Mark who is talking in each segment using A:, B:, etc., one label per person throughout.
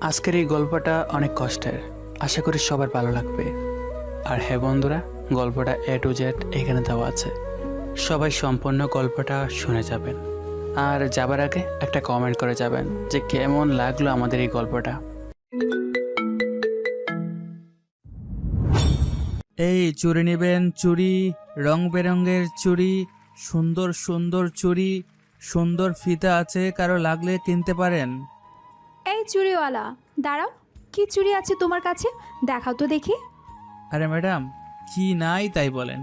A: আজকের এই গল্পটা অনেক কষ্টের, আশা করি সবার ভালো লাগবে। আর হ্যাঁ বন্ধুরা, গল্পটা A to Z এখানে দেওয়া আছে, সবাই সম্পূর্ণ গল্পটা শুনে যাবেন। আর যাবার আগে একটা কমেন্ট করে যাবেন যে কেমন লাগলো আমাদের এই গল্পটা। এই চুড়ি নেবেন, চুড়ি রং বেরঙের চুড়ি, সুন্দর সুন্দর চুড়ি, সুন্দর ফিতা আছে, কারো লাগলে কিনতে পারেন।
B: এই চুড়িওয়ালা, দাঁড়াও। কি চুড়ি আছে তোমার কাছে? দেখাও তো দেখি।
A: আরে ম্যাডাম, কি নাই তাই বলেন।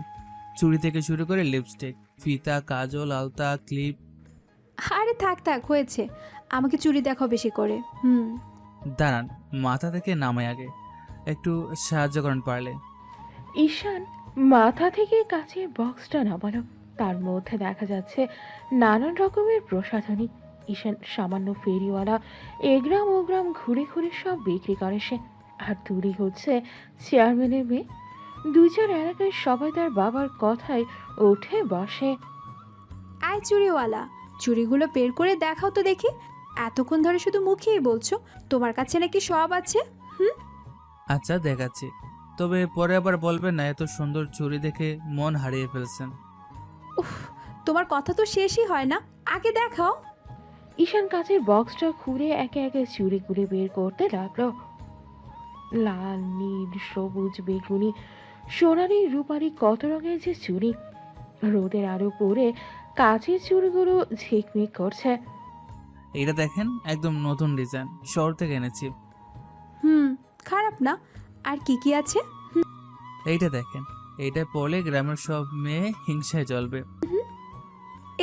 A: চুড়ি থেকে শুরু করে লিপস্টিক, ফিতা, কাজল, আলতা, ক্লিপ।
B: আরে থাক থাক, হয়েছে। আমাকে চুড়ি দেখাও বেশি করে।
A: দাঁড়ান, মাথা থেকে নামাই আগে, একটু সাহায্য করেন পারলে।
C: ঈশান মাথা থেকে কাচের বক্সটা নামালো। তার মধ্যে দেখা যাচ্ছে নানান রকমের প্রসাধনী। ঈশান সামান্য ফেরিওয়ালা, এগ্রাম ওগ্রাম ঘুরে ঘুরে সব বিক্রি করে সে। আর তুলি হচ্ছে চেয়ারম্যানের মেয়ে। দুই চার এলাকায় সবাই তার বাবার কথায় উঠে বসে।
B: আয় চুড়িওয়ালা, চুড়িগুলো বের করে দেখাও তো দেখি। এতক্ষণ ধরে শুধু মুখেই বলছো তোমার কাছে নাকি সব আছে।
A: আচ্ছা দেখাচ্ছি, তবে পরে আবার বলবেন না এত সুন্দর চুড়ি দেখে মন হারিয়ে ফেলছেন।
B: উফ, তোমার কথা তো শেষই হয় না, আগে দেখাও।
C: ঈশান কাচের বক্সটা খুলে একে একে চুড়িগুলি বের করতে লাগলো। লাল, নীল, সবুজ, বেগুনি, সোনালি, রূপালি কত রঙের যে চুড়ি। রোদের আলো পড়ে কাচের চুড়িগুলো ঝিকমিক করছে।
A: এইটা দেখেন, একদম নতুন ডিজাইন, শহর থেকে এনেছি।
B: খারাপ না। আর কি কি আছে?
A: এইটা দেখেন, এইটা পরলে গ্রামের সব মেয়ে হিংসায় জ্বলবে।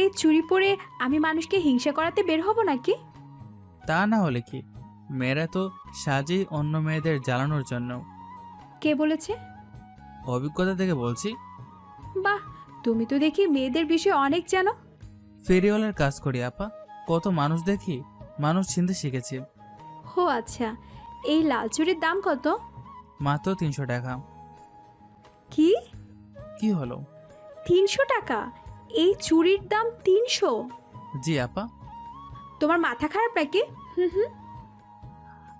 B: এই চুড়ি পরে আমি মানুষকে হিংসা করাতে বের হব নাকি?
A: তা না হলে কি, মেয়েরা তো সাজেই অন্য মেয়েদের জ্বালানোর জন্য।
B: কে বলেছে?
A: অভিজ্ঞতা থেকে বলছি।
B: বাহ, তুমি তো দেখি মেয়েদের বিষয়ে অনেক জানো।
A: ফেরিওয়ালার কাজ করি আপা, কত মানুষ দেখি, মানুষ চিনতে শিখেছি।
B: ও আচ্ছা, এই লাল চুড়ির দাম কত?
A: মাত্র 300 টাকা।
B: কি?
A: কি হলো?
B: 300 টাকা? এই চুড়ির দাম 300?
A: জি আপা।
B: তোমার মাথা খারাপ নাকি? হুম।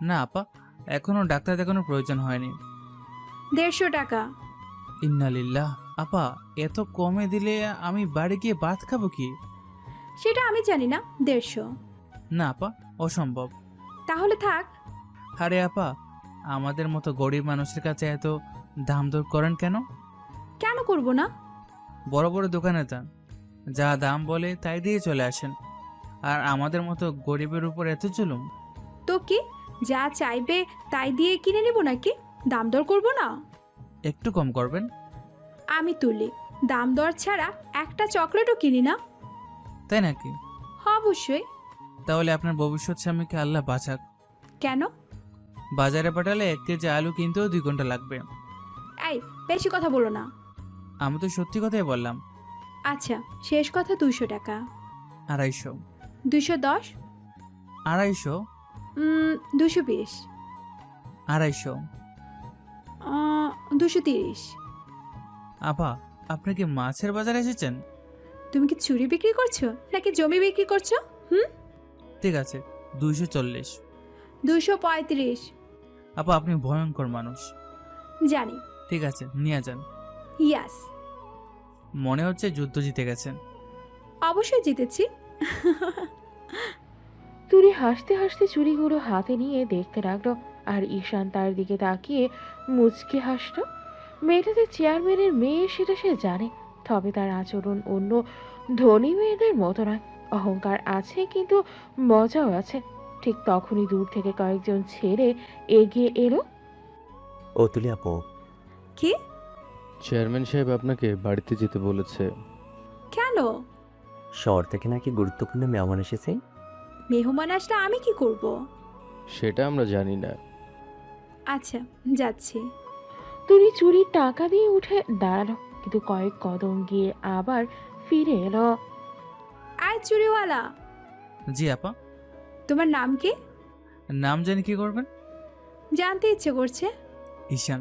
A: না আপা, এখনো ডাক্তার দেখানোর প্রয়োজন হয়নি।
B: 150 টাকা।
A: ইন্নালিল্লাহ। আপা, এত কমে দিলে আমি বাড়ি গিয়ে ভাত খাবো কি?
B: সেটা আমি জানি না। 150?
A: না আপা, অসম্ভব।
B: তাহলে থাক।
A: আরে আপা, আমাদের মতো গরিব মানুষের কাছে এত দাম দর করেন কেন?
B: কেন করব না?
A: বড় বড় দোকানে যান, যা দাম বলে তাই দিয়ে চলে আসেন, আর আমাদের মতো গরিবের উপর এত জুলুম।
B: তো কি, যা চাইবে তাই দিয়ে কিনে নেব নাকি? দাম দর করব না?
A: একটু কম করবেন।
B: আমি তুলি, দাম দর ছাড়া একটা চকলেটও কিনি না।
A: তাই নাকি?
B: অবশ্যই।
A: তাহলে আপনার ভবিষ্যৎ স্বামীকে আল্লাহ বাঁচাক।
B: কেন?
A: বাজারে পাঠালে 1 কেজি আলু কিনতেও 2 ঘন্টা লাগবে।
B: এই, বেশি কথা বলো না।
A: আমি তো সত্যি কথাই বললাম।
B: আচ্ছা, শেষ কথা 200 টাকা।
A: 250।
B: 210?
A: 250।
B: 220?
A: 250।
B: 230?
A: আপা, আপনি কি মাছের বাজারে এসেছেন?
B: তুমি কি চুরি বিক্রি করছো নাকি জমি বিক্রি করছো?
A: ঠিক আছে, 240।
B: 235?
A: আপা, আপনি ভয়ঙ্কর মানুষ।
B: জানি।
A: ঠিক আছে, নিয়ে যান।
B: ইয়াস।
A: মনে হচ্ছে যুদ্ধ জিতে গেছেন।
B: অবশ্যই জিতেছি।
C: তুলি হাসতে হাসতে চুড়িগুলো হাতে নিয়ে দেখতে লাগলো। আর ঈশান তার দিকে তাকিয়ে মুচকি হাসলো। মেয়েটা যে চেয়ারম্যানের মেয়ে সেটা সে জানে, তবে তার আচরণ অন্য ধনী মেয়েদের মতো নয়। অহংকার আছে, কিন্তু মজাও আছে। ঠিক তখনই দূর থেকে কয়েকজন ছেলে এগিয়ে এলো।
D: ও তুলি আপু,
B: কি?
E: চেয়ারম্যান সাহেব আপনাকে বাড়িতে যেতে বলেছে।
B: কেন?
D: শহর থেকে নাকি গুরুত্বপূর্ণ মেহমান এসেছে।
B: মেহমান আসলে আমি কি করব?
E: সেটা আমরা জানি না।
B: আচ্ছা, যাচ্ছি।
C: তুলি চুরির টাকা দিয়ে উঠে দাঁড়ালো, কিন্তু কয়েক কদম গিয়ে আবার ফিরে এলো।
B: আয় চুরিওয়ালা,
A: জি আপা।
B: তোমার নাম কি?
A: নাম জানি কি করবেন?
B: জানতে ইচ্ছে করছে।
A: ঈশান।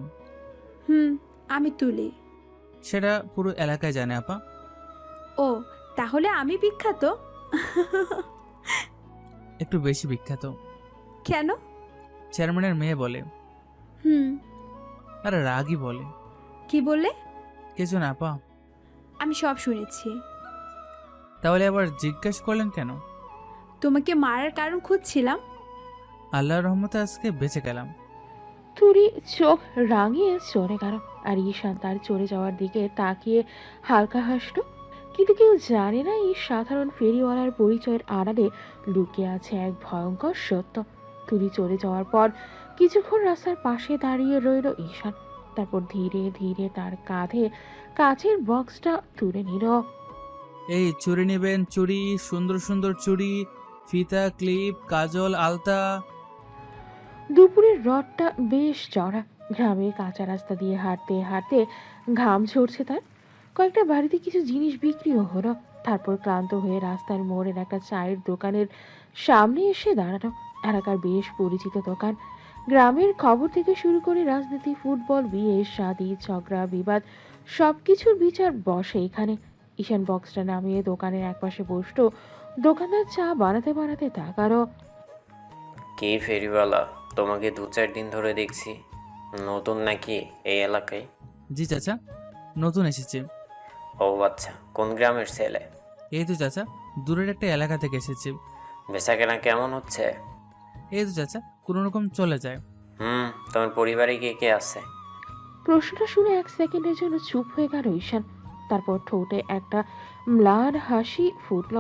B: আমি তুলি।
A: সেটা পুরো এলাকায় জানে আপা।
B: ও, তাহলে আমি বিখ্যাত?
A: একটু বেশি বিখ্যাত।
B: কেন?
A: চেয়ারম্যানের মেয়ে বলে।
B: হুম।
A: আর রাগই বলে।
B: কি বললে?
A: কিছু না পা।
B: আমি সব শুনেছি।
A: তাহলে আবার জিজ্ঞেস করলেন কেন?
B: তোমাকে মারার কারণ খুঁজছিলাম।
A: আল্লাহর রহমতে আজকে বেঁচে গেলাম।
C: তুরি চোখ রাঙিয়ে চলে গেল, আর ঈশান তার চলে যাওয়ার দিকে তাকিয়ে হালকা হাসল। কিন্তু কেউ জানে না এই সাধারণ ফেরিওয়ালার পরিচয়ের আড়ালে লুকিয়ে আছে এক ভয়ঙ্কর সত্য। তুরি চলে যাওয়ার পর কিছুক্ষণ রাস্তার পাশে দাঁড়িয়ে রইল ঈশান। তারপর ধীরে ধীরে তার কাঁধে কাচের বক্সটা তুলে নিল।
A: এই চুড়ি নেবেন? চুড়ি, সুন্দর সুন্দর চুড়ি, ফিতা, ক্লিপ, কাজল, আলতা।
C: দুপুরের রডটা বেশ চড়া। গ্রামের কাঁচা রাস্তা দিয়ে হাঁটতে হাঁটতে ঘাম ঝরছে তার। কয়েকটা বাড়িতে কিছু জিনিস বিক্রিও হলো। তারপর ক্লান্ত হয়ে রাস্তার মোড়ের একটা চায়ের দোকানের সামনে এসে দাঁড়ানো। এলাকার বেশ পরিচিত দোকান। গ্রামের খবর থেকে শুরু করে রাজনীতি, ফুটবল, বিয়ে, শাদি, ঝগড়া, বিবাদ সবকিছুর বিচার বসে এখানে। ঈশান বক্সটা নামিয়ে দোকানের একপাশে বসলো। দোকানদার চা বানাতে বানাতে তাকালো।
F: কে ফেরিওয়ালা? তোমাকে 2-4 দিন ধরে দেখছি। নতুন নাকি এই এলাকায়?
A: জি চাচা, নতুন এসেছি।
F: ও আচ্ছা, কোন গ্রামের ছেলে?
A: এই তো চাচা, দূরের একটা এলাকা থেকে এসেছি।
F: বেচাকেনা কেমন হচ্ছে?
A: এই তো চাচা, কোনো রকম চলে যায়।
F: তোমার পরিবারে কে কে আছে?
C: প্রশ্নটা শুনে এক সেকেন্ডের জন্য চুপ হয়ে গেল ঈশান। তারপর ঠোঁটে একটা ম্লান হাসি ফুটল।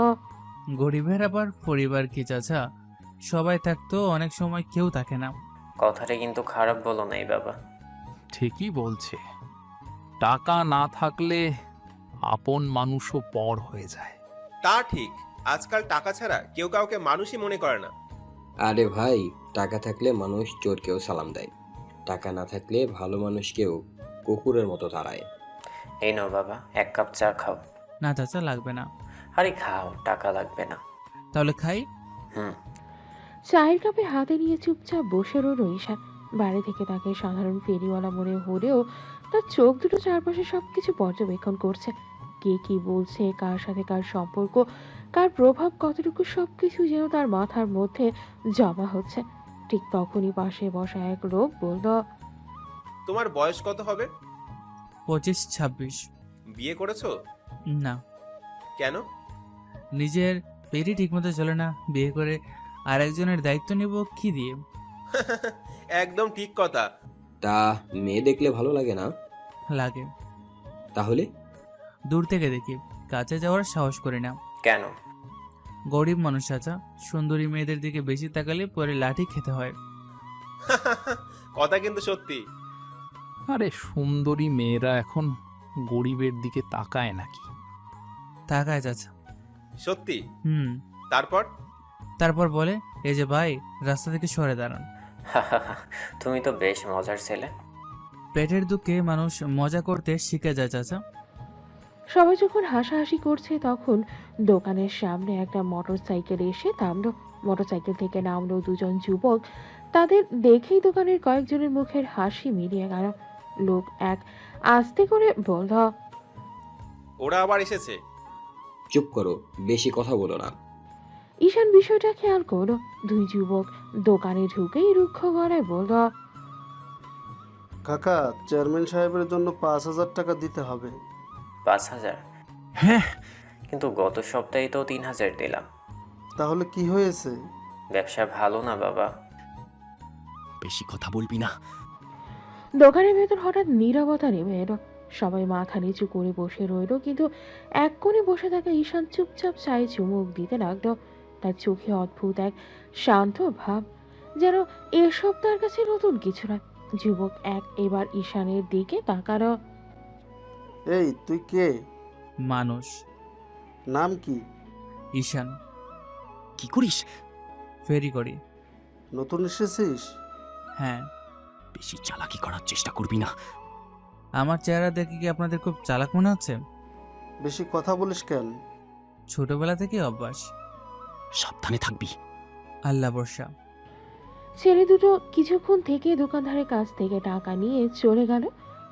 A: গরিবের আবার পরিবার কি চাচা? সবাই থাকতো, অনেক সময় কেউ থাকে না।
F: কথাটা কিন্তু খারাপ বলো নাই বাবা।
G: ঠিকই বলছে, টাকা না থাকলে আপন মানুষও পর হয়ে যায়।
H: তা ঠিক, আজকাল টাকা ছাড়া কেউ কাউকে মানুষই মনে করে না।
I: আরে ভাই, টাকা থাকলে মানুষ চোরকেও সালাম দেয়, টাকা না থাকলে ভালো মানুষকেও কুকুরের মতো তাড়ায়।
F: এই নাও বাবা, 1 কাপ চা খাও।
A: না চাচা, লাগবে না।
F: আরে খাও, টাকা লাগবে না।
A: তাহলে খাই।
F: হুম।
C: চায়ের কাপে হাতে নিয়ে চুপচাপ বসে রইল ঈশান। বাড়ি থেকে তাকে সাধারণ ফেরিওয়ালা মনে হলেও তার চোখ দুটো চারপাশে সবকিছু পর্যবেক্ষণ করছে। কে কি বলছে, কার সাথে কার সম্পর্ক, কার প্রভাব কতটুকু, সবকিছু যেন তার মাথার মধ্যে জমা হচ্ছে। ঠিক তখনই পাশে বসা এক লোক বলল,
H: তোমার বয়স কত হবে?
A: 25-26।
H: বিয়ে করেছো?
A: না।
H: কেন?
A: নিজের পেটই ঠিকমতো চলে না, বিয়ে করে আর একজনের দায়িত্ব নেব কি দিয়ে?
H: একদম ঠিক কথা।
I: তা মেয়ে দেখলে ভালো লাগে না?
A: লাগে।
I: তাহলে
A: দূর থেকে দেখি, কাছে যাওয়ার সাহস করি না।
F: কেন?
A: গরিব মানুষ চাচা, সুন্দরী মেয়েদের দিকে বেশি তাকালে পরে লাঠি খেতে হয়।
H: কথা কিন্তু সত্যি।
G: আরে সুন্দরী মেয়েরা এখন গরিবের দিকে তাকায় নাকি?
A: তাকায় চাচা।
H: সত্যি? তারপর?
A: তারপর বলে, এই যে ভাই, রাস্তা থেকে সরে দাঁড়ান।
F: তুমি তো বেশ মজার ছেলে।
A: পেটের দুঃখে মানুষ মজা করতে শিখে যায় চাচা।
C: সবাই যখন হাসাহাসি করছে তখন দোকানের সামনে একটা মোটরসাইকেল এসে থামলো। মোটরসাইকেল থেকে নামলো দুজন যুবক। তাদের দেখেই দোকানের কয়েকজনের মুখের হাসি মিলিয়ে গেল। লোক এক আস্তে করে বলল,
H: ওরা আবার এসেছে।
I: চুপ করো, বেশি কথা বলো না।
C: ঈশান বিষয়টা খেয়াল করলো। দুই যুবক দোকানে ঢুকেই রুক্ষ গলায় বলল,
J: কাকা, চেয়ারম্যান সাহেবের জন্য 5,000 টাকা দিতে হবে।
F: 5,000?
G: হ্যাঁ,
F: কিন্তু গত সপ্তাহে তো 3,000 দিলাম।
J: তাহলে কি হয়েছে?
F: ব্যবসা ভালো না বাবা।
G: বেশি কথা বলবি না।
C: দোকানের ভেতর হঠাৎ নীরবতা নেমে এলো। সবাই মাথা নিচু করে বসে রইল, কিন্তু এক কোণে বসে থাকা ঈশান চুপচাপ চায়ে চুমুক দিতে লাগলো। তার চোখে অদ্ভুত এক শান্ত ভাব, যেন এসব তার কাছে নতুন কিছু না। যুবক এক এবার ঈশানের দিকে তাকালো।
J: এই, তুই কে?
A: মানুষ।
J: নাম কি?
A: ঈশান।
G: কি করিস?
A: ফেরি করি।
J: নতুন এসেছিস?
A: হ্যাঁ।
G: বেশি চালাকি করার চেষ্টা করবি না।
A: আমার চেহারা দেখে কি আপনাদের খুব চালাক মনে হচ্ছে?
J: বেশি কথা বলিস কেন?
A: ছোটবেলা থেকে অভ্যাস।
G: সাবধানে থাকবি।
A: আল্লাহ বর্ষা।
C: ছেলে দুটো কিছুক্ষণ থেকে দোকানদারের কাছ থেকে টাকা নিয়ে চলে গেল।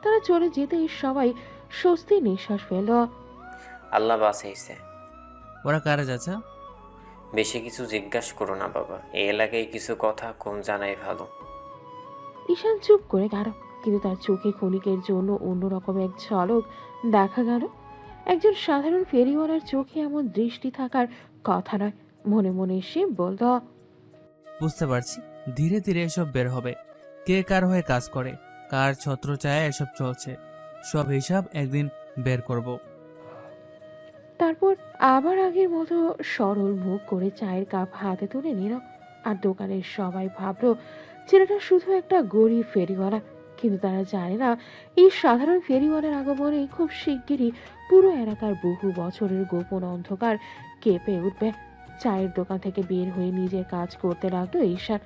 C: তারা চলে যেতেই সবাই স্বস্তির নিঃশ্বাস ফেল।
F: আল্লাহ বাঁচাইছে।
A: ওরা কারা চাচা?
F: বেশি কিছু জিজ্ঞাসা করো না বাবা, এই এলাকায় কিছু কথা কম জানাই ভালো।
C: ঈশান চুপ করে গেল, কিন্তু তার চোখে ক্ষণিকের জন্য অন্যরকম এক ঝলক দেখা গেল। একজন সাধারণ ফেরিওয়ালার চোখে এমন দৃষ্টি থাকার কথা নয়। মনে মনে সে বলল,
A: বুঝতে পারছি, ধীরে ধীরে এসব বের হবে। কে কার হয়ে কাজ করে, কার ছত্রছায়া এসব চলছে, সব হিসাব একদিন বের করব।
C: তারপর আবার আগের মতো সরল মুখ করে চায়ের কাপ হাতে তুলে নিল। আর দোকানের সবাই ভাবলো ছেলেটা শুধু একটা গরিব ফেরিওয়ালা, কিন্তু তারা জানে না এই সাধারণ ফেরিওয়ালার আগমনে খুব শিগগিরই পুরো এলাকার বহু বছরের গোপন অন্ধকার কেঁপে উঠবে। চায়ের দোকান থেকে বের হয়ে নিজের কাজ করতে লাগলো ঈশান।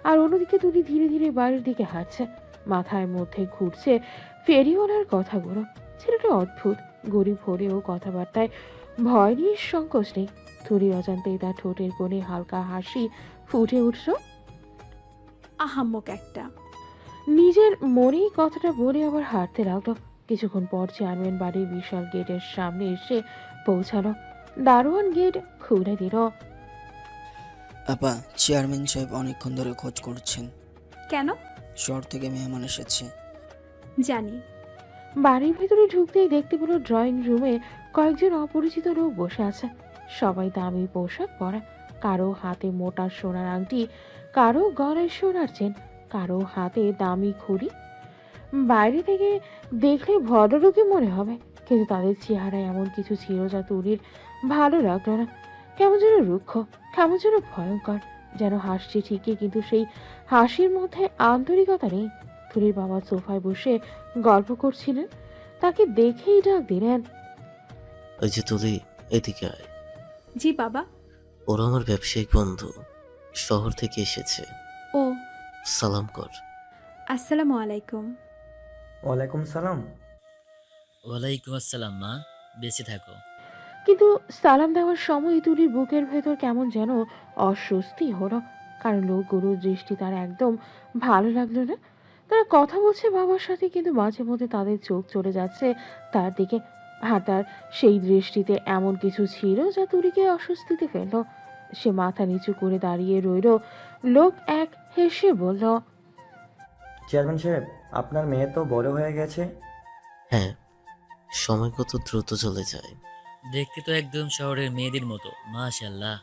C: আর অন্যদিকে তুলি ধীরে ধীরে বাড়ির দিকে হাঁটছে। মাথার মধ্যে ঘুরছে ফেরিওয়ালার কথাগুলো। ছেলেটা অদ্ভুত, গরিব হলেও কথাবার্তায় ভয় নিয়ে সংকোচ নেই। তুলি অজান্তেই তার ঠোঁটের কোণে হালকা হাসি ফুটে উঠল।
B: আহাম্মক একটা।
C: নিজের মনেই কথাটা বলে আবার হাঁটতে লাগলো। কিছুক্ষণ পর চেয়ারম্যান বাড়ির বিশাল গেটের সামনে এসে পৌঁছালো। দারোয়ান গেট খুলে দিল।
K: আপা, চেয়ারম্যান সাহেব অনেকক্ষণ ধরে খোঁজ করছেন।
B: কেন?
K: শহর থেকে মেহমান এসেছে।
B: জানি।
C: বাড়ির ভেতরে ঢুকতেই দেখতে পেল ড্রয়িং রুমে কয়েকজন অপরিচিত লোক বসে আছে। সবাই দামি পোশাক পরা, কারো হাতে মোটা সোনার আংটি, কারো গলায় সোনার চেন, কারো হাতে দামি ঘড়ি। বাইরে থেকে দেখলে ভদ্রলোকই মনে হবে, কিন্তু তাদের চেহারায় এমন কিছু ছিল যা তুলির ভালো লাগলো না। কেমন যেন রুক্ষ, কেমন যেন ভয়ঙ্কর। যেন হাসছে ঠিকই, কিন্তু সেই হাসির মধ্যে আন্তরিকতা নেই। তুলির বাবা সোফায় বসে গল্প করছিলেন, তাকে দেখেই ডাক দিলেন।
L: ওই যে তুলি, এদিকে আয়।
B: জি বাবা।
L: ওরা আমার ব্যবসায়িক বন্ধু, শহর থেকে এসেছে।
B: ও,
L: সালাম কর।
B: আসসালামু আলাইকুম।
D: ওয়ালাইকুম সালাম।
L: ওয়ালাইকুম আসসালাম মা, বেঁচে থাকো।
C: কিন্তু সালাম দেওয়ার সময় তুলির বুকের ভেতর কেমন যেন অস্বস্তি হলো, কারণ লোকগুলোর দৃষ্টি তার একদম ভালো লাগলো না। তারা কথা বলছে বাবার সাথে, কিন্তু মাঝে মধ্যে তাদের চোখ চলে যাচ্ছে তার দিকে। আর তার সেই দৃষ্টিতে এমন কিছু ছিল যা তুলিকে অস্বস্তিতে ফেলল। সে মাথা নিচু করে দাঁড়িয়ে রইল। লোক এক হেসে বলল,
D: চেয়ারম্যান সাহেব, আপনার মেয়ে তো বড় হয়ে গেছে।
L: হ্যাঁ, সময় কত দ্রুত চলে যায়।
K: দেখতে তো একদম শহরের মেয়েদের মতো, মাশাআল্লাহ।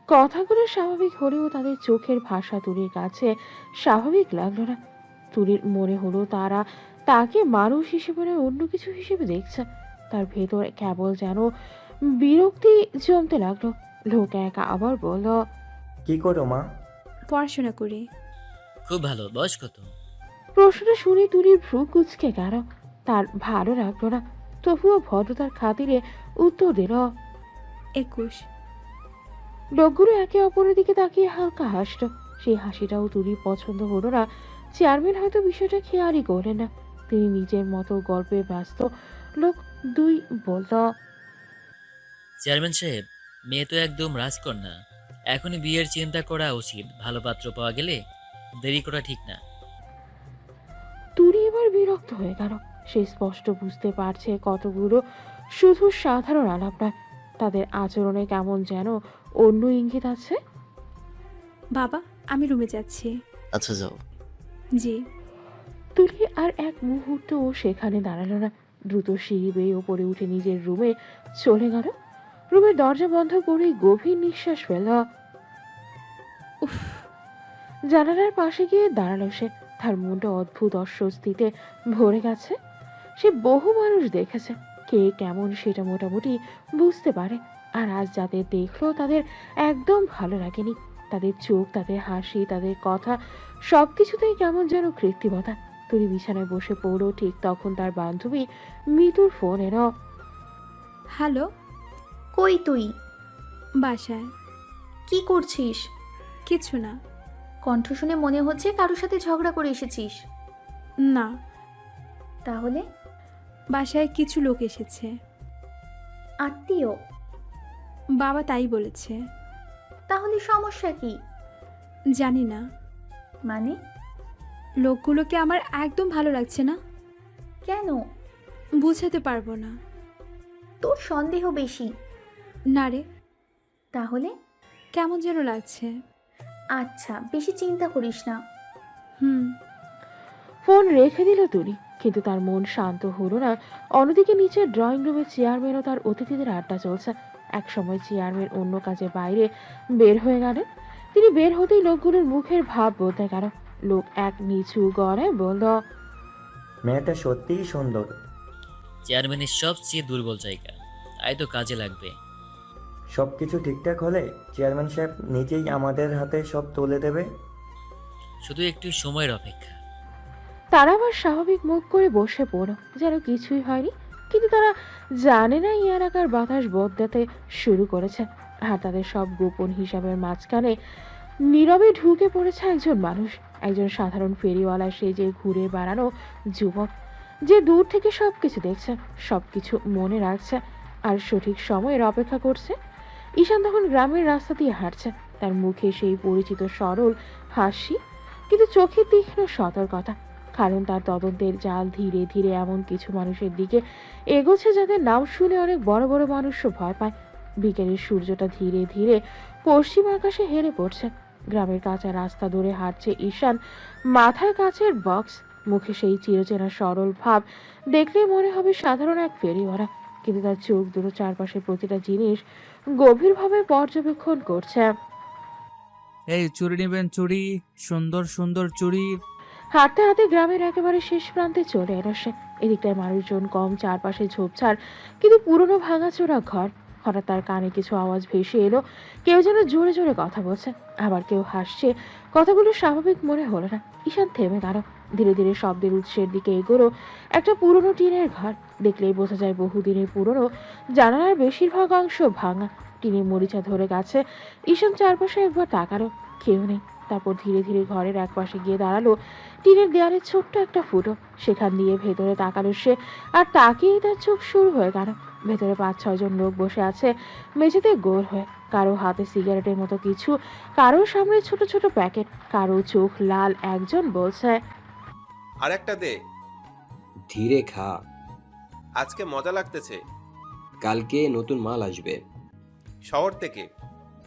C: কথাগুলো স্বাভাবিক হলেও তাদের চোখের ভাষা তুলির কাছে স্বাভাবিক লাগলো না। তুলির মনে হলো তারা তাকে মানুষ হিসেবে নয়, অন্য কিছু হিসেবে দেখছে। তার ভেতর কেবল যেন বিরক্তি জমতে লাগলো। লোক একা আবার বলল,
D: কি করো মা?
B: পড়াশোনা করি।
K: খুব ভালো, বয়স কত?
C: প্রশ্নটা শুনে তুলির ভ্রু কুঁচকে গেল। তার ভালো লাগলো না, তবুও ভদ্রতার খাতিরে উত্তর দিল,
B: 21।
C: লোকগুলো একে অপরের দিকে তাকিয়ে হালকা হাসলো। সেই হাসিটাও তুলির পছন্দ হলো না। চেয়ারম্যান হয়তো বিষয়টা খেয়ালই করলেন না, তিনি নিজের মতো গল্পে ব্যস্ত। লোক দুই বলল,
K: চেয়ারম্যান সাহেব, মেয়ে তো একদম রাজকন্যা, এখনই বিয়ের চিন্তা করা উচিত। ভালো পাত্র পাওয়া গেলে দেরি করা ঠিক না।
C: তুলি এবার বিরক্ত হয়ে গেল। সে স্পষ্ট বুঝতে পারছে কতগুলো শুধু সাধারণ আলাপ নয়, তাদের আচরণে কেমন যেন অন্য ইঙ্গিত আছে।
B: বাবা, আমি রুমে যাচ্ছি।
L: আচ্ছা যাও।
B: জি।
C: তুলি আর এক মুহূর্তও সেখানে দাঁড়ালো না। দ্রুত সিঁড়ি বেয়ে ওপরে উঠে নিজের রুমে চলে গেল। রুমের দরজা বন্ধ করে গভীর নিঃশ্বাস ফেল। উফ! জানালার পাশে গিয়ে দাঁড়ালো সে। তার মনটা অদ্ভুত অস্বস্তিতে ভরে গেছে। সে বহু মানুষ দেখেছে, কে কেমন সেটা মোটামুটি বুঝতে পারে। আর আজ যাদের দেখলো তাদের একদম ভালো লাগেনি। তাদের চোখ, তাদের হাসি, তাদের কথা, সবকিছুতেই কেমন যেন কৃত্রিমতা। তুলি বিছানায় বসে পড়লো। ঠিক তখন তার বান্ধবী মিতুর ফোন এলো।
B: হ্যালো।
M: কই তুই?
B: বাসায়।
M: কি করছিস?
B: কিছু না।
M: কণ্ঠ শুনে মনে হচ্ছে কারোর সাথে ঝগড়া করে এসেছিস।
B: না।
M: তাহলে?
B: বাসায় কিছু লোক এসেছে।
M: আত্মীয়?
B: বাবা তাই বলেছে।
M: তাহলে সমস্যা কি?
B: জানি না।
M: মানে?
B: লোকগুলোকে আমার একদম ভালো লাগছে না।
M: কেন?
B: বুঝাতে পারবো না।
M: তোর সন্দেহ বেশি।
B: না রে।
M: তাহলে?
B: কেমন যেন লাগছে।
M: আচ্ছা, বেশি চিন্তা করিস না।
B: হুম।
C: ফোন রেখে দিল তুলি, কিন্তু তার মন শান্ত হলো না। অন্যদিকে নিচের ড্রয়িং রুমে চেয়ারম্যান ও তার অতিথিদের আড্ডা চলছে। একসময় চেয়ারম্যান অন্য কাজে বাইরে বের হয়ে গেলেন। তিনি বের হতেই লোকগুলোর মুখের ভাব বদলে গেল। লোক এক নিচু গড়ে বলল,
D: মেয়েটা সত্যিই সুন্দর।
K: চেয়ারম্যানের সবচেয়ে দুর্বল জায়গা, তাই তো কাজে লাগবে।
D: সব কিছু ঠিকঠাক হলে চেয়ারম্যান সাহেব নিজেই আমাদের হাতে সব তুলে দেবে।
K: শুধু একটু সময়ের অপেক্ষা।
C: তারা আবার স্বাভাবিক মুখ করে বসে পড়ল, যেন কিছুই হয়নি। কিন্তু তারা জানে না এই এলাকার বাতাস বদলাতে শুরু করেছে, আর তাদের সব গোপন হিসাবের মাঝখানে নীরবে ঢুকে পড়েছে একজন মানুষ, একজন সাধারণ ফেরিওয়ালা সেজে ঘুরে বেড়ানো যুবক, যে দূর থেকে সবকিছু দেখছে, সবকিছু মনে রাখছে, আর সঠিক সময়ের অপেক্ষা করছে। ঈশান তখন গ্রামের রাস্তা দিয়ে হাঁটছে, তার মুখে সেই পরিচিত সরল হাসি, কিন্তু চোখে তীক্ষ্ণ সতর্কতা। কারণ তার তদন্তের জাল ধীরে ধীরে এমন কিছু মানুষের দিকে এগোচ্ছে যাদের নাম শুনে অনেক বড় বড় মানুষও ভয় পায়। বিকেলের সূর্যটা ধীরে ধীরে পশ্চিম আকাশে হেলে পড়ছে। গ্রামের কাঁচা রাস্তা ধরে হাঁটছে ঈশান, মাথায় কাচের বক্স, মুখে সেই চিরচেনা সরল ভাব। দেখলে মনে হবে সাধারণ এক ফেরিওয়ালা, কিন্তু তার চোখ দুটো চারপাশের প্রতিটা জিনিস গভীরভাবে পর্যবেক্ষণ করছে।
A: এই চুড়ি নেবেন? চুড়ি, সুন্দর সুন্দর চুড়ি।
C: হাঁটতে হাঁটতে গ্রামের একেবারে শেষ প্রান্তে চলে এলো সে। এদিকটায় মানুষজন কম, চারপাশে ঝোপঝাড়, কিন্তু পুরনো ভাঙাচোরা ঘর। হঠাৎ তার কানে কিছু আওয়াজ ভেসে এলো, কেউ যেন জোরে জোরে কথা বলছে, আবার কেউ হাসছে। কথাগুলো স্বাভাবিক মনে হলো না। ঈশান থেমে গেল, ধীরে ধীরে শব্দের উৎসের দিকে এগোলো। একটা পুরনো টিনের ঘর, দেখলেই বোঝা যায় বহুদিনের পুরনো। জানালার বেশিরভাগ অংশ ভাঙা, টিনে মরিচা ধরে গেছে। ঈশান চারপাশে একবার তাকালো, কেউ নেই। তারপর ধীরে ধীরে ঘরের এক পাশে গিয়ে দাঁড়ালো। টিনের দেয়ালে ছোট্ট একটা ফুটো, সেখান দিয়ে ভেতরে তাকালো সে, আর তাকিয়েই তার চোখ শুরু হয়ে গেল। ভেতরে 5-6 জন লোক বসে আছে, মেঝেতে গোল হয়ে, কারো হাতে সিগারেটের মতো কিছু, কারো সামনে ছোট ছোট প্যাকেট, কারো চোখ লাল। একজন বলছে,
H: আর একটা দে।
I: ধীরে খা,
H: আজকে মজা লাগতেছে।
I: কালকে নতুন মাল আসবে
H: শহর থেকে।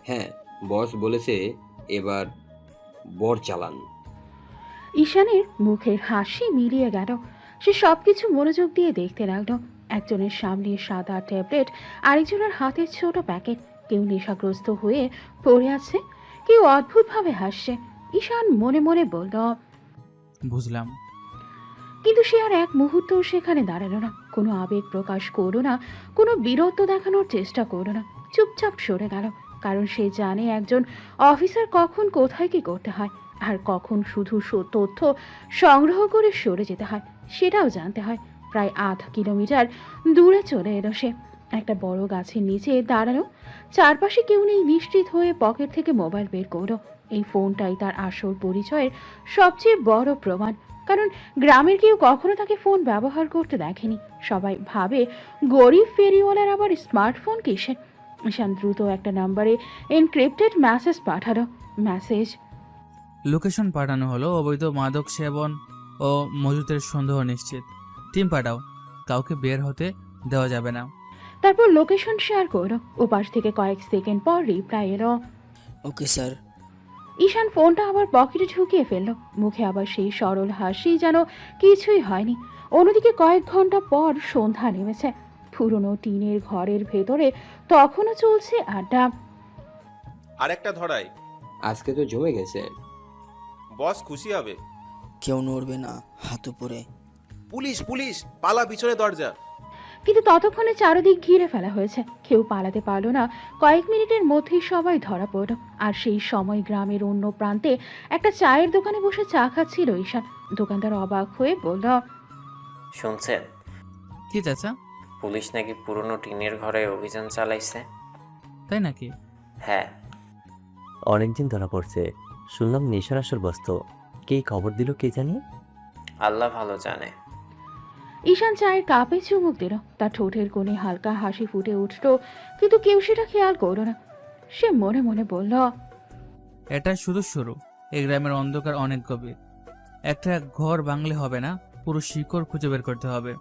I: হ্যাঁ, বস বলেছে এবার বর চালান।
C: ঈশানের মুখের হাসি মিলিয়ে গেল। সে সবকিছু মনোযোগ দিয়ে দেখতে লাগলো। একজনের সামনে সাদা ট্যাবলেট, আরেকজনের হাতে ছোট প্যাকেট। কেউ নেশাগ্রস্ত হয়ে পড়ে আছে, কেউ অদ্ভুতভাবে হাসছে। ঈশান মনে মনে বলল,
A: বুঝলাম।
C: কিন্তু সে আর এক মুহূর্তও সেখানে দাঁড়ালো না, কোনো আবেগ প্রকাশ করলো না, কোনো বীরত্ব দেখানোর চেষ্টা করলো না। চুপচাপ সরে গেল, কারণ সে জানে একজন অফিসার কখন কোথায় কি করতে হয়, আর কখন শুধু তথ্য সংগ্রহ করে সরে যেতে হয় সেটাও জানতে হয়। প্রায় 1/2 কিলোমিটার দূরে চলে এলো সে, একটা বড় গাছের নিচে দাঁড়ানো। চারপাশে কেউ নেই। নিশ্চিত হয়ে পকেট থেকে মোবাইল বের করলো। এই ফোনটাই তার আসল পরিচয়ের সবচেয়ে বড় প্রমাণ, কারণ গ্রামের কেউ কখনো তাকে ফোন ব্যবহার করতে দেখেনি। সবাই ভাবে গরিব ফেরিওয়ালার আবার স্মার্টফোন কিসের। ঈশান দ্রুত একটা নাম্বারে এনক্রিপ্টেড মেসেজ পাঠালো। মেসেজ,
A: লোকেশন পাঠানো হলো, অবৈধ মাদক সেবন ও মজুতের সন্দেহ নিশ্চিত। টিম পাঠাও, কাউকে বের হতে দেওয়া যাবে না।
C: তারপর লোকেশন শেয়ার করলো। ওপাশ থেকে কয়েক সেকেন্ড পর রিপ্লাই এলো,
L: ওকে স্যার।
C: ঈশান ফোনটা আবার পকেটে ঢুকিয়ে ফেললো, মুখে আবার সেই সরল হাসি, যেন কিছুই হয়নি। অন্যদিকে কয়েক ঘন্টা পর সন্ধ্যা নেমেছে। পুরনো টিনের ঘরের ভেতরে তখনও চলছে আড্ডা।
H: আর একটা ধরাই।
I: আজকে তো জমে গেছে।
H: বস খুশি হবে।
L: কেউ নড়বে না, হাত উপরে।
H: পুলিশ পুলিশ, পালা, পিছনে দরজা।
C: কিন্তু ততক্ষণে চারদিক ঘিরে ফেলা হয়েছে, কেউ পালাতে পারলো না। কয়েক মিনিটের মধ্যেই সবাই ধরা পড়ল। আর সেই সময় গ্রামের অন্য প্রান্তে একটা চায়ের দোকানে বসে চা খাচ্ছিল ঈশান। দোকানদার অবাক হয়ে বলল,
F: শুনছেন?
A: কি চাচা?
F: পুলিশ নাকি পুরনো টিনের ঘরে অভিযান চালাইছে।
A: তাই নাকি?
F: হ্যাঁ।
D: অনেকদিন ধরা পড়ছে, শুনলাম নেশার আসর বস্ত। কে খবর দিল কে জানি?
F: আল্লাহ ভালো জানে।
C: ঈশান চায়ের কাপে চুমুক দিল। তার ঠোঁটের কোণে হালকা হাসি ফুটে উঠল, কিন্তু কেউ সেটা খেয়াল করল না। সে মনে মনে বলল,
A: এটা শুধু শুরু। এই গ্রামের অন্ধকার অনেক গভীর। একটা ঘর বাংলে হবে না, পুরো শিকড় খুঁজে বের করতে হবে।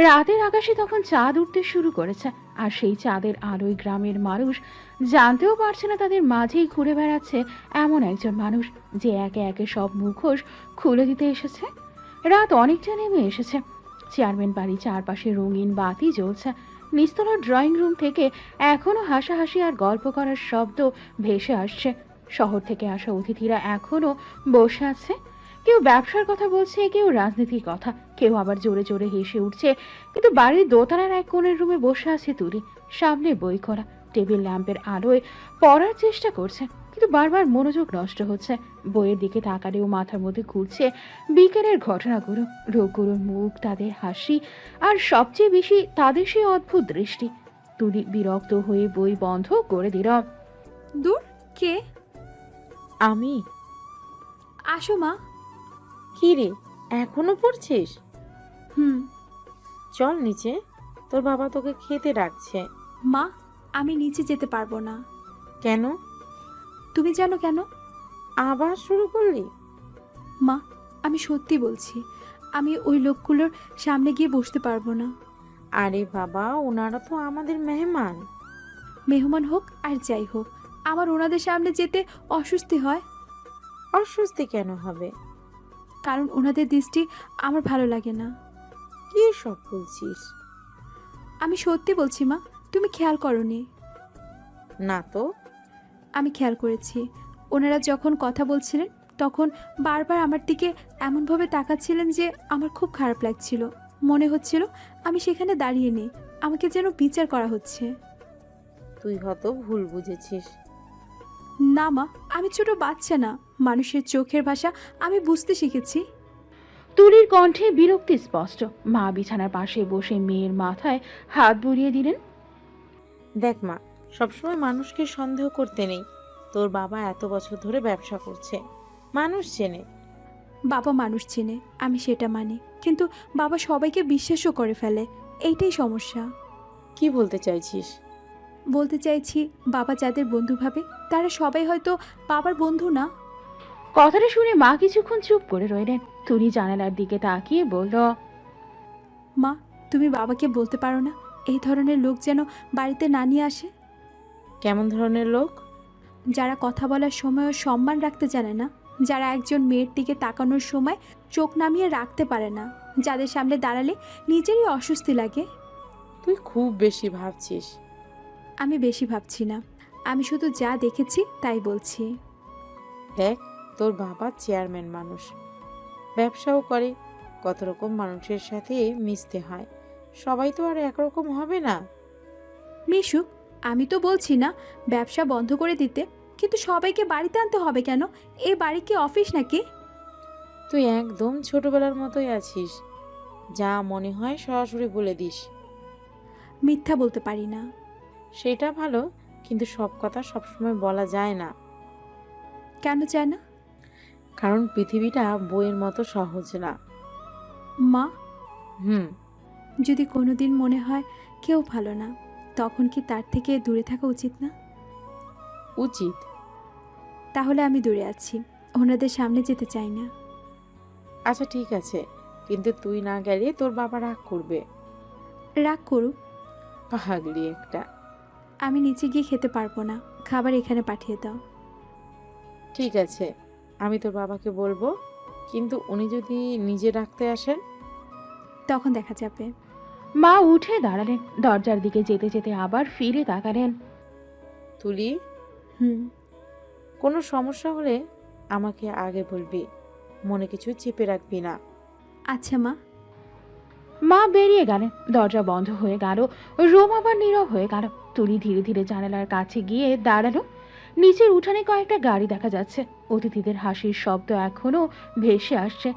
C: রাতের আকাশে তখন চাঁদ উঠতে শুরু করেছে, আর সেই চাঁদের আলোয় গ্রামের মানুষ জানতেও পারছে না তাদের মাঝেই ঘুরে বেড়াচ্ছে এমন একজন মানুষ, যে একে একে সব মুখোশ খুলে দিতে এসেছে। রাত অনেকটা নেমে এসেছে। চেয়ারম্যান বাড়ির চারপাশে রঙিন বাতি জ্বলছে। নিস্তলার ড্রয়িং রুম থেকে এখনো হাসাহাসি আর গল্প করার শব্দ ভেসে আসছে। শহর থেকে আসা অতিথিরা এখনো বসে আছে। কেউ ব্যবসার কথা বলছে, কেউ রাজনীতির কথা, কেউ আবার জোরে জোরে হেসে উঠছে। কিন্তু বাড়ির দোতলার এক কোণের রুমে বসে আছে তুলি। সামনে বই করা, টেবিল ল্যাম্পের আলোয় পড়ার চেষ্টা করছে, কিন্তু বারবার মনোযোগ নষ্ট হচ্ছে। বইয়ের দিকে তাকালেও মাথার মধ্যে ঘুরছে বিকেলের ঘটনাগুলো, লোকগুলোর মুখ, তাদের হাসি, আর সবচেয়ে বেশি তাদের সেই অদ্ভুত দৃষ্টি। তুলি বিরক্ত হয়ে বই বন্ধ করে দিল।
B: দূর, কে?
N: আমি।
B: আসো মা।
N: কি রে, এখনো পড়ছিস?
B: হুম।
N: চল নিচে, তোর বাবা তোকে খেতে ডাকছে।
B: মা, আমি নিচে যেতে পারবো না।
N: কেন?
B: তুমি জানো কেন?
N: আবার শুরু করলি?
B: মা, আমি সত্যি বলছি, আমি ওই লোকগুলোর সামনে গিয়ে বসতে পারবো না।
N: আরে বাবা, ওনারা তো আমাদের মেহমান।
B: মেহমান হোক আর যাই হোক, আমার ওনাদের সামনে যেতে অস্বস্তি হয়।
N: অস্বস্তি কেন হবে?
B: কারণ ওনাদের দৃষ্টি আমার ভালো লাগে না।
N: কি সব বলছিস?
B: আমি সত্যি বলছি মা, তুমি খেয়াল করোনি?
N: না তো।
B: আমি খেয়াল করেছি, ওনারা যখন কথা বলছিলেন তখন বারবার আমার দিকে এমনভাবে তাকাচ্ছিলেন যে আমার খুব খারাপ লাগছিল। মনে হচ্ছিল আমি সেখানে দাঁড়িয়ে নেই, আমাকে যেন বিচার করা হচ্ছে।
N: তুই হয়তো ভুল বুঝেছিস।
B: না মা, আমি ছোট বাচ্চা না, মানুষের চোখের ভাষা আমি বুঝতে শিখেছি।
C: তুলির কণ্ঠে বিরক্তি স্পষ্ট। মা বিছানার পাশে বসে মেয়ের মাথায় হাত বুলিয়ে দিলেন।
N: দেখ মা, সবসময় মানুষকে সন্দেহ করতে নেই। তোর বাবা এত বছর ধরে ব্যবসা করছে, মানুষ চেনে।
B: বাবা মানুষ চেনে, আমি সেটা মানি, কিন্তু বাবা সবাইকে বিশ্বাসও করে ফেলে, এইটাই সমস্যা।
N: কি বলতে চাইছিস?
B: বলতে চাইছি, বাবা যাদের বন্ধু ভাবে তারা সবাই হয়তো বাবার বন্ধু না।
C: কথাটা শুনে মা কিছুক্ষণ চুপ করে রইলেন। তুলি জানালার দিকে তাকিয়ে বলল,
B: মা, তুমি বাবাকে বলতে পারো না এই ধরনের লোক যেন বাড়িতে না নিয়ে আসে?
N: কেমন ধরনের লোক?
B: যারা কথা বলার সময়ও সম্মান রাখতে জানে না, যারা একজন মেয়ের দিকে তাকানোর সময় চোখ নামিয়ে রাখতে পারে না, যাদের সামনে দাঁড়ালে নিজেরই অস্বস্তি লাগে।
N: তুই খুব বেশি ভাবছিস।
B: আমি বেশি ভাবছি না, আমি শুধু যা দেখেছি তাই বলছি।
N: দেখ, তোর বাবা চেয়ারম্যান মানুষ, ব্যবসাও করে, কত রকম মানুষের সাথে মিশতে হয়। সবাই তো আর একরকম হবে না।
B: মিশু, আমি তো বলছি না ব্যবসা বন্ধ করে দিতে, কিন্তু সবাইকে বাড়িতে আনতে হবে কেন? এই বাড়ি কি অফিস নাকি?
N: তুই একদম ছোটবেলার মতোই আছিস, যা মনে হয় সরাসরি বলে দিস।
B: মিথ্যা বলতে পারি না।
N: সেটা ভালো, কিন্তু সব কথা সবসময় বলা যায় না।
B: কেন চায় না?
N: কারণ পৃথিবীটা বইয়ের মতো সহজ না।
B: মা,
N: হুম।
B: যদি কোনোদিন মনে হয় কেউ ভালো না, তখন কি তার থেকে দূরে থাকা উচিত না?
N: উচিত।
B: তাহলে আমি দূরে আছি, ওনাদের সামনে যেতে চাই না।
N: আচ্ছা ঠিক আছে, কিন্তু তুই না গেলে তোর বাবা রাগ করবে।
B: রাগ করুক।
N: পাগলি একটা।
B: আমি নিচে গিয়ে খেতে পারবো না, খাবার এখানে পাঠিয়ে দাও।
N: ঠিক আছে, আমি তোর বাবাকে বলবো, কিন্তু উনি যদি নিজে রাখতে আসেন?
B: তখন দেখা যাবে।
C: মা উঠে দাঁড়ালেন, দরজার দিকে যেতে যেতে আবার ফিরে তাকালেন।
N: তুলি,
B: হুম।
N: কোনো সমস্যা হলে আমাকে আগে বলবি, মনে কিছু চেপে রাখবি না।
B: আচ্ছা মা।
C: মা বেরিয়ে গেলেন। দরজা বন্ধ হয়ে গেল, রুম আবার নীরব হয়ে গেল। তুলি ধীরে ধীরে জানালার কাছে গিয়ে দাঁড়ালো। নিচের উঠানে কয়েকটা গাড়ি দেখা যাচ্ছে, অতিথিদের হাসির শব্দ এখনো ভেসে আসছে,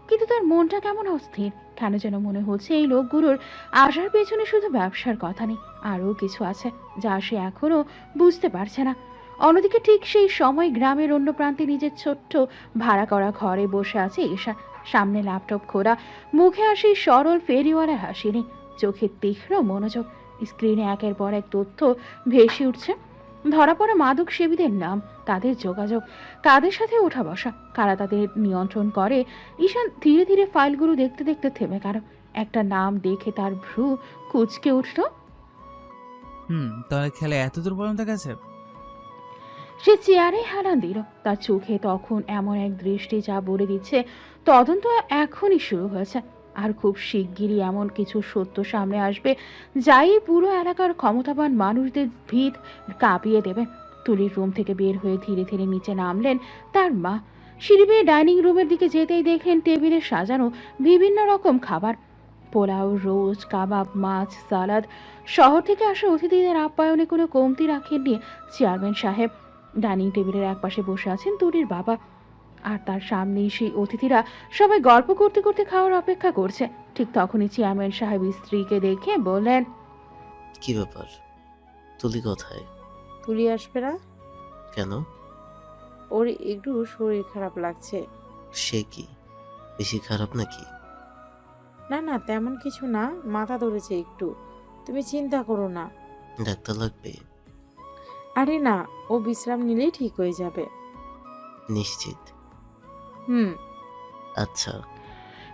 C: কিন্তু তার মনটা কেমন অস্থির। কেন যেন মনে হচ্ছে এই লোকগুলোর আসার পেছনে শুধু ব্যবসার কথা নেই, আরও কিছু আছে যা সে এখনো বুঝতে পারছে না। অন্যদিকে ঠিক সেই সময় গ্রামের অন্য প্রান্তে নিজের ছোট্ট ভাড়া করা ঘরে বসে আছে ঈশা। সামনে ল্যাপটপ খোলা, মুখে আসি সরল ফেরিওয়ালার হাসি নেই, চোখে তীক্ষ্ণ মনোযোগ। স্ক্রিনে একের পর এক তথ্য ভেসে উঠছে। ধরা পড়া মাদক সেবীদের নাম, তাদের যোগাযোগ, কাদের সাথে ওঠা বসা, কারা তাদের নিয়ন্ত্রণ করে। ঈশান ধীরে ধীরে ফাইলগুলো দেখতে দেখতে থেমে গেল। একটা নাম দেখে তার ভ্রু কুঁচকে উঠল।
A: তাহলে খেলা এত দূর পর্যন্ত গেছে?
C: সে চেয়ারে হেলান দিল। তার চোখে তখন এমন এক দৃষ্টি যা বলে দিচ্ছে তদন্ত এখনই শুরু হয়েছে, আর খুব শিগগিরই এমন কিছু সত্য সামনে আসবে যাই পুরো এলাকার ক্ষমতাবান মানুষদের ভিত কাঁপিয়ে দেবে। তুলির রুম থেকে বের হয়ে ধীরে ধীরে নিচে নামলেন তার মা। সিঁড়ি বেয়ে ডাইনিং রুমের দিকে যেতেই দেখলেন টেবিলে সাজানো বিভিন্ন রকম খাবার, পোলাও, রোস্ট, কাবাব, মাছ, সালাদ। শহর থেকে আসা অতিথিদের আপ্যায়নে কোনো কমতি রাখেননি চেয়ারম্যান সাহেব। ডাইনিং টেবিলের একপাশে বসে আছেন তুলির বাবা, আর তার সামনেই সেই অতিথিরা সবাই গল্প করতে করতে খাওয়ার অপেক্ষা করছে। ঠিক তখনই চেয়ারম্যান সাহেব স্ত্রীকে দেখে বললেন,
L: কি ব্যাপার, তুলি কোথায়?
N: তুলি আসবে না
L: কেন?
N: ওর একটু শরীর খারাপ লাগছে।
L: সে কি বেশি খারাপ নাকি?
N: না না, তেমন কিছু না, মাথা ধরেছে একটু। তুমি চিন্তা করো না।
L: ডাক্তার লাগবে?
N: আরে না, ও বিশ্রাম নিলেই ঠিক হয়ে যাবে।
L: নিশ্চিত?
N: হুম।
L: আচ্ছা।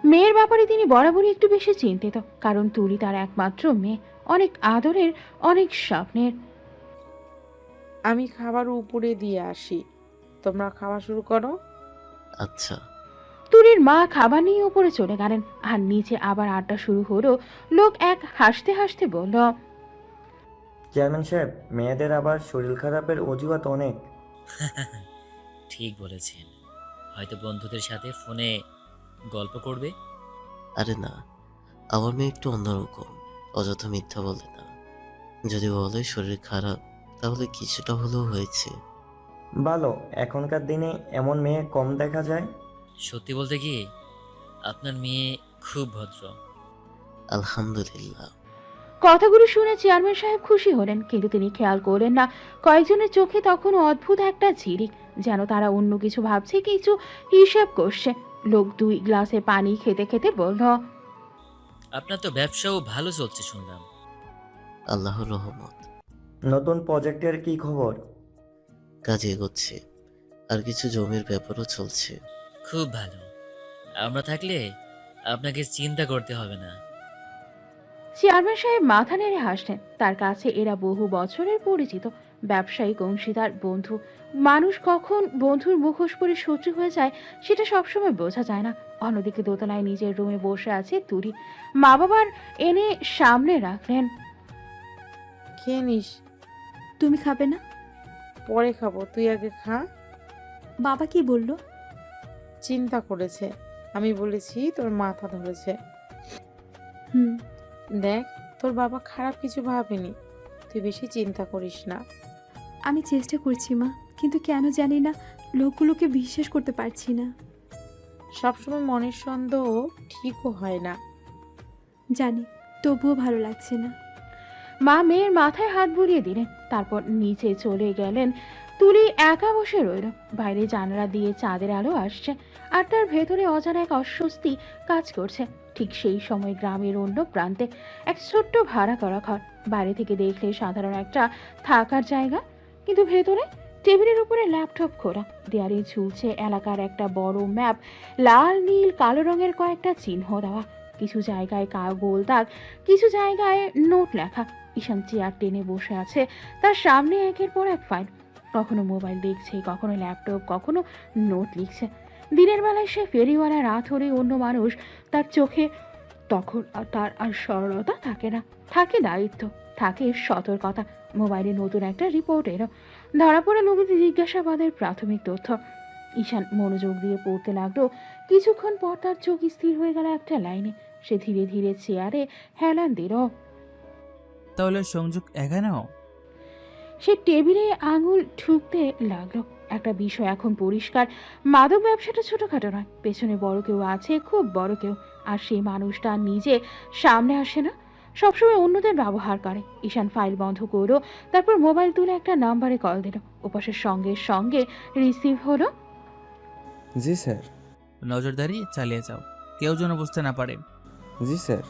C: মেয়ের ব্যাপারে তিনি বরাবরই একটু বেশি চিন্তিত, কারণ তুলি তার একমাত্র মেয়ে, অনেক আদরের, অনেক স্বপ্নের।
N: আমি খাবার উপরে দিয়ে আসি, তোমরা খাওয়া শুরু করো।
L: আচ্ছা।
C: তুলির মা খাবার নিয়ে উপরে চলে গেলেন, আর নিচে আবার আড্ডা শুরু হলো। লোক এক হাসতে হাসতে বলল,
O: চেয়ারম্যান সাহেব, মেয়েদের আবার শরীর খারাপের অজুহাত অনেক।
K: ঠিক বলেছেন, হয়তো বন্ধুদের সাথে ফোনে গল্প করবে।
L: আরে না, আমার মেয়ে একটু অন্যরকম, অযথা মিথ্যা বলে না। যদি বলে শরীর খারাপ, তাহলে কিছুটা হলেও হয়েছে।
O: ভালো, এখনকার দিনে এমন মেয়ে কম দেখা যায়।
K: সত্যি বলতে কি, আপনার মেয়ে খুব ভদ্র।
L: আলহামদুলিল্লাহ।
C: কথাগুলো শুনে চেয়ারম্যান সাহেব খুশি হলেন, কিন্তু তিনি খেয়াল করলেন না কয়েকজনের চোখে তখনও অদ্ভুত একটা ঝিরিক, যেন তারা অন্য কিছু ভাবছে, কিছু হিসেব করছে। লোক 2 গ্লাসে পানি খেতে খেতে বলল,
K: আপনার তো ব্যবসাও ভালো চলছে শুনলাম।
L: আল্লাহর রহমত।
O: নতুন প্রজেক্টের কি খবর?
L: কাজে এগোচ্ছে, আর কিছু জমির ব্যাপারও চলছে।
K: খুব ভালো, আমরা থাকলে আপনাকে চিন্তা করতে হবে না।
C: চেয়ারম্যান সাহেব মাথা নেড়ে হাসলেন। তার কাছে এরা বহু বছরের পরিচিত ব্যবসায়িক অংশীদার, বন্ধু। মানুষ কখন বন্ধুর মুখোশ পরে শত্রু হয়ে যায় সেটা সবসময় বোঝা যায় না। অন্যদিকে দোতলায় নিজের রুমে বসে আছে তুলি। মা বাবার এনে সামনে রাখলেন।
N: খেয়ে নিস।
B: তুমি খাবে না?
N: পরে খাবো, তুই আগে খা।
B: বাবা কি বলল?
N: চিন্তা করেছে। আমি বলেছি তোর মাথা ধরেছে।
B: হুম।
N: দেখ, তোর বাবা খারাপ কিছু ভাবেনি, তুই বেশি চিন্তা করিস না।
B: আমি চেষ্টা করছি মা, কিন্তু কেন জানি না লোকগুলোকে বিশ্বাস করতে পারছি না।
N: সবসময় মনের সন্দেহ ঠিকও হয় না।
B: জানি, তবুও ভালো লাগছে না।
C: মা মেয়ের মাথায় হাত বুলিয়ে দিলেন, তারপর নিচে চলে গেলেন। তুলি একা বসে রইল। বাইরে জানালা দিয়ে চাঁদের আলো আসছে, আর তার ভেতরে অজানা এক অস্বস্তি কাজ করছে। ঠিক সেই সময় গ্রামের অন্য প্রান্তে এক ছোট্ট ভাড়া করা ঘর। বাইরে থেকে দেখলে সাধারণ একটা থাকার জায়গা, কিন্তু ভেতরে টেবিলের উপরে ল্যাপটপ খোলা, দেয়ালে ঝুলছে এলাকার একটা বড় ম্যাপ, লাল নীল কালো রঙের কয়েকটা চিহ্ন দেওয়া, কিছু জায়গায় গোল দাগ, কিছু জায়গায় নোট লেখা। ঈশান চেয়ার টেনে বসে আছে, তার সামনে একের পর এক ফাইল। কখনো মোবাইল দেখছে, কখনো ল্যাপটপ, কখনো নোট লিখছে। দিনের বেলায় সে ফেরিওয়ালা, রাত হলে অন্য মানুষ তার চোখে। তখন তার আর সরলতা থাকে না, থাকে দায়িত্ব, থাকে সতর্কতা। মোবাইলে নতুন একটা রিপোর্ট এলো, ধরা পড়ে লোকেদের জিজ্ঞাসাবাদের প্রাথমিক তথ্য। ঈশান মনোযোগ দিয়ে পড়তে লাগলো। কিছুক্ষণ পর তার চোখ স্থির হয়ে গেল একটা লাইনে। সে ধীরে ধীরে চেয়ারে হেলান দিল।
A: তাহলে সংযোগ এখানেও?
C: সে টেবিলে আঙুল ঠুকতে লাগলো। একটা বিষয় এখন পরিষ্কার, মাদক ব্যবসাটা ছোটখাটো নয়, পেছনে বড় কেউ আছে, খুব বড় কেউ। আর সেই মানুষটা নিজে সামনে আসে না, সবসময় অন্যদের ব্যবহার করে। ঈশান ফাইল বন্ধ করলো, তারপর মোবাইল তুলে একটা নাম্বারে কল দিল। ওপাশের সঙ্গে সঙ্গে রিসিভ হলো।
P: জি স্যার।
A: নজরদারি চালিয়ে যাও, কেউ যেন বুঝতে না পারে।
P: জি স্যার।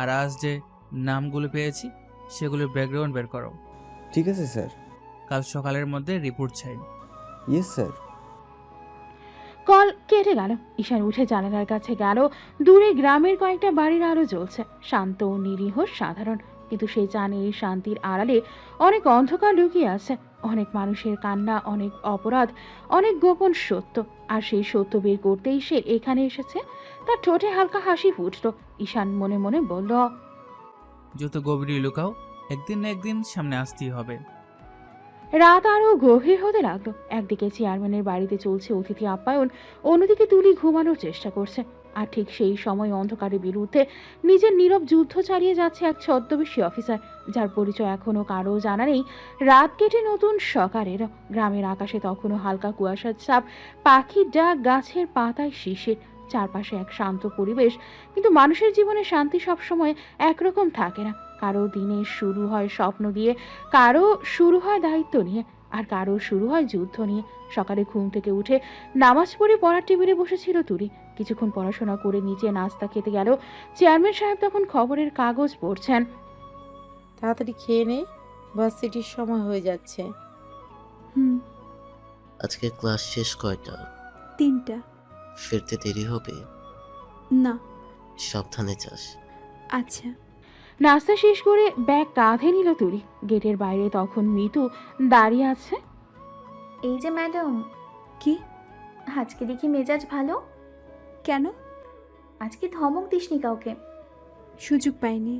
A: আর আজ যে নামগুলো পেয়েছি সেগুলোর ব্যাকগ্রাউন্ড বের করো।
P: ঠিক আছে স্যার।
A: কাল সকালের মধ্যে রিপোর্ট চাই।
P: Yes sir.
C: কল কেটে গেল। ঈশান উঠে জানালার কাছে গেল। দূরে গ্রামের কয়েকটা বাড়ির আলো জ্বলছে, শান্ত ও নিরীহ, সাধারণ, কিন্তু সে জানে এই শান্তির আড়ালে অনেক অন্ধকার লুকিয়ে আছে, অনেক মানুষের কান্না, অনেক অপরাধ, অনেক গোপন সত্য। আর সেই সত্য বের করতেই সে এখানে এসেছে। তার ঠোঁটে হালকা হাসি ফুটল। ঈশান মনে মনে বলল,
A: যত গভীরে লুকাও, একদিন না একদিন সামনে আসতেই হবে।
C: রাত আরো গভীর হতে লাগলো। একদিকে চেয়ারম্যানের বাড়িতে চলছে অতিথি আপ্যায়ন, অন্যদিকে তুলি ঘুমানোর চেষ্টা করছে। আর ঠিক সেই সময় অন্ধকারের বিরুদ্ধে নিজের নীরব যুদ্ধ চালিয়ে যাচ্ছে এক ছদ্মবেশী অফিসার, যার পরিচয় এখনো কারো জানা নেই। রাত কেটে নতুন সকালের গ্রামের আকাশে তখনও হালকা কুয়াশার ছাপ, পাখির ডাক, গাছের পাতায় শিশির, চারপাশে এক শান্ত পরিবেশ। কিন্তু মানুষের জীবনে শান্তি সবসময় একরকম থাকে না। কারো দিনের শুরু হয় স্বপ্ন দিয়ে, কারো শুরু হয় দায়িত্ব নিয়ে, আর কারো শুরু হয় যুদ্ধ নিয়ে। সকালে ঘুম থেকে উঠে নামাজ পড়ে পড়ার টেবিলে বসেছিল তুলি। কিছুক্ষণ পড়াশোনা করে নিচে নাস্তা খেতে গেল। চেয়ারম্যান সাহেব তখন খবরের কাগজ পড়ছেন।
N: তাড়াতাড়ি খেয়ে নে, ভার্সিটির সময় হয়ে যাচ্ছে।
B: হুম।
L: আজকে ক্লাস শেষ কয়টা?
B: 3টা।
L: ফিরতে দেরি হবে?
B: না।
L: সাবধানে যাস।
B: আচ্ছা।
C: নাস্তা শেষ করে ব্যাগ কাঁধে নিল তুলি। গেটের বাইরে তখন মিতু দাঁড়িয়ে আছে।
M: এই যে ম্যাডাম।
B: কি?
M: আজকে দেখি মেজাজ ভালো।
B: কেন?
M: আজকে ধমক দিসনি কাউকে?
B: সুযোগ পাইনি।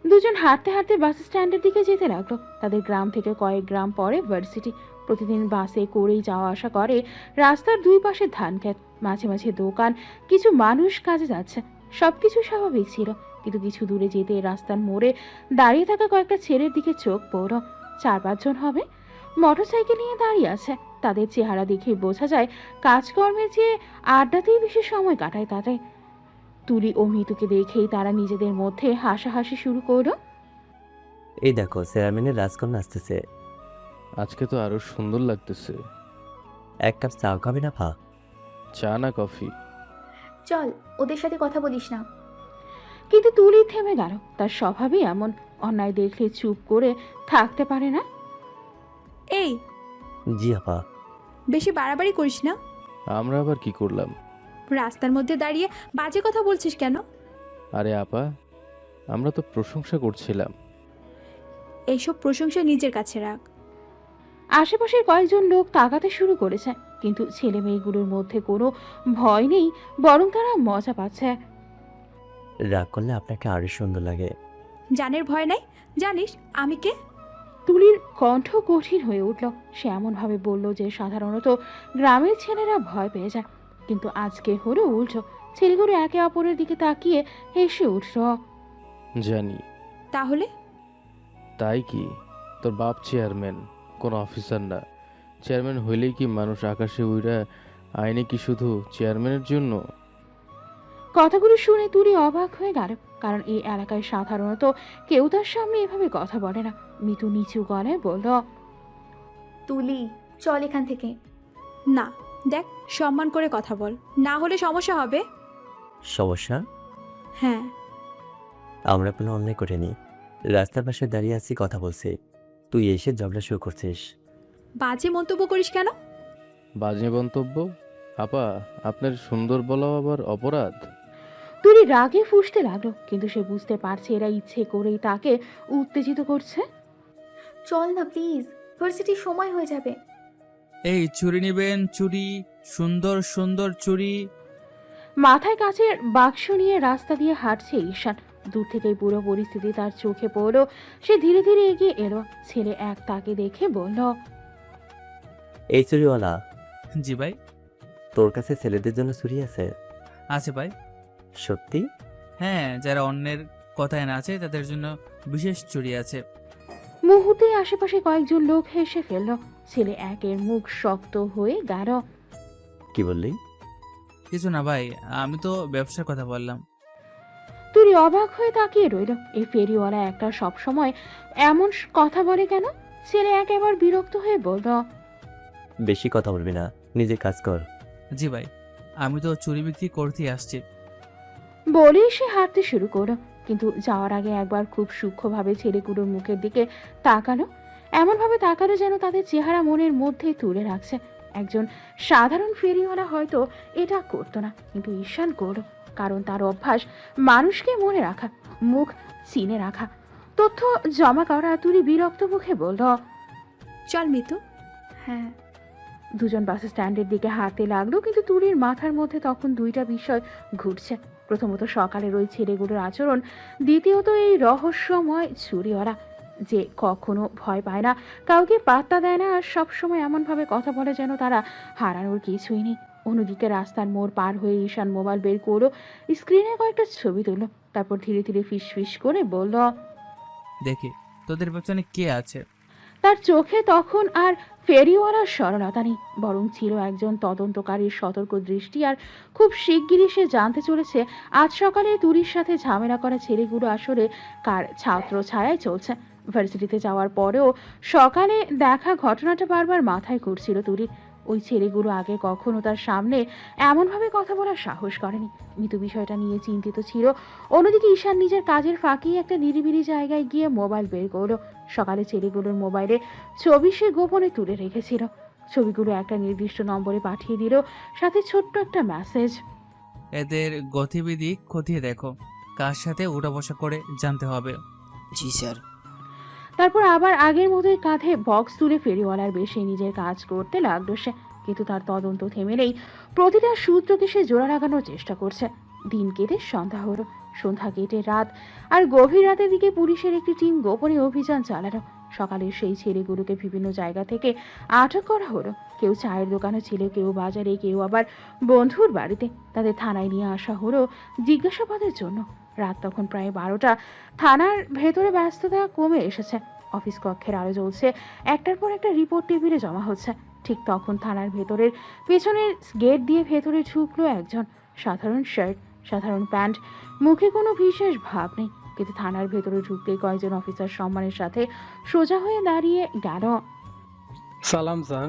C: দুজন হাঁটতে হাঁটতে বাস স্ট্যান্ডের দিকে যেতে লাগলো। তাদের গ্রাম থেকে কয়েক গ্রাম পরে ভার্সিটি। প্রতিদিন বাসে করেই যাওয়া আসা করে। রাস্তার দুই পাশে ধান ক্ষেত, মাঝে মাঝে দোকান, কিছু মানুষ কাজে যাচ্ছে। সবকিছু স্বাভাবিক ছিল, কিন্তু কিছু দূরে যেতে রাস্তার মোড়ে দাঁড়িয়ে থাকা কয়েকটা ছেলের দিকে চোখ পড়ল। 4-5 জন হবে, মোটরসাইকেল নিয়ে দাঁড়িয়ে আছে। তাদের চেহারা দেখে বোঝা যায় কাজকর্মের চেয়ে আড্ডাতেই বেশি সময় কাটায় তাদের। তুলি ও মিতুকে দেখেই তারা নিজেদের মধ্যে হাসাহাসি শুরু করলো।
D: এই দেখো, চেয়ারম্যানের রাজকন্যা আসতেছে।
E: আজকে তো আরো সুন্দর লাগতেছে।
D: এক কাপ চা খাবি না ভা?
E: চা না কফি?
M: চল, ওদের সাথে কথা বলিস না।
C: কিন্তু তুলি থেমে গেল। তার স্বভাবই এমন, অন্যায় দেখলে চুপ করে থাকতে পারে না।
B: এই,
D: জি আপা।
B: বেশি বাড়াবাড়ি করিস না।
E: আমরা আবার কি করলাম?
B: রাস্তার মধ্যে দাঁড়িয়ে বাজে কথা বলছিস কেন?
E: আরে আপা, আমরা তো প্রশংসা করছিলাম।
B: এইসব প্রশংসা নিজের কাছে রাখ।
C: আশেপাশের কয়েকজন লোক তাকাতে শুরু করেছে, কিন্তু ছেলে মেয়েগুলোর মধ্যে কোনো ভয় নেই, বরং তারা মজা পাচ্ছে।
D: রাগ করলে আপনাকে আরো সুন্দর লাগে।
B: জানের ভয় নাই? জানিস আমি কে?
C: তুলির কণ্ঠ কঠিন হয়ে উঠল। সে এমনভাবে বলল যে সাধারণত গ্রামের ছেলেরা ভয় পেয়ে যায়, কিন্তু আজকে হলো উল্টো। ছেলেগুলো একে অপরের দিকে তাকিয়ে হেসে উঠল।
E: জানি।
B: তাহলে?
E: তাই কি? তোর বাপ চেয়ারম্যান, কোনো অফিসার না। চেয়ারম্যান হইলেই কি মানুষ আকাশে উড়া আইনে কি শুধু চেয়ারম্যানের জন্য?
C: কথাগুলো শুনে তুলি অবাক হয়ে গেল, কারণ এই এলাকায় সাধারণত কেউ তার সামনে এভাবে কথা বলে না। মিতু নিচু গলায় বলল,
M: তুলি, চল এখান থেকে।
B: না, দেখ, সম্মান করে কথা বল, না হলে সমস্যা হবে।
D: সমস্যা?
B: হ্যাঁ।
D: আমরা কোনো অন্যায় করিনি। রাস্তার পাশে দাঁড়িয়ে আছি, কথা বলছি, তুই এসে ঝগড়া শুরু করছিস।
B: বাজে মন্তব্য করিস কেন?
E: বাজে মন্তব্য? আপা, আপনার সুন্দর বলাও আবার অপরাধ?
C: তুলি রাগে ফুঁসতে লাগলো, কিন্তু সে বুঝতে পারছে এরা ইচ্ছে করেই তাকে উত্তেজিত করছে।
M: চল না প্লিজ, ভার্সিটির সময় হয়ে যাবে।
A: এই চুড়ি নেবেন? চুড়ি, সুন্দর সুন্দর চুড়ি।
C: মাথায় কাচের বাক্স নিয়ে রাস্তা দিয়ে হাঁটছে ঈশান। দূর থেকেই পুরো পরিস্থিতি তার চোখে পড়লো। সে ধীরে ধীরে এগিয়ে এলো। ছেলে এক তাকে দেখে বলল,
D: এই চুরিওয়ালা।
A: জি ভাই।
D: তোর কাছে ছেলেদের জন্য চুরি আছে?
A: আছে ভাই।
D: সত্যি?
A: হ্যাঁ, যারা অন্যের কথায় নাচে তাদের জন্য বিশেষ চুড়ি আছে।
C: মুহূর্তেই আশেপাশে কয়েকজন লোক হেসে ফেলল। ছেলে একের মুখ শক্ত হয়ে গেল।
D: কি বললি?
A: কিছু না ভাই, আমি তো ব্যবসার কথা বললাম।
C: তুই অবাক হয়ে তাকিয়ে রইল। এই ফেরিওয়ালা একটা সবসময় এমন কথা বলে কেন? ছেলে একেবারে বিরক্ত হয়ে বলল,
D: বেশি কথা বলবি না, নিজে কাজ কর।
A: জি ভাই, আমি তো চুরি বিক্রি করতেই আসছি।
C: বলেই সে হাঁটতে শুরু করলো, কিন্তু যাওয়ার আগে একবার খুব সূক্ষ্মভাবে ছেলেগুলোর মুখের দিকে তাকালো। এমনভাবে তাকালো যেন তাদের চেহারা মনের মধ্যে তুলে রাখছে। একজন সাধারণ ফেরিওয়ালা হয়তো এটা করতো না, কিন্তু ঈশান করল, কারণ তার অভ্যাস মানুষকে মনে রাখা, মুখ চিনে রাখা, তথ্য জমা করা। তুলি বিরক্ত মুখে বলল,
B: চল মিতু। হ্যাঁ।
C: দুজন বাস স্ট্যান্ডের দিকে হাঁটতে লাগলো, কিন্তু তুলির মাথার মধ্যে তখন দুইটা বিষয় ঘুরছে। প্রথমত সকালের ওই ছেলেগুলোর আচরণ, দ্বিতীয়ত এই রহস্যময় চুরিওয়ালা যে কখনো ভয় পায় না, কাউকে পাত্তা দেয় না, আর সবসময় এমনভাবে কথা বলে যেন তারা হারানোর কিছুই নেই। অন্যদিকে রাস্তার মোড় পার হয়ে ঈশান মোবাইল বের করলো, স্ক্রিনে কয়েকটা ছবি তুললো, তারপর ধীরে ধীরে ফিস ফিস করে বলল,
A: দেখি তোদের পেছনে কে আছে।
C: তার চোখে তখন আর ফেরিওয়ালার সরলতা নেই, বরং ছিল একজন তদন্তকারীর সতর্ক দৃষ্টি। আর খুব শিগগিরই সে জানতে চলেছে আজ সকালে তুলির সাথে ঝামেলা করা ছেলেগুলো আসলে কার ছাত্র ছায়ায় চলছে। ভার্সিটিতে যাওয়ার পরেও সকালে দেখা ঘটনাটা বারবার মাথায় ঘুরছিল তুলির। ওই ছেলেগুলো আগে কখনো তার সামনে এমনভাবে কথা বলার সাহস করেনি। মিতু বিষয়টা নিয়ে চিন্তিত ছিল। অন্যদিকে ঈশান নিজের কাজের ফাঁকেই একটা নিরিবিলি জায়গায় গিয়ে মোবাইল বের করলো। সকালে ছেলেগুলোর মোবাইলে ছবি সে গোপনে তুলে রেখেছিল। ছবিগুলো একটা নির্দিষ্ট নম্বরে পাঠিয়ে দিল, সাথে ছোট্ট একটা মেসেজ,
A: এদের গতিবিধি খতিয়ে দেখো, কার সাথে উঠা বসা করে জানতে হবে।
L: জি স্যার।
C: তারপর আবার আগের মতোই কাঁধে বক্স তুলে ফেরিওয়ালার বেশে নিজের কাজ করতে লাগলো সে। কিন্তু তার তদন্ত থেমে নেই, প্রতিটা সূত্রকে সে জোড়া লাগানোর চেষ্টা করছে। দিন কেটে সন্ধ্যা হলো, সন্ধ্যা কেটে রাত, আর গভীর রাতের দিকে পুলিশের একটি টিম গোপনে অভিযান চালালো। সকালের সেই ছেলেগুলোকে বিভিন্ন জায়গা থেকে আটক করা হলো। কেউ চায়ের দোকানে ছিল, কেউ বাজারে, কেউ আবার বন্ধুর বাড়িতে। তাদের থানায় নিয়ে আসা হলো জিজ্ঞাসাবাদের জন্য। রাত তখন প্রায় 12টা। থানার ভেতরে ব্যস্ততা কমে এসেছে, অফিস কক্ষের আলো জ্বলছে, একটার পর একটা রিপোর্ট টেবিলে জমা হচ্ছে। ঠিক তখন থানার ভেতরের পেছনের গেট দিয়ে ভেতরে ঢুকলো একজন। সাধারণ শার্ট, সাধারণ প্যান্ট, মুখে কোনো বিশেষ ভাব নেই, কিন্তু থানার ভেতরে ঢুকতেই কয়েকজন অফিসার সম্মানের সাথে সোজা হয়ে দাঁড়িয়ে গেল।
Q: সালাম স্যার।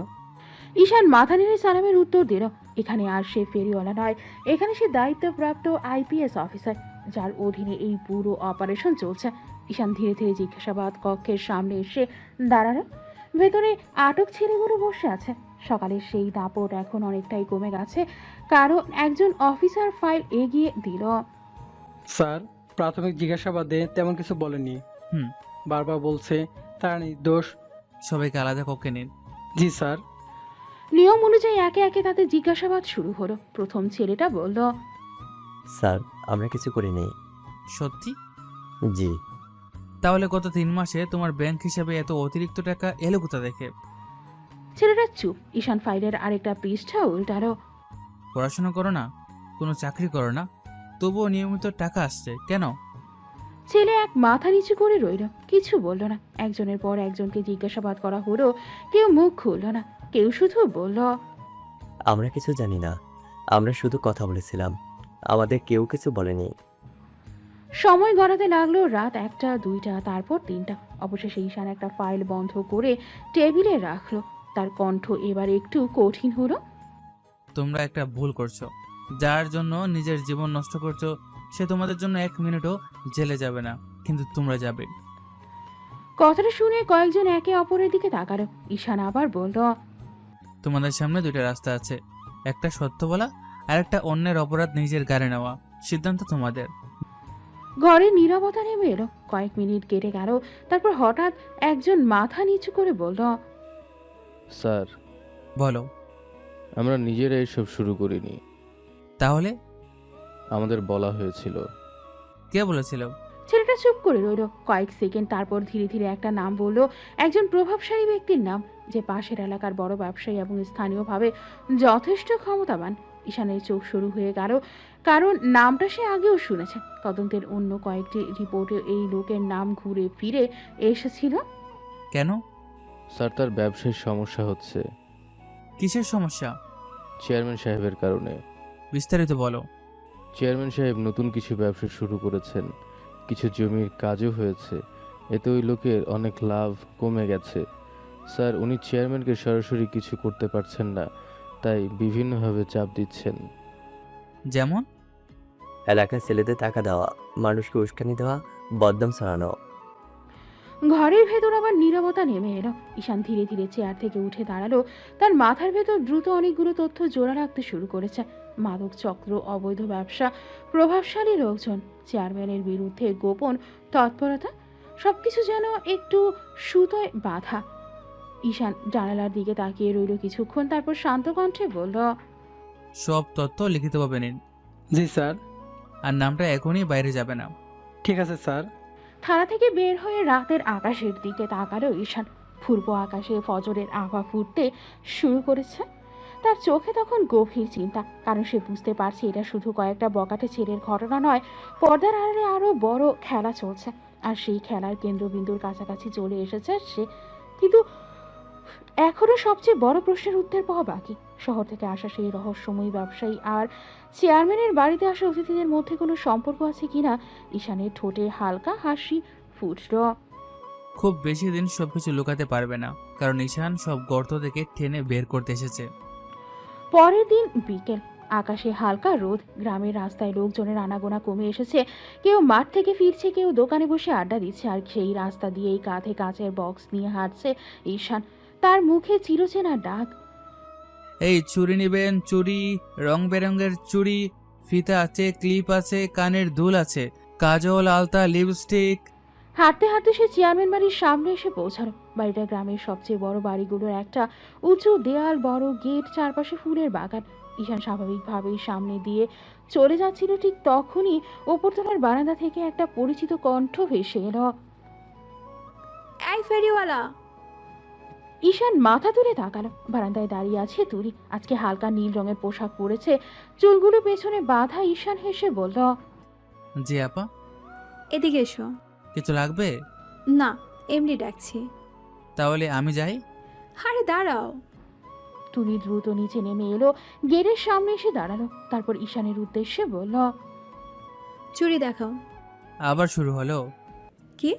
C: ঈশান মাথা নেড়ে সালামের উত্তর দিল। এখানে আর সে ফেরিওয়ালা নয়, এখানে সে দায়িত্বপ্রাপ্ত আইপিএস অফিসার, যার অধীনে এই পুরো অপারেশন চলছে। ঈশান ধীরে ধীরে জিজ্ঞাসাবাদ কক্ষের সামনে এসে দাঁড়ালো। ভেতরে আটক ছেলেগুলো বসে আছে। সকালের সেই দাপট এখন অনেকটাই কমে গেছে, কারণ একজন অফিসার ফাইল এগিয়ে দিল।
Q: স্যার, প্রাথমিক জিজ্ঞাসাবাদে তেমন কিছু বলেনি। বারবার বলছে তারা নির্দোষ।
A: সবাইকে আলাদা কক্ষে নিন।
Q: জি স্যার।
C: নিয়ম অনুযায়ী একে একে তাদের জিজ্ঞাসাবাদ শুরু হলো। প্রথম ছেলেটা বলল,
D: স্যার আমরা কিছু করিনি।
A: সত্যি?
D: জি।
A: তাহলে গত 3 মাসে তোমার ব্যাংক হিসাবে এত অতিরিক্ত টাকা এলো কোথা থেকে?
C: ছেলেটা চুপ। ঈশান ফাইলের আরেকটা পৃষ্ঠা উল্টালো।
A: পড়াশোনা করো না, কোনো চাকরি করো না, তবুও নিয়মিত টাকা আসছে কেন?
C: ছেলে এক মাথা নিচু করে রইল, কিছু বলল না। একজনের পর একজনকে জিজ্ঞাসাবাদ করা হলো, কেউ মুখ খুলল না, কেউ শুধু বলল,
D: আমরা কিছু জানি না, আমরা শুধু কথা বলেছিলাম, আমাদের কেউ কিছু বলেনি।
C: সময় গড়াতে লাগলো রাত 1টা, 2টা, তারপর 3টা। অবশেষে ঈশান একটা ফাইল বন্ধ করে টেবিলে রাখলো। তার কণ্ঠ এবার একটু কঠিন হলো।
A: তোমরা একটা ভুল করছো, যার জন্য নিজের জীবন নষ্ট করছো সে তোমাদের জন্য 1 মিনিটও জেলে যাবে না, কিন্তু তোমরা যাবে।
C: কথাটা শুনে কয়েকজন একে অপরের দিকে তাকালো। ঈশান আবার বলল,
A: তোমাদের সামনে 2টা রাস্তা আছে, একটা সত্য বলা আর একটা অন্যের অপরাধ নিজের গাড়ি নেওয়া, সিদ্ধান্ত তোমাদের।
C: ঘরে নীরবতা নেমে এলো। কয়েক মিনিট কেটে গেল, তারপর হঠাৎ একজন মাথা নিচু করে বলল,
E: স্যার।
A: বলো।
E: আমরা নিজেরা এসব শুরু করিনি।
A: তাহলে?
E: আমাদের বলা হয়েছিল।
A: কে বলেছিল?
C: ছেলেটা চুপ করে রইল কয়েক সেকেন্ড, তারপর ধীরে ধীরে একটা নাম বলল, একজন প্রভাবশালী ব্যক্তির নাম, যে পাশের এলাকার বড় ব্যবসায়ী এবং স্থানীয়ভাবে যথেষ্ট ক্ষমতাবান। ঈশানের চোখ শুরু হয়ে গেল, কারণ নামটা সে আগেও শুনেছে। তদন্তের অন্য কয়েকটি রিপোর্টে এই লোকের নাম ঘুরে ফিরে এসেছিল।
A: কেন?
E: স্যার, তার ব্যবসায় সমস্যা হচ্ছে।
A: কিসের সমস্যা?
E: চেয়ারম্যান সাহেবের কারণে।
A: বিস্তারিত বলো।
E: চেয়ারম্যান সাহেব নতুন কিছু ব্যবসা শুরু করেছেন, কিছু জমির কাজও হয়েছে, এতে ওই লোকের অনেক লাভ কমে গেছে। স্যার, উনি চেয়ারম্যানকে সরাসরি কিছু করতে পারছেন না, তাই বিভিন্নভাবে চাপ দিচ্ছেন।
A: যেমন?
D: এলাকার ছেলেদের টাকা দেওয়া, মানুষকে উস্কানি দেওয়া, বদনাম ছড়ানো।
C: ঘরের ভেতর আবার নীরবতা নেমে এলো। ঈশান ধীরে ধীরে চেয়ার থেকে উঠে দাঁড়ালো। তার মাথার ভেতর দ্রুত অনেকগুলো তথ্য জোড়া রাখতে শুরু করেছে। মাদক চক্র, অবৈধ ব্যবসা, প্রভাবশালী লোকজন, চেয়ারম্যানের বিরুদ্ধে গোপন তৎপরতা, সবকিছু যেন একটু সুতোয় বাঁধা। ঈশান জানালার দিকে তাকিয়ে রইল কিছুক্ষণ, তারপর শান্ত কণ্ঠে বলল,
A: সব তথ্য লিখিতভাবে নিন।
Q: জি স্যার।
A: আর নামটা এখনই বাইরে যাবে না।
Q: ঠিক আছে স্যার।
C: থানা থেকে বের হয়ে রাতের আকাশের দিকে তাকালো ঈশান। পূর্ব আকাশে ফজরের আভা ফুটতে শুরু করেছে। তার চোখে তখন গভীর চিন্তা, কারণ সে বুঝতে পারছে এটা শুধু কয়েকটা বকাটে ছেলের ঘটনা নয়, পর্দার আড়ালে আরো বড় খেলা চলছে। আর সেই খেলার কেন্দ্রবিন্দুর কাছাকাছি চলে এসেছে সে। কিন্তু এখনো সবচেয়ে বড় প্রশ্নের উত্তর পাওয়া বাকি। শহর থেকে আসা সেই রহস্যময়ী ব্যবসায়ী আর চেয়ারম্যানের বাড়িতে আসা অতিথিদের মধ্যে কোনো সম্পর্ক আছে কিনা। ঈশানের ঠোঁটে হালকা হাসি ফুটল।
A: খুব বেশি দিন সবকিছু লুকাতে পারবে না, কারণ ঈশান সব গর্ত থেকে টেনে বের করতে এসেছে।
C: পরের দিন বিকেল, আকাশে হালকা রোদ। গ্রামের রাস্তায় লোকজনের আনাগোনা কমে এসেছে। কেউ মাঠ থেকে ফিরছে, কেউ দোকানে বসে আড্ডা দিচ্ছে। আর সেই রাস্তা দিয়েই কাঁধে কাঁচের বক্স নিয়ে হাঁটছে ঈশান। তার মুখে চিরচেনা ডাক,
A: এই চুড়ি নেবেন? চুড়ি, রং বেরঙের চুড়ি, ফিতা আছে, ক্লিপ আছে, কানের দুল আছে, কাজল, আলতা, লিপস্টিক।
C: হাঁটতে হাঁটতে সে চেয়ারম্যান বাড়ির সামনে এসে পৌঁছালো। বাড়িটা গ্রামের সবচেয়ে বড় বাড়িগুলোর একটা। উঁচু দেয়াল, বড় গেট, চারপাশে ফুলের বাগান। ঈশান স্বাভাবিকভাবেই সামনে দিয়ে চলে যাচ্ছিল, ঠিক তখনই ওপরতলার বারান্দা থেকে একটা পরিচিত কণ্ঠ ভেসে এলো।
B: এই ফেরিওয়ালা!
C: ঈশান মাথা তুলে তাকালো। বারান্দায় দাঁড়িয়ে আছে তুলি। আজকে হালকা নীল রঙের পোশাক পরেছে, চুলগুলো পেছনে বাঁধা। ঈশান হেসে বলল,
A: জি আপা।
B: এদিকে এসো।
A: কিছু লাগবে?
B: না, এমনি ডাকছি।
A: তাহলে আমি যাই।
B: আরে দাঁড়াও।
C: তুলি দ্রুত নিচে নেমে এলো, গেটের সামনে এসে দাঁড়ালো। তারপর ঈশানের উদ্দেশ্যে বলল,
B: চুড়ি দেখাও।
A: আবার শুরু হলো?
B: কি?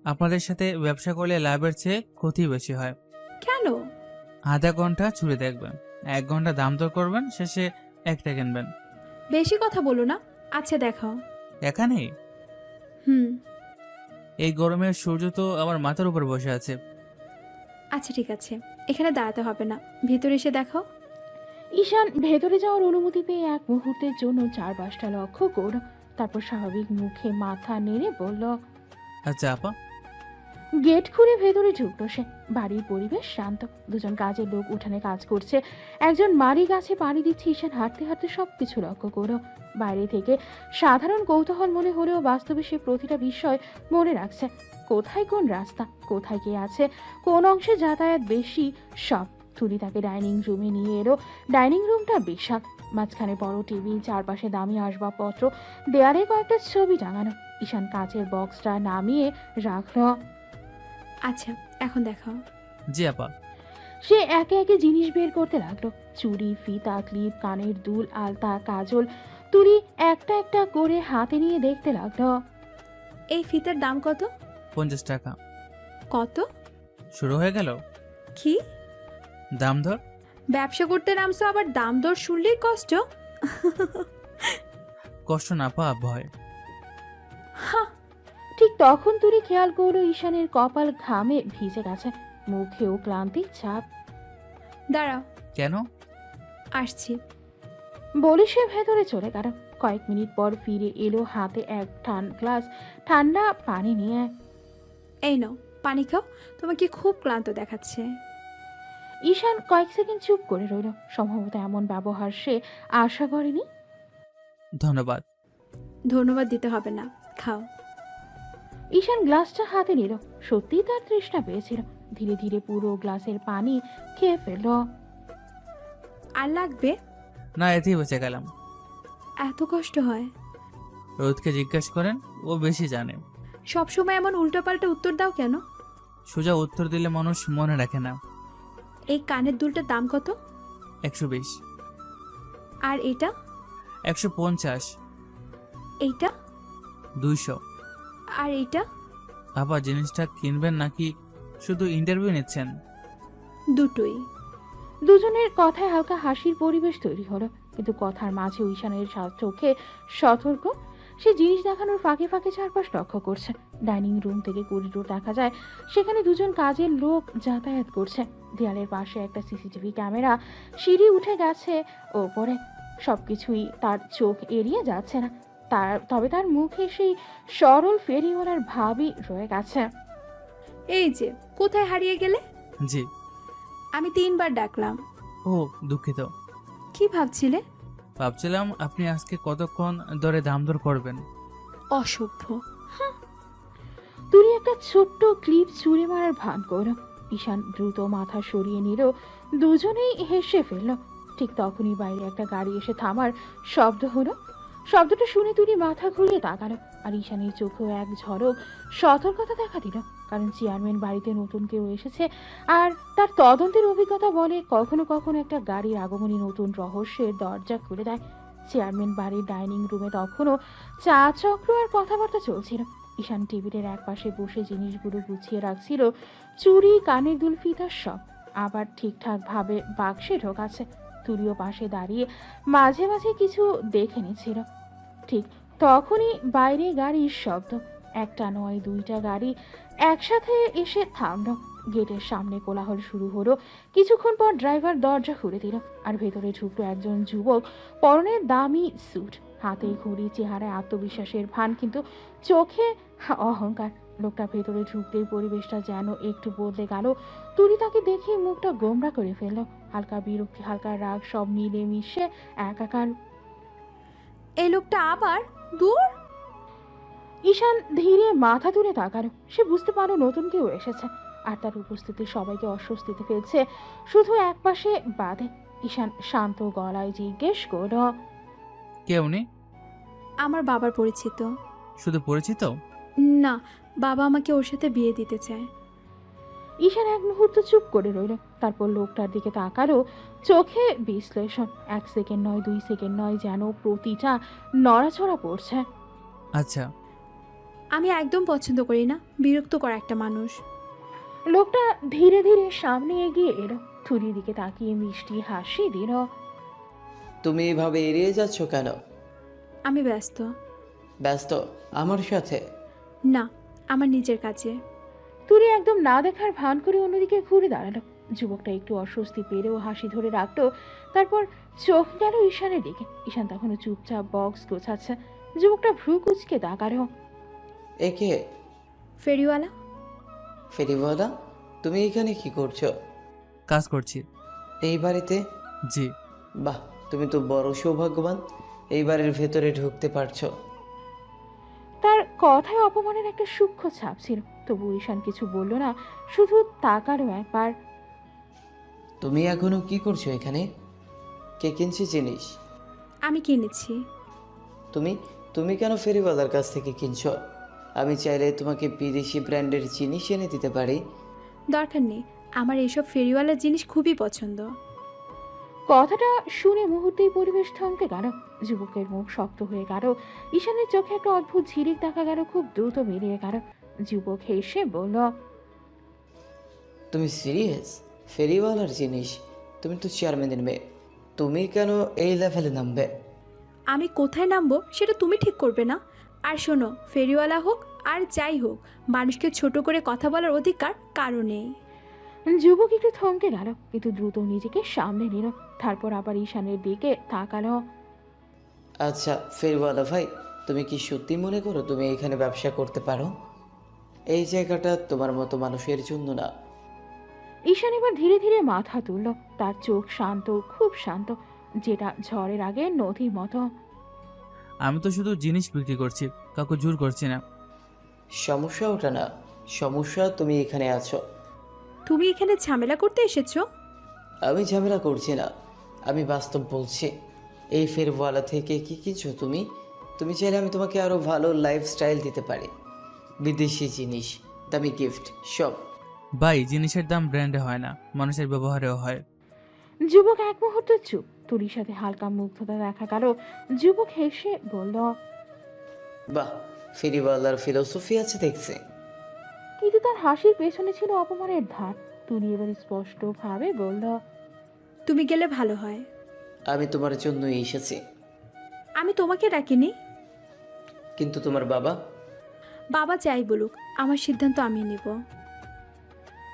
A: আপনাদের সাথে ব্যবসা করলে লাভের চেয়ে ক্ষতি বেশি হয়।
B: কেন?
A: আধা ঘন্টা চুরি দেখবেন, 1 ঘন্টা দাম দর করবেন, শেষে একটা কিনবেন।
B: বেশি কথা বলো না। আচ্ছা দেখাও।
A: এখানেই? এই গরমের সূর্য তো আমার মাথার উপর বসে আছে।
B: আচ্ছা ঠিক আছে, এখানে দাঁড়াতে হবে না, ভিতরে এসে দেখাও।
C: ঈশান ভেতরে যাওয়ার অনুমতি পেয়ে এক মুহূর্তের জন্য চারপাশটা লক্ষ্য করল। তারপর স্বাভাবিক মুখে মাথা নেড়ে বলল,
A: আচ্ছা আপা।
C: গেট খুলে ভেতরে ঢুকলো সে। বাড়ির পরিবেশ শান্ত। দুজন কাজের লোক উঠানে কাজ করছে, একজন মারি গাছে পানি দিচ্ছে। ঈশান হাঁটতে হাঁটতে সবকিছু লক্ষ্য করলো। বাইরে থেকে সাধারণ কৌতূহল মনে হলেও বাস্তবে সে প্রতিটা বিষয় মনে রাখছে। কোথায় কোন রাস্তা, কোথায় কে আছে, কোন অংশে যাতায়াত বেশি, সব। তুলি তাকে ডাইনিং রুমে নিয়ে এলো। ডাইনিং রুমটা বিশাল। মাঝখানে বড় টেবিল, চারপাশে দামি আসবাবপত্র, দেয়ালে কয়েকটা ছবি টাঙানো। ঈশান কাচের বক্সটা নামিয়ে রাখলো।
B: আচ্ছা এখন দেখাও।
A: জি আপা।
C: সে একে একে জিনিস বের করতে লাগলো। চুড়ি, ফিতা, ক্লিপ, কানের দুল, আলতা, কাজল। তুলি একটা একটা করে হাতে নিয়ে দেখতে লাগলো।
B: এই ফিতার দাম কত?
A: 50 টাকা।
B: কত?
A: শুরু হয়ে গেল?
B: কি
A: দাম দর?
B: ব্যবসা করতে নামছো, আবার দাম দর শুনলেই কষ্ট।
A: কষ্ট না পা, ভয়।
C: ঠিক তখন তুলি খেয়াল করলো ঈশানের কপাল ঘামে ভিজে গেছে, মুখেও ক্লান্তির ছাপ।
B: দাঁড়াও।
A: কেন?
B: আসছি
C: বলে সে ভেতরে চলে গেল। কয়েক মিনিট পর ফিরে এলো, হাতে এক গ্লাস ঠান্ডা পানি নিয়ে।
B: এই নাও পানি খাও, তোমাকে খুব ক্লান্ত দেখাচ্ছে।
C: ঈশান কয়েক সেকেন্ড চুপ করে রইল। সম্ভবত এমন ব্যবহার সে আশা করেনি।
A: ধন্যবাদ।
B: ধন্যবাদ দিতে হবে না, খাও।
C: ঈশান গ্লাসটা হাতে নিল। সত্যিই তার তৃষ্ণা পেয়েছিল। ধীরে ধীরে পুরো গ্লাসের পানি খেয়ে ফেলল।
B: আর লাগবে
A: না, এতেই বেঁচে গেলাম।
B: এত কষ্ট হয়?
A: রোদকে জিজ্ঞেস করেন, ও বেশি জানে।
B: সবসময় এমন উল্টোপাল্টা উত্তর দাও কেন?
A: সোজা উত্তর দিলে মানুষ মনে রাখে না।
B: এই কানের দুলটার দাম কত?
A: 120।
B: আর এটা?
A: 150।
B: এইটা?
A: 200।
B: আর এইটা?
A: আবার জিনিসটা কিনবেন নাকি শুধু ইন্টারভিউ নিচ্ছেন?
B: দুটোই।
C: দুজনের কথায় হালকা হাসির পরিবেশ তৈরি হলো, কিন্তু কথার মাঝে ঈশানের চোখে সতর্ক। সে জিনিস দেখানোর ফাঁকে ফাঁকে চারপাশ লক্ষ্য করছে। ডাইনিং রুম থেকে করিডোর দেখা যায়, সেখানে দুজন কাজের লোক যাতায়াত করছে। দেয়ালের পাশে একটা সিসিটিভি ক্যামেরা, সিঁড়ি উঠে গেছে ওপরে। সবকিছুই তার চোখ এড়িয়ে যাচ্ছে না, তবে তার মুখে সেই সরল ফেরিওয়ালার ভাবই রয়ে গেছে।
B: এই যে, কোথায় হারিয়ে গেলে?
A: জি।
B: আমি 3 বার ডাকলাম।
A: ও দুঃখিত।
B: কি ভাবছিলে?
A: ভাবছিলাম আপনি আজকে কতক্ষণ ধরে দাম দর করবেন।
B: অসভ্য।
C: তুই একটা ছোট্ট ক্লিপ চুরি মারার ভান করল। ঈশান দ্রুত মাথা সরিয়ে নিল, দুজনেই হেসে ফেলল। ঠিক তখনই বাইরে একটা গাড়ি এসে থামার শব্দ হলো। শব্দটা শুনে তুই মাথা ঘুরিয়ে তাকালো, আর ঈশানের চোখেও এক ঝলক সতর্কতা দেখা দিল। কারণ চেয়ারম্যান বাড়িতে নতুন কেউ এসেছে, আর তার তদন্তের অভিজ্ঞতা বলে কখনো কখনো একটা গাড়ির আগমনী নতুন রহস্যের দরজা খুলে দেয়। চেয়ারম্যান বাড়ির ডাইনিং রুমে তখনও চা চক্র আর কথাবার্তা চলছিল। ঈশান টেবিলের এক পাশে বসে জিনিসগুলো গুছিয়ে রাখছিল, চুড়ি, কানের দুল, ফিতার সব আবার ঠিকঠাক ভাবে বাক্সে ঢোকাচ্ছে। তুলিও পাশে দাঁড়িয়ে মাঝে মাঝে কিছু দেখে নিচ্ছিল। ঠিক তখনই বাইরে গাড়ির শব্দ। একটা নয়, 2টা গাড়ি একসাথে এসে থামলো। গেটের সামনে কোলাহল শুরু হলো। কিছুক্ষণ পর ড্রাইভার দরজা খুলে দিল, আর ভেতরে ঢুকলো একজন যুবক, পরনে দামি স্যুট, হাতে ঘড়ি, চেহারায় আত্মবিশ্বাসের ভান, কিন্তু চোখে অহংকার। লোকটা ভেতরে ঢুকতেই পরিবেশটা যেন একটু বদলে গেল। তুলি তাকে দেখে মুখটা গোমরা করে ফেললো। হালকা বিরক্তি, হালকা রাগ, সব মিলে মিশে একাকার।
B: এই লোকটা আবার? দূর।
C: ঈশান ধীরে মাথা তুলে তাকালো। সে বুঝতে পারলো নতুন কেউ এসেছে, আর তার উপস্থিতি সবাইকে অস্বস্তিতে ফেলছে, শুধু এক পাশে বাদে। ঈশান শান্ত গলায় জিজ্ঞেস করল,
A: কে উনি?
B: আমার বাবার পরিচিত।
A: শুধু পরিচিত?
B: না, বাবা আমাকে ওর সাথে বিয়ে দিতে চায়।
C: ঈশান এক মুহূর্ত চুপ করে রইল, তারপর লোকটার দিকে তাকালো, চোখে বিশ্লেষণ। 1 সেকেন্ড নয়, 2 সেকেন্ড নয়, যেন প্রতিটা নড়াচড়া পড়ছে।
A: আচ্ছা।
B: আমি একদম পছন্দ করি না, বিরক্ত করা একটা মানুষ।
C: লোকটা ধীরে ধীরে সামনে এগিয়ে এলো, থুরির দিকে তাকিয়ে মিষ্টি হাসি দিল।
R: তুমি এভাবে এড়িয়ে যাচ্ছ কেন?
B: আমি ব্যস্ত।
R: ব্যস্ত আমার সাথে?
B: না, আমার নিজের কাছে।
C: তুরি একদম না দেখার ভান করে অন্যদিকে ঘুরে দাঁড়ালো। যুবকটা একটু অস্বস্তি পেলেও হাসি ধরে রাখলো, তারপর চোখ গেল ঈশানের দিকে। ঈশান তখনও চুপচাপ বক্স গোছাচ্ছে। যুবকটা ভ্রু কুচকে তাকালো।
R: একে?
B: ফেরিওয়ালা।
R: ফেরিওয়ালা, তুমি এখানে কি করছো?
A: কাজ করছি।
R: এই বাড়িতে?
A: জি।
R: বাহ, তুমি তো বড় সৌভাগ্যবান, এই বাড়ির ভেতরে ঢুকতে পারছো।
C: তার কথায় অপমানের একটা সূক্ষ্ম ছাপ ছিল, তবু ঈশান কিছু বলল না, শুধু তাকালো একবার।
R: তুমি এখনো কি করছো এখানে? কে কিনছে জিনিস?
B: আমি কিনেছি।
R: তুমি তুমি কেন ফেরিওয়ালার কাছ থেকে কিনছো? আমি চাইলে তোমাকে বিদেশি ব্র্যান্ডের জিনিস এনে দিতে পারি।
B: দরকার নেই, আমার এইসব ফেরিওয়ালার জিনিস খুবই পছন্দ।
C: কথাটা শুনে মুহূর্তেই পরিবেশ থমকে গেল। যুবকের মুখ শক্ত হয়ে গেল। ঈশানের চোখে একটা অদ্ভুত ঝিলিক দেখা গেল, খুব দ্রুত মিলিয়ে গেল। যুবক হেসে বলল,
R: তুমি সিরিয়াস? ফেরিওয়ালার জিনিস? তুমি তো চেয়ারম্যানের মেয়ে, তুমি কেন এই লেভেলে নামবে?
B: আমি কোথায় নামবো সেটা তুমি ঠিক করবে না? আর শোনো, ফেরিওয়ালা হোক আর যাই হোক, মানুষকে ছোট করে কথা বলার অধিকার কারো নেই।
C: যুবক একটু থমকে গেল, কিন্তু দ্রুত নিজেকে সামনে নিল। তারপর আবার ঈশানের দিকে তাকালো।
R: আচ্ছা ফেরিওয়ালা ভাই, তুমি কি সত্যি মনে করো তুমি এখানে ব্যবসা করতে পারো? এই জায়গাটা তোমার মতো মানুষের জন্য না।
C: ঈশান এবার ধীরে ধীরে মাথা তুলল, তার চোখ শান্ত, খুব শান্ত, যেটা ঝড়ের আগে নদীর মতো।
A: আমি তো শুধু জিনিস বিক্রি করছি, কাউকে জোর করছি না।
R: সমস্যা ওটা না, সমস্যা তুমি এখানে আছো।
B: তুমি এখানে ঝামেলা করতে এসেছো?
R: আমি ঝামেলা করছি না, আমি বাস্তব বলছি। এই ফেরিওয়ালা থেকে কি কিনছো তুমি? তুমি চাইলে আমি তোমাকে আরো ভালো লাইফস্টাইল দিতে পারি, বিদেশি জিনিস, দামি গিফট সব।
A: ভাই, জিনিসের দাম ব্র্যান্ডে হয় না, মানুষের ব্যবহারেও হয়।
C: যুবক এক মুহূর্ত চুপ। তুলির সাথে হালকা মুগ্ধতা দেখা গেল। যুবক হেসে বলল,
R: বাহ, ফেরিওয়ালার ফিলোসফি আছে দেখছি।
C: কিন্তু তার হাসির পেছনে ছিল অপমানের ধার। তুলি এবার স্পষ্ট ভাবে বলল,
B: তুমি গেলে ভালো হয়।
R: আমি তোমার জন্যই এসেছি।
B: আমি তোমাকে ডাকিনি।
R: কিন্তু তোমার বাবা?
B: বাবা যাই বলুক, আমার সিদ্ধান্ত আমি নেব।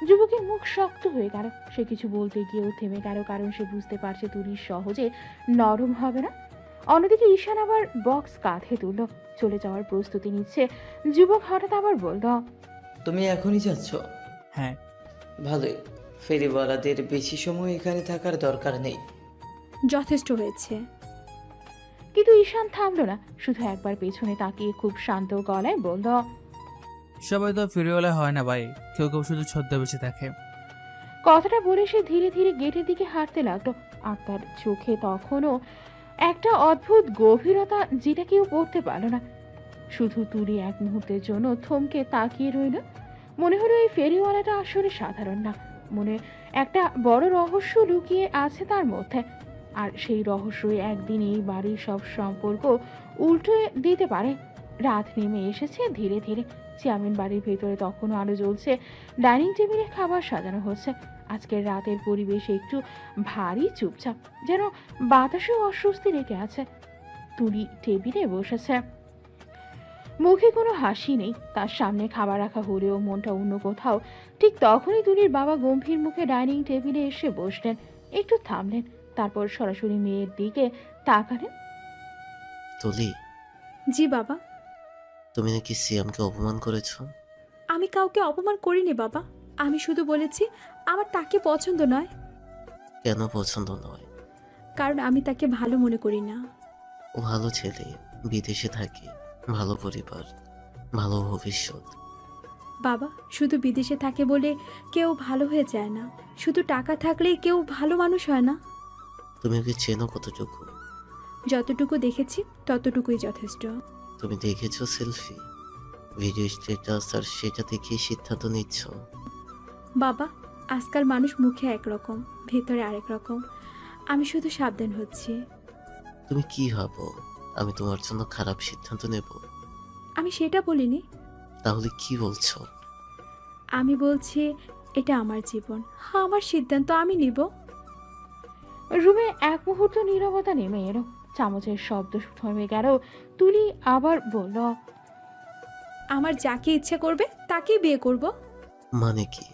C: যুবকের মুখ শক্ত হয়ে গেল। সে কিছু বলতে গিয়েও থেমে গেল, কারণ সে বুঝতে পারছে তুলি সহজে নরম হবে না। অন্যদিকে ঈশান আবার বক্স কাঁধে তুলল, চলে যাওয়ার প্রস্তুতি নিচ্ছে। যুবক হঠাৎ আবার বলল,
R: তুমি এখনই যাচ্ছ?
A: হ্যাঁ।
R: ভালোই। ফেরিওয়ালাদের বেশি সময় এখানে থাকার দরকার নেই।
B: যথেষ্ট হয়েছে।
C: কিন্তু ঈশান থামল না, শুধু একবার পেছনে তাকিয়ে খুব শান্ত গলায় বলল,
A: সবাই তো ফেরিওয়ালা হয় না ভাই, কেউ কেউ শুধু ছদ্মবেশে থাকে।
C: কথাটা বলে সে ধীরে ধীরে গেটের দিকে হাঁটতে লাগলো। আর তার চোখে তখনও একটা অদ্ভুত গভীরতা, যেটা কেউ পড়তে পারল না। শুধু তুলি এক মুহূর্তের জন্য থমকে তাকিয়ে রইল। মনে হলো এই ফেরিওয়ালাটা আসলে সাধারণ না, মনে একটা বড় রহস্য লুকিয়ে আছে তার মধ্যে। আর সেই রহস্যই একদিন এই বাড়ির সব সম্পর্ক উল্টে দিতে পারে। রাত নেমে এসেছে ধীরে ধীরে। চেয়ারম্যান বাড়ির ভেতরে তখনও আলো জ্বলছে, ডাইনিং টেবিলে খাবার সাজানো হচ্ছে। আজকের রাতের পরিবেশ একটু ভারী চুপচাপ, যেন বাতাসেও অস্বস্তি রেখে আছে। তুলি টেবিলে বসেছে, মুখে কোনো হাসি নেই। তার সামনে খাবার রাখা হলেও মনটা অন্য কোথাও। ঠিক তখনই তুলির বাবা গম্ভীর মুখে ডাইনিং টেবিলে এসে বসলেন, একটু থামলেন, তারপর সরাসরি মেয়ের দিকে তাকালেন।
L: তুলি,
B: জি বাবা।
L: তুমি নাকি সিয়ামকে অপমান করেছো?
B: আমি কাউকে অপমান করিনি বাবা, আমি শুধু বলেছি আমার তাকে পছন্দ নয়।
L: কেন পছন্দ নয়?
B: কারণ আমি তাকে ভালো মনে করি না।
L: ও ভালো ছেলে, বিদেশে থাকে, ভালো পরিবার, ভালো ভবিষ্যৎ।
B: বাবা, শুধু বিদেশে থাকে বলে কেউ ভালো হয়ে যায় না, শুধু টাকা থাকলেই কেউ ভালো মানুষ হয় না।
L: তুমি ওকে চেনো কতটুকু?
B: যতটুকু দেখেছি ততটুকুই যথেষ্ট।
L: তুমি দেখেছো সেলফি, ভিডিও স্ট্যাটাস, আর সেটা দেখেই সিদ্ধান্ত নিচ্ছ?
B: বাবা, আজকাল মানুষ মুখে একরকম, ভেতরে আরেক রকম। আমি শুধু সাবধান হচ্ছি।
L: তুমি কি ভাবো আমি তোমার জন্য খারাপ সিদ্ধান্ত নেব?
B: আমি সেটা বলিনি।
L: তাহলে কি বলছো?
B: আমি বলছি এটা আমার জীবন, আমার সিদ্ধান্ত আমি নিব।
C: রুমে এক মুহূর্ত নীরবতা নেমে এলো, চামচের শব্দ থেমে গেল। তুলি আবার বলল,
B: আমার যাকে ইচ্ছে করবে তাকেই বিয়ে করব।
L: মানে কি?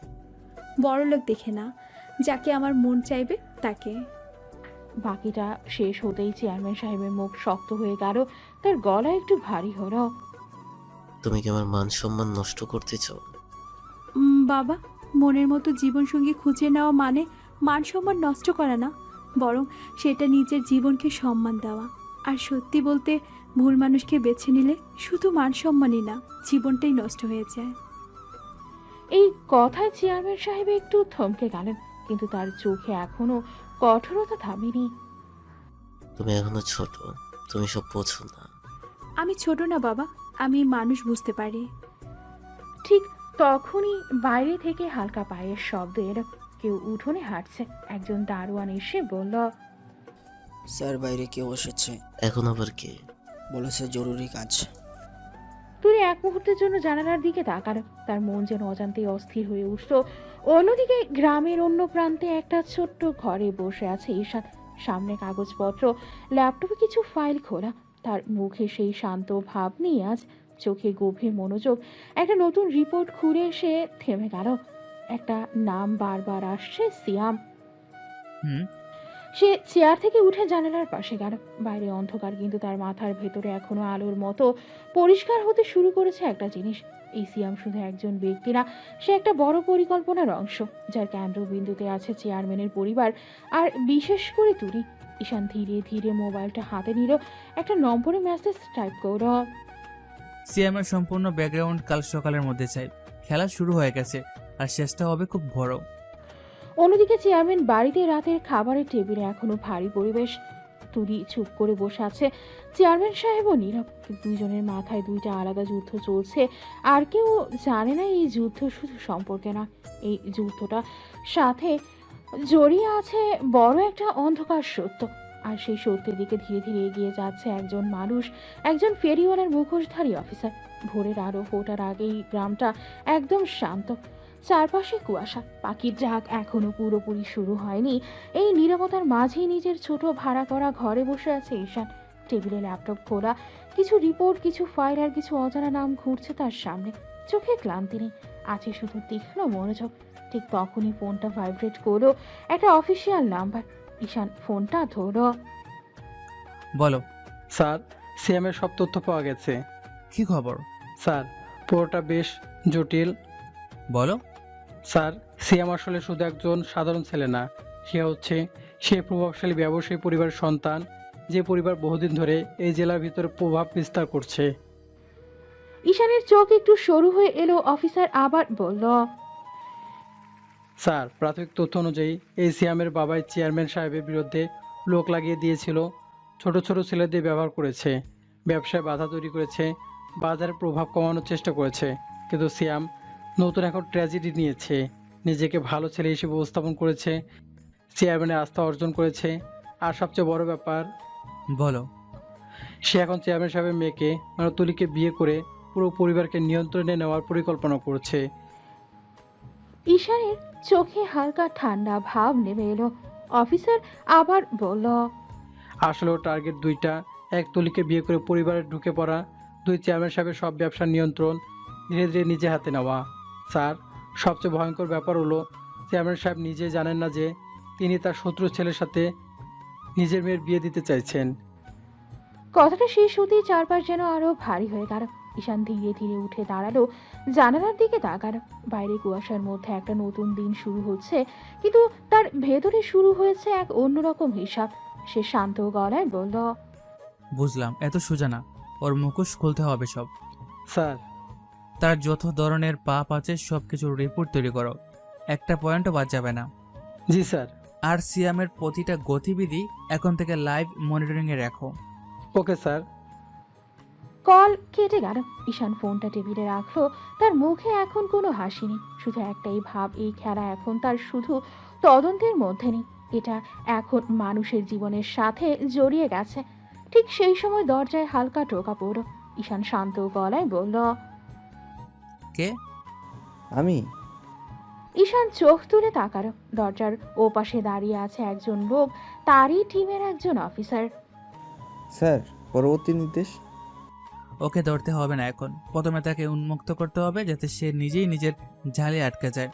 B: বড়লোক দেখে না, যাকে আমার মন চাইবে তাকে।
C: বাকিটা শেষ হতেই চেয়ারম্যান সাহেবের মুখ শক্ত হয়ে গেল, তার গলা একটু ভারী হলো।
L: তুমি কি আমার মান সম্মান নষ্ট করতে চাও?
B: বাবা, মনের মতো জীবনসঙ্গী খুঁজে নেওয়া মানে মান সম্মান নষ্ট করা না, বরং সেটা নিজের জীবনকে সম্মান দেওয়া। আর সত্যি বলতে, ভুল মানুষকে বেছে নিলে শুধু মান সম্মানই না, জীবনটাই নষ্ট হয়ে যায়।
C: এই কথায় চেয়ারম্যান সাহেব একটু থমকে গেলেন, কিন্তু তার চোখে এখনো কঠোরতা থামেনি।
L: তুমি এখনো ছোট, তুমি সব বোঝো না।
B: আমি ছোট না বাবা, আমি মানুষ বুঝতে পারি।
C: ঠিক তখনই বাইরে থেকে হালকা পায়ের শব্দ এলো, কেউ উঠোনে হাঁটছে। একজন দারোয়ান এসে বলল,
S: স্যার বাইরে কেউ এসেছে।
L: এখন আবার কে?
S: বলেছে জরুরি কাজ।
C: তুই এক মুহূর্তের জন্য জানালার দিকে তাকালো, তার মন যেন অজান্তেই অস্থির হয়ে উঠল। অন্যদিকে গ্রামের অন্য প্রান্তে একটা ছোট্ট ঘরে বসে আছে ঈশান, সামনে কাগজপত্র, ল্যাপটপে কিছু ফাইল খোলা। তার মুখে সেই শান্ত ভাব নিয়ে আজ, চোখে গভীর মনোযোগ। একটা নতুন রিপোর্ট খুলে এসে থেমে গেল। একটা নাম বারবার আসছে, সিয়াম। সে চেয়ার থেকে উঠে জানালার পাশে গেল। বাইরে অন্ধকার, কিন্তু তার মাথার ভেতরে এখনো আলোর মতো পরিষ্কার হতে শুরু করেছে একটা জিনিস। এই সিয়াম শুধু একজন ব্যক্তি না, সে একটা বড় পরিকল্পনার অংশ, যার কেন্দ্রবিন্দুতে আছে চেয়ারম্যানের পরিবার, আর বিশেষ করে তুলি। ঈশান ধীরে ধীরে মোবাইলটা হাতে নিল, একটা নম্বরে মেসেজ টাইপ করল।
A: সিএমের সম্পূর্ণ ব্যাকগ্রাউন্ড কাল সকালের মধ্যে চাই। খেলা শুরু হয়ে গেছে, আর শেষটা হবে খুব বড়।
C: অন্যদিকে চেয়ারম্যান বাড়িতে রাতের খাবারের টেবিলে এখনো ভারী পরিবেশ। তুলি চুপ করে বসে আছে, চেয়ারম্যান সাহেবও নীরব। দুইজনের মাথায় দুইটা আলাদা যুদ্ধ চলছে, আর কেউ জানে না এই যুদ্ধ শুধু সম্পর্কে না, এই যুদ্ধটা সাথে জড়িয়ে আছে বড় একটা অন্ধকার সত্য। আর সেই সত্যের দিকে ধীরে ধীরে এগিয়ে যাচ্ছে একজন মানুষ, একজন ফেরিওয়ালার মুখোশধারী অফিসার। ভোরের আলো ফোটার আগেই গ্রামটা একদম শান্ত, চারপাশে কুয়াশা, পাখির ডাক এখনো পুরোপুরি শুরু হয়নি। এই নীরবতার মাঝেই নিজের ছোট ভাড়া করা ঘরে বসে আছে ঈশান। টেবিলে ল্যাপটপ খোলা, কিছু রিপোর্ট, কিছু ফাইল আর কিছু অজানা নাম ঘুরছে তার সামনে। চোখে ক্লান্তি নেই, আছে শুধু তীক্ষ্ণ মনোযোগ। ঠিক তখনই ফোনটা ভাইব্রেট করলো। একটা অফিসিয়াল নাম্বার। ঈশান ফোনটা ধরো।
A: বলো।
Q: স্যার, সিএমের সব তথ্য পাওয়া গেছে।
A: কি খবর?
Q: স্যার, পুরোটা বেশ জটিল।
A: বলো।
Q: স্যার, সিএম আসলে শুধু একজন সাধারণ ছেলে না, সে প্রভাবশালী ব্যবসায়ী পরিবারের সন্তান, যে পরিবার বহুদিন ধরে এই জেলার ভিতরে প্রভাব বিস্তার করছে।
C: ঈশানের চোখ একটু সরু হয়ে এলো। অফিসার আবার বলল,
Q: স্যার, প্রাথমিক তথ্য অনুযায়ী এই সিএমের বাবাই চেয়ারম্যান সাহেবের বিরুদ্ধে লোক লাগিয়ে দিয়েছিল, ছোট ছোট ছেলেদের ব্যবহার করেছে, ব্যবসায় বাধা তৈরি করেছে, বাজারে প্রভাব কমানোর চেষ্টা করেছে। কিন্তু সিএম নতুন এখন ট্র্যাজেডি নিয়েছে, নিজেকে ভালো ছেলে হিসেবে উপস্থাপন করেছে, চেয়ারম্যানের আস্থা অর্জন করেছে। আর সবচেয়ে বড় ব্যাপার,
A: বলো।
Q: সে এখন চেয়ারম্যান সাহেবের মেয়েকে মানে তুলিকে বিয়ে করে পুরো পরিবারকে নিয়ন্ত্রণে নেওয়ার পরিকল্পনা করছে।
C: ঈশানের চোখে হালকা ঠান্ডা ভাব নেমে এলো। অফিসার আবার বলল,
Q: আসলে টার্গেট দুইটা, এক তুলিকে বিয়ে করে পরিবারে ঢুকে পড়া, দুই চেয়ারম্যান সাহেবের সব ব্যবসার নিয়ন্ত্রণ ধীরে ধীরে নিজে হাতে নেওয়া। স্যার, সবচেয়ে ভয়ঙ্কর ব্যাপার হলো চেয়ারম্যান সাহেব নিজে জানেন না যে তিনি তার শত্রু ছেলের সাথে নিজের মেয়ের বিয়ে দিতে চাইছেন।
C: কথাটা শেষ হতেই চারপাশ যেন আরো ভারী হয়ে গেল। ঈশান ধীরে ধীরে উঠে দাঁড়ালো, জানালার দিকে তাকালো। বাইরে কুয়াশার মধ্যে একটা নতুন দিন শুরু হচ্ছে, কিন্তু তার ভেতরে শুরু হয়েছে এক অন্যরকম হিসাব। সে শান্ত গলায় বলল,
A: বুঝলাম, এত সোজা না। ওর মুখোশ খুলতে হবে সব।
Q: স্যার,
A: তার যত ধরনের পাপ আছে সব কিছুর রিপোর্ট তৈরি করো, একটা পয়েন্টও বাদ যাবে না।
Q: জি স্যার।
A: আর সিয়ামের প্রতিটা গতিবিধি এখন থেকে লাইভ মনিটরিংয়ে রাখো।
Q: Okay sir.
C: কল কেটে গেল। ঈশান ফোনটা টেবিলে রাখলো। তার মুখে এখন কোনো হাসি নেই, শুধু একটাই ভাব, এই খেলা এখন তার শুধু তদন্তের মধ্যে নেই, এটা এখন মানুষের জীবনের সাথে জড়িয়ে গেছে। ঠিক সেই সময় দরজায় হালকা টোকা পড়ল। ঈশান শান্ত গলায় বলল,
A: কে?
P: আমি।
C: ঈশান চোখ তুলে তাকালো। দরজার ওপাশে দাঁড়িয়ে আছে একজন লোক, তারই টিমের একজন অফিসার।
P: স্যার, পরবর্তী নির্দেশ?
A: ওকে ধরতে হবে না এখন, প্রথমে তাকে উন্মুক্ত করতে হবে যাতে সে নিজেই নিজের জালে আটকে যায়।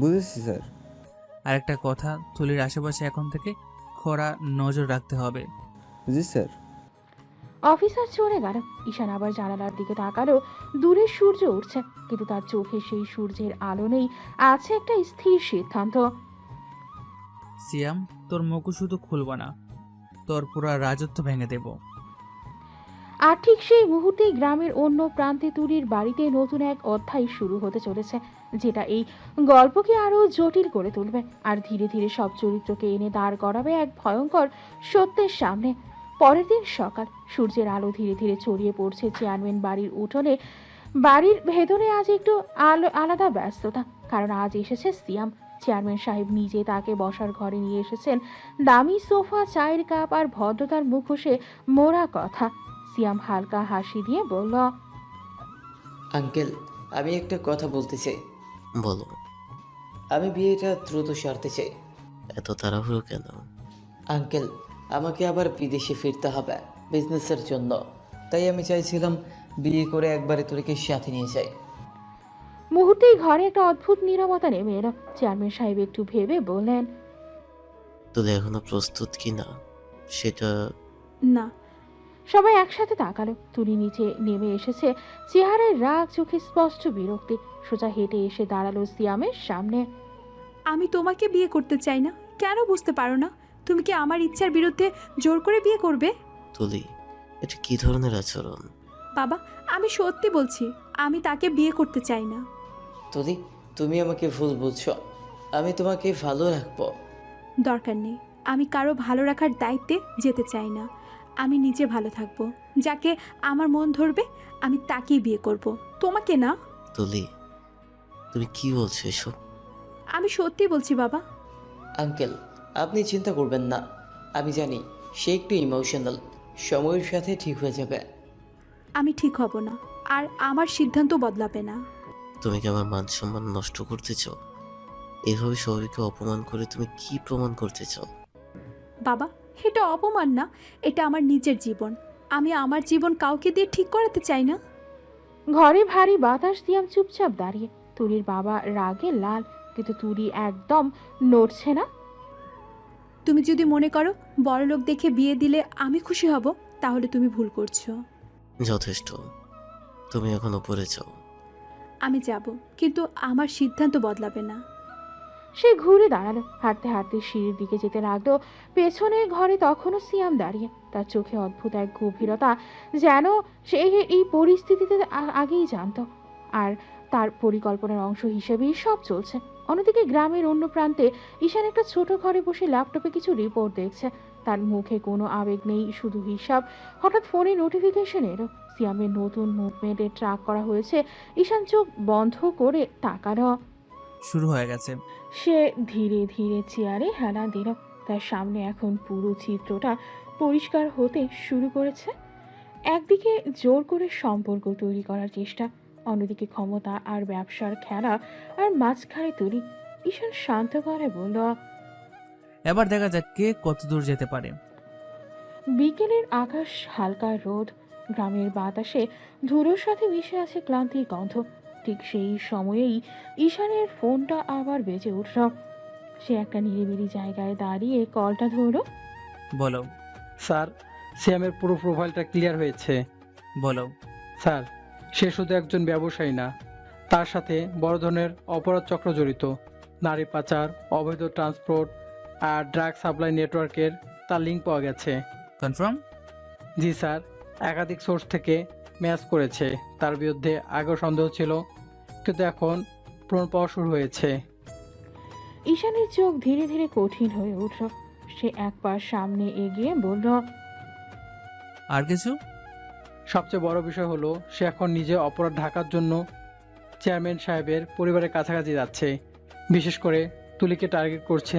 P: বুঝেছি স্যার।
A: আর একটা কথা, তুলির আশেপাশে এখন থেকে কড়া নজর রাখতে হবে।
P: জি স্যার।
C: অফিসার চলে গেল। ঈশান আবার জানালার দিকে তাকালো। দূরে সূর্য উঠছে, কিন্তু তার চোখে সেই সূর্যের আলো নেই, আছে একটা স্থির সিদ্ধান্ত।
A: সিয়াম, তোর মুখও শুধু খুলব না, তোর পুরো রাজত্ব ভেঙে দেব।
C: আর ঠিক সেই মুহূর্তেই গ্রামের অন্য প্রান্তে তুলির বাড়িতে নতুন এক অধ্যায় শুরু হতে চলেছে, যেটা এই গল্পকে আরো জটিল করে তুলবে আর ধীরে ধীরে সব চরিত্রকে এনে দাঁড় করাবে এক ভয়ঙ্কর সত্যের সামনে। পরের দিন সকাল, সূর্যের আলো ধীরে ধীরে ছড়িয়ে পড়ছে চেয়ারম্যান বাড়ির উঠোনে। বাড়ির ভেতরে আজ একটু আলাদা ব্যস্ততা, কারণ আজ এসেছে সিয়াম। চেয়ারম্যান সাহেব নিজে তাকে বসার ঘরে নিয়ে এসেছেন। দামি সোফা, চায়ের কাপ আর ভদ্রতার মুখোশে মোড়া কথা। সিয়াম হালকা হাসি দিয়ে বলল,
R: আঙ্কেল, আমি একটা কথা বলতে চাই।
L: বলো।
R: আমি বিয়েটা দ্রুত সারতে চাই।
L: এত তাড়াহুড়ো কেন?
R: আঙ্কেল, আমাকে আবার বিদেশে ফিরতে হবে বিজনেসের জন্য, তাই আমি চাইছিলাম বিয়ে করে একবারে তোকে সাথে নিয়ে যাই।
C: মুহূর্তেই ঘরে একটা অদ্ভুত নীরবতা নেমে এলো। চেয়ারম্যান সাহেব একটু ভেবে বললেন,
L: তুই এখনো প্রস্তুত কি না সেটা।
B: না।
C: সবাই একসাথে তাকালো। তুলি নিচে নেমে এসেছে, চেহারায় রাগ, চোখে স্পষ্ট বিরক্তি। সোজা হেঁটে এসে দাঁড়ালো সিয়ামের সামনে।
B: আমি তোমাকে বিয়ে করতে চাই না, কেন বুঝতে পারো না? তুমি কি আমার ইচ্ছার বিরুদ্ধে জোর করে বিয়ে করবে?
L: তুলি, এটা কি ধরনের আচরণ?
B: বাবা, আমি সত্যি বলছি, আমি তাকে বিয়ে করতে চাই না।
R: তুলি, তুমি আমাকে ভুল বুঝছো, আমি তোমাকে ভালো রাখবো।
B: দরকার নেই, আমি কারো ভালো রাখার দায়িত্বে যেতে চাই না। আমি নিজে ভালো থাকবো, যাকে আমার মন ধরবে আমি তাকেই বিয়ে করব, তোমাকে না।
L: তুলি, তুমি কি বলছো এসব?
B: আমি সত্যি বলছি বাবা।
R: আঙ্কেল, আপনি চিন্তা করবেন না, আমি জানি সে একটু ইমোশনাল, সময়ের সাথে ঠিক হয়ে যাবে।
B: আমি ঠিক হব না, আর আমার সিদ্ধান্ত বদলাবে না।
L: তুমি কি আমার মান সম্মান নষ্ট করতে চাও? এভাবে সবাইকে অপমান করে তুমি কি প্রমাণ করতে চাও?
B: বাবা, এটা অপমান না, এটা আমার নিজের জীবন। আমি আমার জীবন কাউকে দিয়ে ঠিক করাতে চাই না।
C: ঘরে ভারী বাতাস সিয়াম চুপচাপ দাঁড়িয়ে। তুলির বাবা রাগে লাল, কিন্তু তুলি একদম নড়ছে না।
B: তুমি যদি মনে করো বড়লোক দেখে বিয়ে দিলে আমি খুশি হব, তাহলে তুমি ভুল করছো।
L: যথেষ্ট, তুমি এখন উপরে যাও।
B: আমি যাব, কিন্তু আমার সিদ্ধান্ত বদলাবে না।
C: সে ঘুরে দাঁড়ালো, হাঁটতে হাঁটতে সিঁড়ির দিকে যেতে লাগলো। পেছনের ঘরে তখনও সিয়াম দাঁড়িয়ে, তার চোখে অদ্ভুত এক গভীরতা, যেন সে এই পরিস্থিতিতে আগেই জানতো, আর তার পরিকল্পনার অংশ হিসেবেই সব চলছে। অন্যদিকে গ্রামের অন্য প্রান্তে ঈশান একটা ছোট ঘরে বসে ল্যাপটপে কিছু রিপোর্ট দেখছে। তার মুখে কোনো আবেগ নেই, শুধু হিসাব। হঠাৎ ফোনে নোটিফিকেশন এলো, সিয়ামের নতুন মুভমেন্টে ট্র্যাক করা হয়েছে। ঈশান চোখ বন্ধ করে তাকালো।
A: শুরু হয়ে গেছে।
C: সে ধীরে ধীরে চেয়ারে হেলান দিল। তার সামনে এখন পুরো চিত্রটা পরিষ্কার হতে শুরু করেছে। একদিকে জোর করে সম্পর্ক তৈরি করার চেষ্টা, অন্যদিকে ক্ষমতা আর ব্যবসার খেলা, আর মাঝখানে তুলি। ঈশান শান্ত গলায় বলল,
A: এবার দেখা যাক কে কত দূর যেতে পারে।
C: বিকেলের আকাশ হালকা রোদ, গ্রামের বাতাসে ধুলোর সাথে মিশে আছে ক্লান্তির গন্ধ। ঠিক সেই সময়েই ঈশানের ফোনটা আবার বেজে উঠল। সে একটা নিরিবিলি জায়গায় দাঁড়িয়ে কলটা ধরল।
A: বলো।
Q: স্যার, সিয়ামের পুরো প্রোফাইলটা ক্লিয়ার হয়েছে।
A: বলো।
Q: স্যার, সে শুধু একজন ব্যবসায়ী না, তার সাথে বড় ধরনের অপরাধ চক্র জড়িত। নারী পাচার, অবৈধ ট্রান্সপোর্ট আর ড্রাগ সাপ্লাই নেটওয়ার্কের তার লিঙ্ক পাওয়া গেছে।
A: কনফার্ম?
Q: জি স্যার, একাধিক সোর্স থেকে ম্যাচ করেছে। তার বিরুদ্ধে আগেও সন্দেহ ছিল, কিন্তু এখন প্রমাণ পাওয়া শুরু হয়েছে।
C: ঈশানের চোখ ধীরে ধীরে কঠিন হয়ে উঠল। সে এক পা সামনে এগিয়ে বলল,
A: আর কিছু?
Q: সবচেয়ে বড় বিষয় হলো সে এখন নিজে অপরাধ ঢাকার জন্য চেয়ারম্যান সাহেবের পরিবারের কাছাকাছি যাচ্ছে, বিশেষ করে তুলিকে টার্গেট করছে।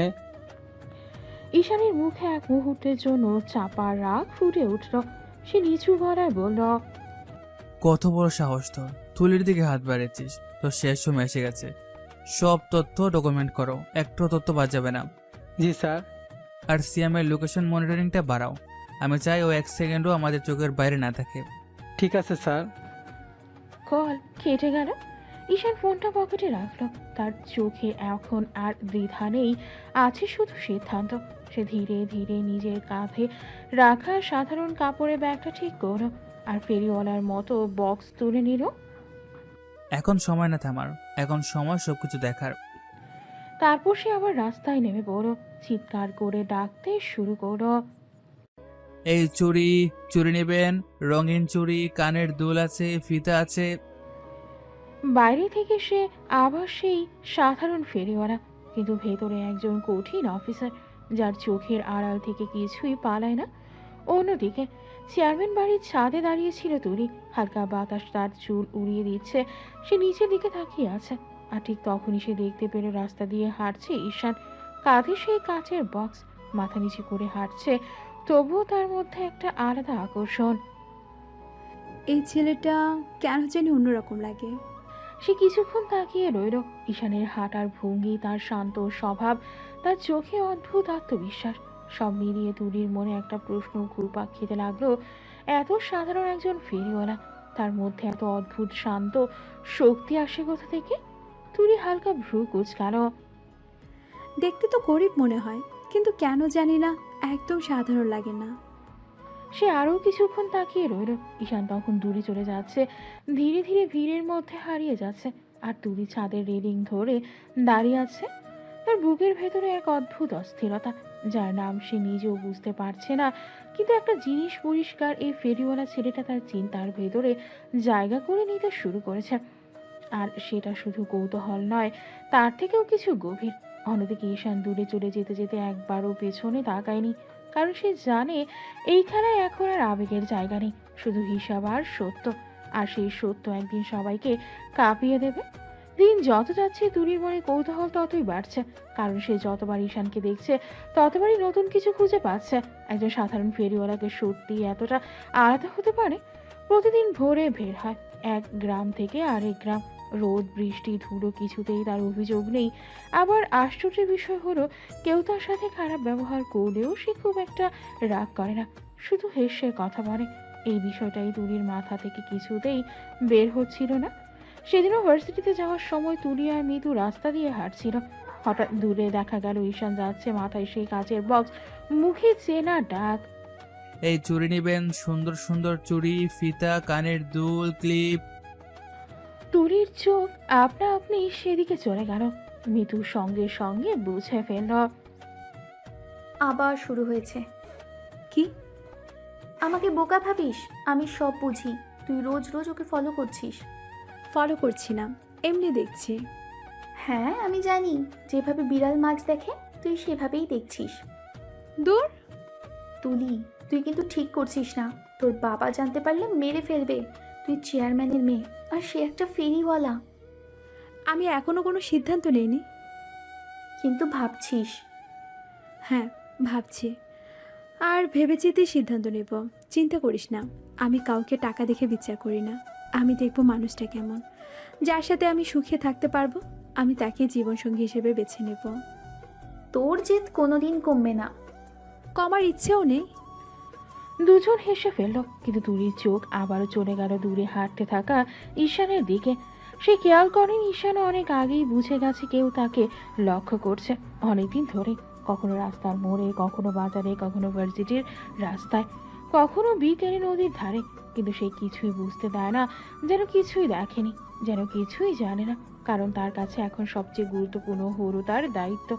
C: ঈশানের মুখে এক মুহূর্তের জন্য চাপা রাগ ফুটে উঠল। সে নিচু গলায় বলল,
A: কত বড় সাহস তোর! তুলির দিকে হাত বাড়িয়েছিস, তোর শেষ সময় এসে গেছে। সব তথ্য ডকুমেন্ট করো, একটু তথ্য বাদ যাবে না।
Q: জি স্যার।
A: আর সিএমের লোকেশন মনিটরিংটা বাড়াও। আমি চাই ও এক সেকেন্ডও আমাদের চোখের বাইরে না থাকে।
Q: ঠিক আছে স্যার।
C: কল কেটে গেল। ঈশান ফোনটা পকেটে রাখলো। তার চোখে এখন আর দ্বিধা নেই, আছে শুধু সিদ্ধান্ত। সে ধীরে ধীরে নিজের কাঁধে রাখা সাধারণ কাপড়ের ব্যাগটা ঠিক করলো, আর ফেরিওয়ালার মতো বক্স তুলে নিল।
A: এখন সময় না থামার, এখন সময় সবকিছু দেখার।
C: তারপর সে আবার রাস্তায় নেমে পড়ল, চিৎকার করে ডাকতে শুরু করলো,
A: এই চুড়ি, চুড়ি নেবেন? রঙিন চুড়ি, কানের দুল আছে, ফিতা আছে।
C: বাইরে থেকে সে আবার সেই সাধারণ ফেরিওয়ালা, কিন্তু ভেতরে একজন কঠিন অফিসার, যার চোখের আড়াল থেকে কিছুই পালায় না। অন্যদিকে চেয়ারম্যান বাড়ির ছাদে দাঁড়িয়েছিল তুলি। হালকা বাতাস তার চুল উড়িয়ে দিচ্ছে। সে নিচের দিকে তাকিয়ে আছে, আর ঠিক তখনই সে দেখতে পেল রাস্তা দিয়ে হাঁটছে ঈশান। কাঁধে সেই কাচের বক্স, মাথা নিচু করে হাঁটছে, তবুও তার মধ্যে একটা আলাদা আকর্ষণ।
B: এই ছেলেটা কেন জানি অন্যরকম লাগে।
C: সে কিছুক্ষণ তাকিয়ে রইল। ঈশানের হাঁটার ভঙ্গি, তার শান্ত স্বভাব, তার চোখে অদ্ভুত আত্মবিশ্বাস, সব মিলিয়ে তুলির মনে একটা প্রশ্ন ঘুরপাক খেতে লাগলো। এত সাধারণ একজন ফেরিওয়ালা, তার মধ্যে এত অদ্ভুত শান্ত শক্তি আসে কোথা থেকে? তুলি হালকা ভ্রু কুঁচকালো।
B: দেখতে তো গরিব মনে হয়, কিন্তু কেন জানি না একদম সাধারণ লাগে না।
C: সে আরও কিছুক্ষণ তাকিয়ে রইল। ঈশান তখন দূরে চলে যাচ্ছে, ধীরে ধীরে ভিড়ের মধ্যে হারিয়ে যাচ্ছে। আর তুলি ছাদের রেলিং ধরে দাঁড়িয়ে আছে। তার বুকের ভেতরে এক অদ্ভুত অস্থিরতা, যার নাম সে নিজেও বুঝতে পারছে না। কিন্তু একটা জিনিস পরিষ্কার, এই ফেরিওয়ালা ছেলেটা তার চিন্তার ভেতরে জায়গা করে নিতে শুরু করেছে। আর সেটা শুধু কৌতূহল নয়, তার থেকেও কিছু গভীর। অন্যদিকে ঈশান দূরে চলে যেতে যেতে একবারও পেছনে তাকায়নি, কারণ সে জানে এই খেলায় এখন আর আবেগের জায়গা নেই, শুধু হিসাব আর সত্য। আর সেই সত্য একদিন সবাইকে কাঁপিয়ে দেবে। দিন যত যাচ্ছে তুলির মনে কৌতূহল ততই বাড়ছে, কারণ সে যতবার ঈশানকে দেখছে ততবারই নতুন কিছু খুঁজে পাচ্ছে। একজন সাধারণ ফেরিওয়ালাকে সত্যি এতটা আলাদা হতে পারে? প্রতিদিন ভোরে বের হয় এক গ্রাম থেকে আরেক গ্রাম, রোদ বৃষ্টি ধুলো কিছুতেই তার অভিযোগ নেই। আবার আশ্চর্যের বিষয় হলো কেউ তার সাথে খারাপ ব্যবহার করলেও সে খুব একটা রাগ করে না, শুধু হেসে কথা বলে। এই বিষয়টাই তুলির মাথা থেকে কিছুতেই বের হচ্ছিল না। সেদিনও ভার্সিটিতে যাওয়ার সময় তুলি আর মৃদু রাস্তা দিয়ে হাঁটছিল। হঠাৎ দূরে দেখা গেল ঈশান যাচ্ছে, মাথায় সেই কাচের বক্স, মুখে চেনা ডাক।
A: এই চুড়ি নেবেন? সুন্দর সুন্দর চুড়ি, ফিতা, কানের দুল, ক্লিপ।
C: তুলির চোখ আপনা আপনি সেদিকে চলে গেল। মিতু সঙ্গে সঙ্গে বুঝে ফেলল।
M: আবার শুরু হয়েছে।
B: কি?
M: আমাকে বোকা ভাবিস? আমি সব বুঝি। তুই রোজ রোজ ওকে ফলো করছিস।
B: ফলো করছি না, এমনি দেখছি।
M: হ্যাঁ আমি জানি, যেভাবে বিড়াল মাছ দেখে তুই সেভাবেই দেখছিস।
B: দূর।
M: তুলি, তুই কিন্তু ঠিক করছিস না। তোর বাবা জানতে পারলে মেরে ফেলবে। তুই চেয়ারম্যানের মেয়ে আর সে একটা ফেরিওয়ালা।
B: আমি এখনো কোনো সিদ্ধান্ত নেইনি।
M: কিন্তু ভাবছিস?
B: হ্যাঁ ভাবছি, আর ভেবেচিন্তে সিদ্ধান্ত নেব। চিন্তা করিস না, আমি কাউকে টাকা দেখে বিচার করি না। আমি দেখব মানুষটা কেমন, যার সাথে আমি সুখে থাকতে পারবো আমি তাকে জীবনসঙ্গী হিসেবে বেছে নেব।
M: তোর জেদ কোনোদিন কমবে না।
B: কমার ইচ্ছেও নেই।
C: দুজন হেসে ফেলল, কিন্তু তুলির চোখ আবারও চলে গেল দূরে হাঁটতে থাকা ঈশানের দিকে। সে খেয়াল করেন ঈশানও অনেক আগেই বুঝে গেছে কেউ তাকে লক্ষ্য করছে, অনেকদিন ধরে। কখনো রাস্তার মোড়ে, কখনো বাজারে, কখনো ভার্সিটির রাস্তায়, কখনো বিকেলে নদীর ধারে। কিন্তু সে কিছুই বুঝতে দেয় না, যেন কিছুই দেখেনি, যেন কিছুই জানে না। কারণ তার কাছে এখন সবচেয়ে গুরুত্বপূর্ণ হলো তার দায়িত্ব।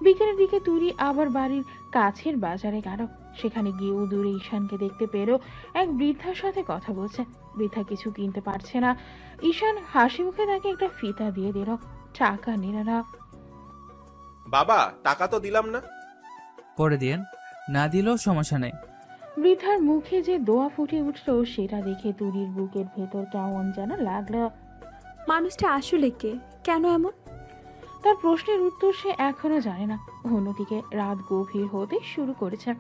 C: বিকেলের দিকে তুলি আবার বাড়ির কাছের বাজারে গেল। সেখানে গিয়েও দূরে ঈশানকে দেখতে পেল এক বৃদ্ধার সাথে কথা বলছে। বৃদ্ধা কিছু কিনতে পারছে না। ঈশান হাসি মুখে তাকে একটা ফিতা দিয়ে দিল, টাকা নিল না।
H: বাবা, টাকা তো দিলাম না।
A: পরে দিয়েন, না দিলেও সমস্যা নেই।
C: বৃদ্ধার মুখে যে দোয়া ফুটে উঠল সেটা দেখে তুলির বুকের ভেতর কেমন যেন লাগলো।
B: মানুষটা আসলে কে, কেন এমন?
C: তার প্রশ্নের উত্তর সে এখনো জানে না। অন্যদিকে রাত গভীর হতে শুরু করেছে।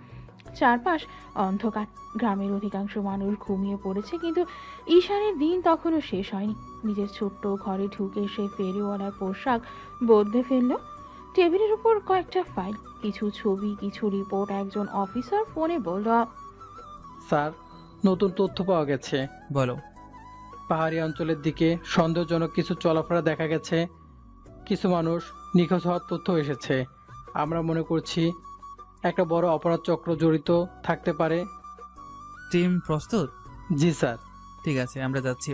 C: চারপাশ অন্ধকার, গ্রামের অধিকাংশ মানুষ ঘুমিয়ে পড়েছে। কিন্তু ঈশানের দিন তখনও শেষ হয়নি। নিজের ছোট্ট ঘরে ঢুকে সে ফেরিওয়ালার পোশাক বদলে ফেলল। টেবিলের উপর কয়েকটা ফাইল, কিছু ছবি, কিছু রিপোর্ট। একজন অফিসার ফোনে বলল,
Q: স্যার, নতুন তথ্য পাওয়া গেছে।
A: বলো।
Q: পাহাড়ি অঞ্চলের দিকে সন্দেহজনক কিছু চলাফেরা দেখা গেছে। কিছু মানুষ নিখোঁজ হওয়ার তথ্য এসেছে। আমরা মনে করছি একটা বড় অপরাধ চক্র জড়িত থাকতে পারে।
A: টিম প্রস্তুত?
Q: জি স্যার।
A: ঠিক আছে, আমরা যাচ্ছি।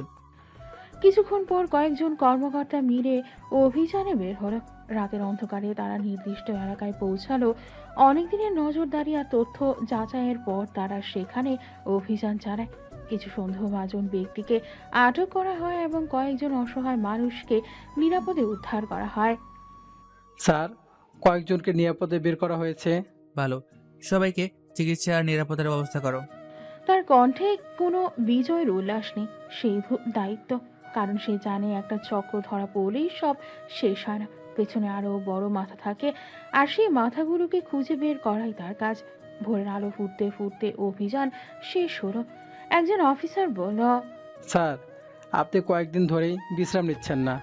C: কিছুক্ষণ পর কয়েকজন কর্মকর্তা মিলে অভিযানে বের হলো। রাতের অন্ধকারে তারা নির্দিষ্ট এলাকায় পৌঁছালো। অনেকদিনের নজরদারি আর তথ্য যাচাইয়ের পর তারা সেখানে অভিযান চালায়। কিছু সন্দেহভাজন ব্যক্তিকে আটক করা হয় এবং কয়েকজন অসহায় মানুষকে নিরাপদে উদ্ধার করা হয়।
Q: স্যার, কয়েকজনকে নিরাপদে বের করা হয়েছে।
A: ভালো, সবাইকে চিকিৎসা আর নিরাপত্তার ব্যবস্থা করো।
C: তার কণ্ঠে কোনো বিজয়ের উল্লাস নেই, সেই দায়িত্ব। কারণ সে জানে একটা চক্র ধরা পড়লেই সব শেষ হয় না, পেছনে আরো বড় মাথা থাকে, আর সেই মাথাগুলোকে খুঁজে বের করাই তার কাজ। ভোরের আলো ফুটতে ফুটতে অভিযান শেষ হলো। একজন অফিসার বলল,
Q: স্যার, আপনি কয়েকদিন ধরেই বিশ্রাম নিচ্ছেন না।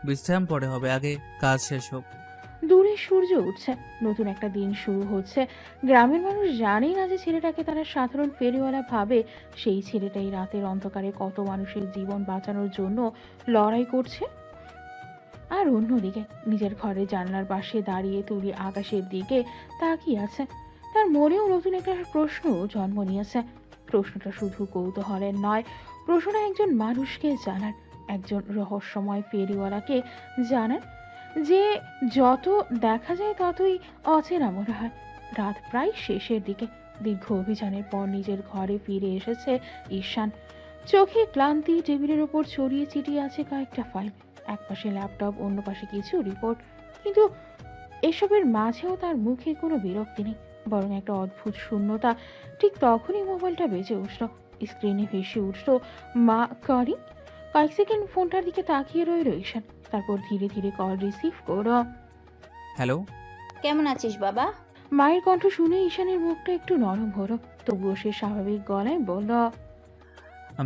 A: বিশ্রাম পরে হবে, আগে কাজ শেষ হোক।
C: দূরে সূর্য উঠছে, নতুন একটা দিন শুরু হচ্ছে। গ্রামের মানুষ জানেই না যে ছেলেটাকে তারা সাধারণ ফেরিওয়ালা ভাবে। সেই ছেলেটাই রাতের অন্ধকারে কত মানুষের জীবন বাঁচানোর জন্য লড়াই করছে। আর অন্যদিকে নিজের ঘরে জানলার পাশে দাঁড়িয়ে তুলি আকাশের দিকে তাকিয়ে আছে। তার মনেও নতুন একটা প্রশ্ন জন্ম নিয়েছে। প্রশ্নটা শুধু কৌতূহলের নয়, প্রশ্নটা একজন মানুষকে জানার, একজন রহস্যময় ফেরিওয়ালাকে জানার, যে যত দেখা যায় ততই অচেনা মনে হয়। রাত প্রায় শেষের দিকে। দীর্ঘ অভিযানের পর নিজের ঘরে ফিরে এসেছে ঈশান। চোখে ক্লান্তি, টেবিলের ওপর ছড়িয়ে ছিটিয়ে আছে কয়েকটা ফাইল, এক পাশে ল্যাপটপ, অন্য পাশে কিছু রিপোর্ট। কিন্তু এসবের মাঝেও তার মুখে কোনো বিরক্তি নেই, বরং একটা অদ্ভুত শূন্যতা। ঠিক তখনই মোবাইলটা বেজে উঠল। স্ক্রিনে ভেসে উঠল মা কলিং। কয়েক সেকেন্ড ফোনটার দিকে তাকিয়ে রইল ঈশান, তারপর ধীরে ধীরে কল রিসিভ করো।
A: হ্যালো,
T: কেমন আছিস বাবা?
C: মায়ের কণ্ঠ শুনে ঈশানের মুখটা একটু নরম হলো, তবুও সে স্বাভাবিক গলায় বলল,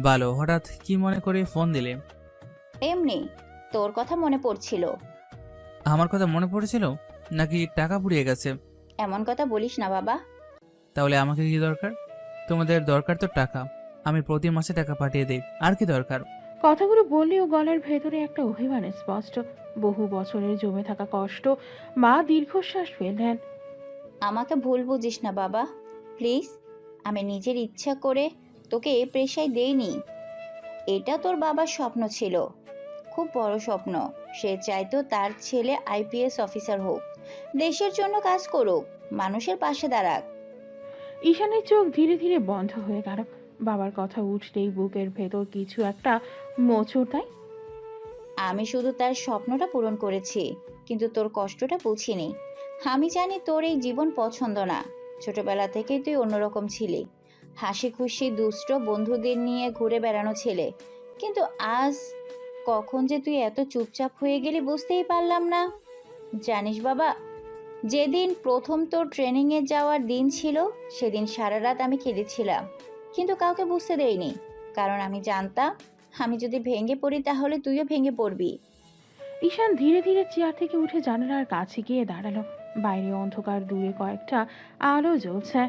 A: ভালো। হঠাৎ কি মনে করে ফোন দিলে?
T: এমনি তোর কথা মনে পড়ছিল।
A: আমার কথা মনে পড়েছিল নাকি টাকা পুড়িয়ে গেছে?
T: এমন কথা বলিস না বাবা।
A: তাহলে আমাকে কি দরকার? তোমাদের দরকার তো টাকা, আমি প্রতি মাসে টাকা পাঠিয়ে দিই, আর কি দরকার?
C: কথাগুলো বললেও গলার ভেতরে একটা অভিমান স্পষ্ট। বহু বছরের জমে থাকা কষ্ট। মা দীর্ঘশ্বাস ফেললেন।
T: আমাকে ভুল বুঝিস না বাবা, প্লিজ। আমি নিজের ইচ্ছা করে তোকে প্রেশার দেইনি। এটা তোর বাবার স্বপ্ন ছিল, খুব বড় স্বপ্ন। সে চাইতো তার ছেলে আইপিএস অফিসার হোক, দেশের জন্য কাজ করুক, মানুষের পাশে দাঁড়াক।
C: ঈশানের চোখ ধীরে ধীরে বন্ধ হয়ে গেল। বাবার কথা উঠলেই বুকের ভেতর কিছু একটা মোচড় দেয়।
T: আমি শুধু তার স্বপ্নটা পূরণ করেছি, কিন্তু তোর কষ্টটা বুঝিনি। আমি জানি তোর এই জীবন পছন্দ না। ছোটবেলা থেকেই তুই অন্যরকম ছিলি, হাসি খুশি দুষ্ট বন্ধুদের নিয়ে ঘুরে বেড়ানো ছেলে। কিন্তু আজ কখন যে তুই এত চুপচাপ হয়ে গেলি বুঝতেই পারলাম না। জানিস বাবা, যেদিন প্রথম তোর ট্রেনিংয়ে যাওয়ার দিন ছিল, সেদিন সারা রাত আমি কেঁদেছিলাম, কিন্তু কাউকে বুঝতে দেইনি। কারণ আমি জানতাম আমি যদি ভেঙে পড়ি তাহলে তুইও ভেঙে পড়বি।
C: ঈশান ধীরে ধীরে চেয়ার থেকে উঠে জানালার কাছে গিয়ে দাঁড়ালো। বাইরে অন্ধকার, দূরে কয়েকটা আলো জ্বলছে।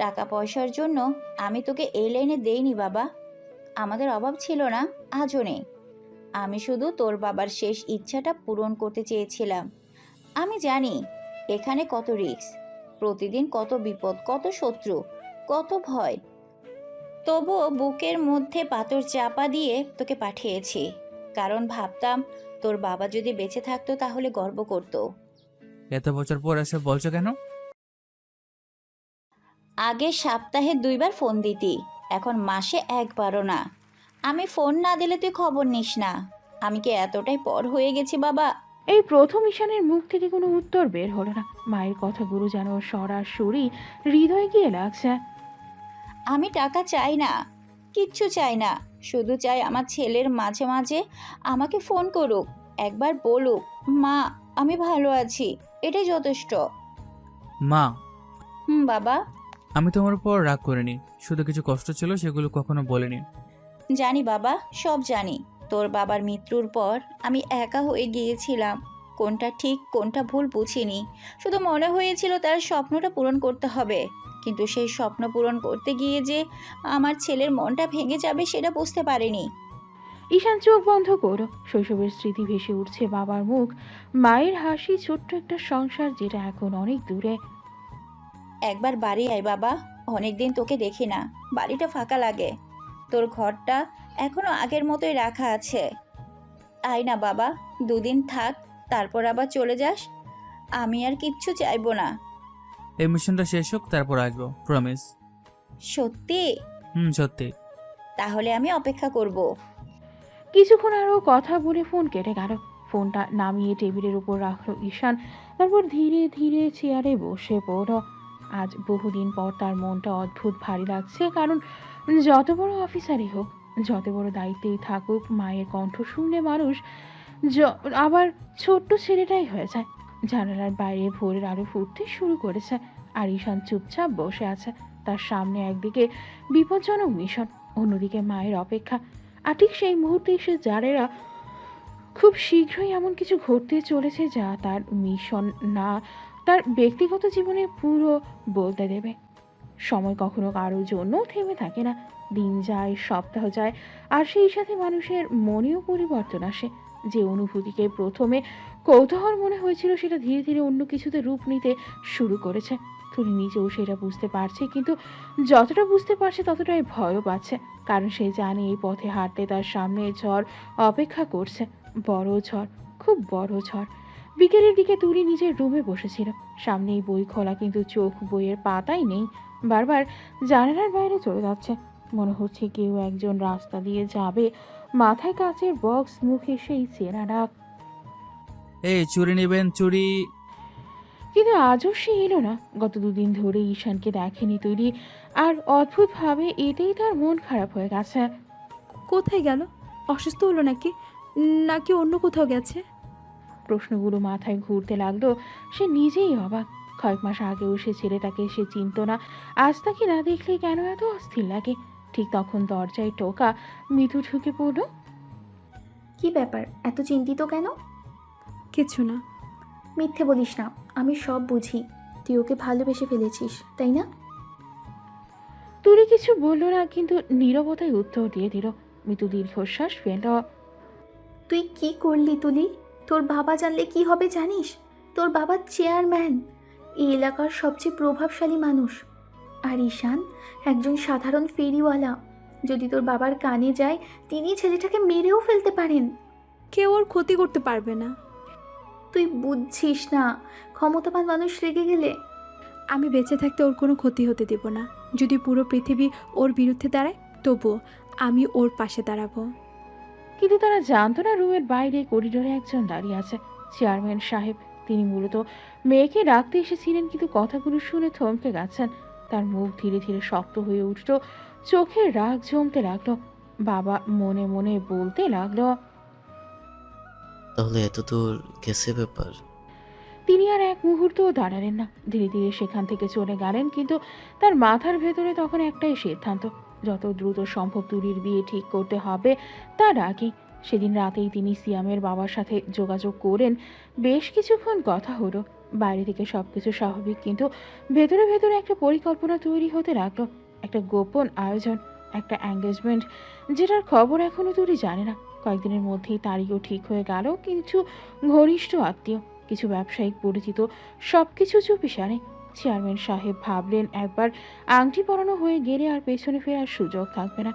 T: টাকা পয়সার জন্য আমি তোকে এই লাইনে দেইনি বাবা। আমাদের অভাব ছিল না, আজও নেই। আমি শুধু তোর বাবার শেষ ইচ্ছাটা পূরণ করতে চেয়েছিলাম। আমি জানি এখানে কত রিস্ক, প্রতিদিন কত বিপদ, কত শত্রু, কত ভয়। তবুও বুকের মধ্যে পাথর চাপা দিয়ে তোকে পাঠিয়েছি, কারণ ভাবতাম তোর বাবা যদি বেঁচে থাকতো তাহলে গর্ব করতো।
A: এত বছর পর এসে বলছো কেন?
T: আগে সপ্তাহে 2 বার ফোন দিতি, এখন মাসে 1 বারও না। আমি ফোন না দিলে তুই খবর নিস না। আমি কি এতটাই পর হয়ে গেছি বাবা?
C: এই প্রথম ঈশানের মুখ থেকে কোনো উত্তর বের হলো না। মায়ের কথাগুলো যেন সরাসরি হৃদয়ে গিয়ে লাগছে।
T: আমি টাকা চাই না, কিচ্ছু চাই না। শুধু চাই আমার ছেলের মাঝে মাঝে আমাকে ফোন করুক, একবার বলুক, মা আমি ভালো আছি, এটাই যথেষ্ট।
A: মা,
T: বাবা।
A: আমি তোমার উপর রাগ করিনি, শুধু কিছু কষ্ট ছিল, সেগুলো কখনো বলিনি।
T: জানি বাবা, সব জানি। তোর বাবার মৃত্যুর পর আমি একা হয়ে গিয়েছিলাম, কোনটা ঠিক কোনটা ভুল বুঝিনি। শুধু মনে হয়েছিল তার স্বপ্নটা পূরণ করতে হবে, কিন্তু সেই স্বপ্ন পূরণ করতে গিয়ে যে আমার ছেলের মনটা ভেঙে যাবে সেটা বুঝতে পারিনি।
C: ঈশান চোখ বন্ধ করো। শৈশবের স্মৃতি ভেসে উঠছে বাবার মুখ, মায়ের হাসি, ছোট্ট একটা সংসার যেটা এখন অনেক দূরে।
T: একবার বাড়ি আয় বাবা, অনেকদিন তোকে দেখি না, বাড়িটা ফাঁকা লাগে। তোর ঘরটা এখনো আগের মতোই রাখা আছে। আয় না বাবা, 2 দিন থাক, তারপর আবার চলে যাস। আমি আর কিচ্ছু চাইবো না।
A: এই মিশনটা শেষ হোক, তারপর আসবো, প্রমিস।
T: সত্যি?
A: সত্যি।
T: তাহলে আমি অপেক্ষা করব।
C: কিছুক্ষণ আরও কথা বলে ফোন কেটে গেল। ফোনটা নামিয়ে টেবিলের উপর রাখলো ঈশান, তারপর ধীরে ধীরে চেয়ারে বসে পড়ল। আজ বহুদিন পর তার মনটা অদ্ভুত ভারী লাগছে, কারণ যত বড় অফিসারই হোক, যত বড় দায়িত্বেই থাকুক, মায়ের কণ্ঠ শুনলে মানুষ আবার ছোট্ট ছেলেটাই হয়ে যায়। জানালার বাইরে ভোরের আলো ফুটতে শুরু করেছে, আর ঈশান চুপচাপ বসে আছে। তার সামনে একদিকে বিপজ্জনক মিশন, অন্যদিকে মায়ের অপেক্ষা। আর ঠিক সেই মুহূর্তে সে জানেরা খুব শীঘ্রই এমন কিছু ঘটতে চলেছে যা তার মিশন না, তার ব্যক্তিগত জীবনে পুরো বলতে দেবে। সময় কখনো কারোর জন্য থেমে থাকে না। দিন যায়, সপ্তাহ যায়, আর সেই সাথে মানুষের মনেও পরিবর্তন আসে। যে অনুভূতিকে প্রথমে কৌতূহল মনে হয়েছিল সেটা ধীরে ধীরে অন্য কিছুতে রূপ নিতে শুরু করেছে। তুলি নিজেও সেটা বুঝতে পারছে, কিন্তু যতটা বুঝতে পারছে ততটাই ভয়ও পাচ্ছে, কারণ সে জানে এই পথে হাঁটতে তার সামনে ঝড় অপেক্ষা করছে। বড় ঝড়, খুব বড় ঝড়। বিকেলের দিকে তুলি নিজের রুমে বসেছিল, সামনেই বই খোলা, কিন্তু চোখ বইয়ের পাতাই নেই। বারবার জানালার বাইরে চলে যাচ্ছে, মনে হচ্ছে কেউ একজন রাস্তা দিয়ে যাবে। মাথায় কাচের বক্স, মুখে সেই চেনা ডাক,
A: এই চুরি নেবেন, চুরি।
C: কিন্তু আজও সে এলো না। গত 2 দিন ধরে ঈশানকে দেখেনি তুলি, আর অদ্ভুতভাবে এতেই তার মন খারাপ হয়ে গেছে।
B: কোথায় গেল? অসুস্থ হলো নাকি, নাকি অন্য কোথাও গেছে?
C: প্রশ্নগুলো মাথায় ঘুরতে লাগলো। সে নিজেই অবাক। কয়েক মাস আগেও সে ছেলেটাকে সে চিনত না, আজ তাকে না দেখলে কেন এত অস্থির লাগে। ঠিক তখন দরজায় টোকা, মিঠু ঢুকে পড়ল।
M: কি ব্যাপার, এত চিন্তিত কেন?
B: কিছু না।
M: মিথ্যে বলিস না, আমি সব বুঝি। তুই ওকে ভালোবেসে ফেলেছিস, তাই না?
C: তুলি কিছু বলল না, কিন্তু নীরবতায় উত্তর দিয়ে দিল। মৃদু দীর্ঘশ্বাস ফেলল।
M: তুই কি করলি তুলি? তোর বাবা জানলে কি হবে জানিস? তোর বাবা চেয়ারম্যান, এই এলাকার সবচেয়ে প্রভাবশালী মানুষ। আর ঈশান একজন সাধারণ ফেরিওয়ালা। যদি তোর বাবার কানে যায়, তিনি ছেলেটাকে মেরেও ফেলতে পারেন।
B: কেউ ওর ক্ষতি করতে পারবে না।
M: তুই বুঝছিস না, ক্ষমতাবান মানুষ রেগে গেলে।
B: আমি বেঁচে থাকতে ওর কোনো ক্ষতি হতে দেব না। যদি পুরো পৃথিবী ওর বিরুদ্ধে দাঁড়ায়, তবুও আমি ওর পাশে দাঁড়াবো।
C: কিন্তু তারা জানতো না রুমের বাইরে করিডোরে একজন দাঁড়িয়ে আছে, চেয়ারম্যান সাহেব। তিনি মূলত মেয়েকে ডাকতে এসেছিলেন, কিন্তু কথাগুলো শুনে থমকে গেছেন। তার মুখ ধীরে ধীরে শক্ত হয়ে উঠল, চোখে রাগ জমতে লাগলো। বাবা মনে মনে বলতে লাগলো,
L: তাহলে এত দূর গেছে ব্যাপার।
C: তিনি আর এক মুহূর্তও দাঁড়ালেন না, ধীরে ধীরে সেখান থেকে চলে গেলেন। কিন্তু তার মাথার ভেতরে তখন একটাই সিদ্ধান্ত, যত দ্রুত সম্ভব তুলির বিয়ে ঠিক করতে হবে। তার আগেই সেদিন রাতেই তিনি সিয়ামের বাবার সাথে যোগাযোগ করেন। বেশ কিছুক্ষণ কথা হলো। বাইরে থেকে সবকিছু স্বাভাবিক, কিন্তু ভেতরে ভেতরে একটা পরিকল্পনা তৈরি হতে লাগলো। একটা গোপন আয়োজন, একটা এঙ্গেজমেন্ট, যেটার খবর এখনো তুলি জানে না। কয়েকদিনের মধ্যেই তারিখও ঠিক হয়ে গেল। কিছু ঘনিষ্ঠ আত্মীয়, কিছু ব্যবসায়িক পরিচিত, সবকিছু চুপিসারে। চেয়ারম্যান সাহেব ভাবলেন, একবার আংটি পরানো হয়ে গেলে আর পেছনে ফেরার সুযোগ থাকবে না।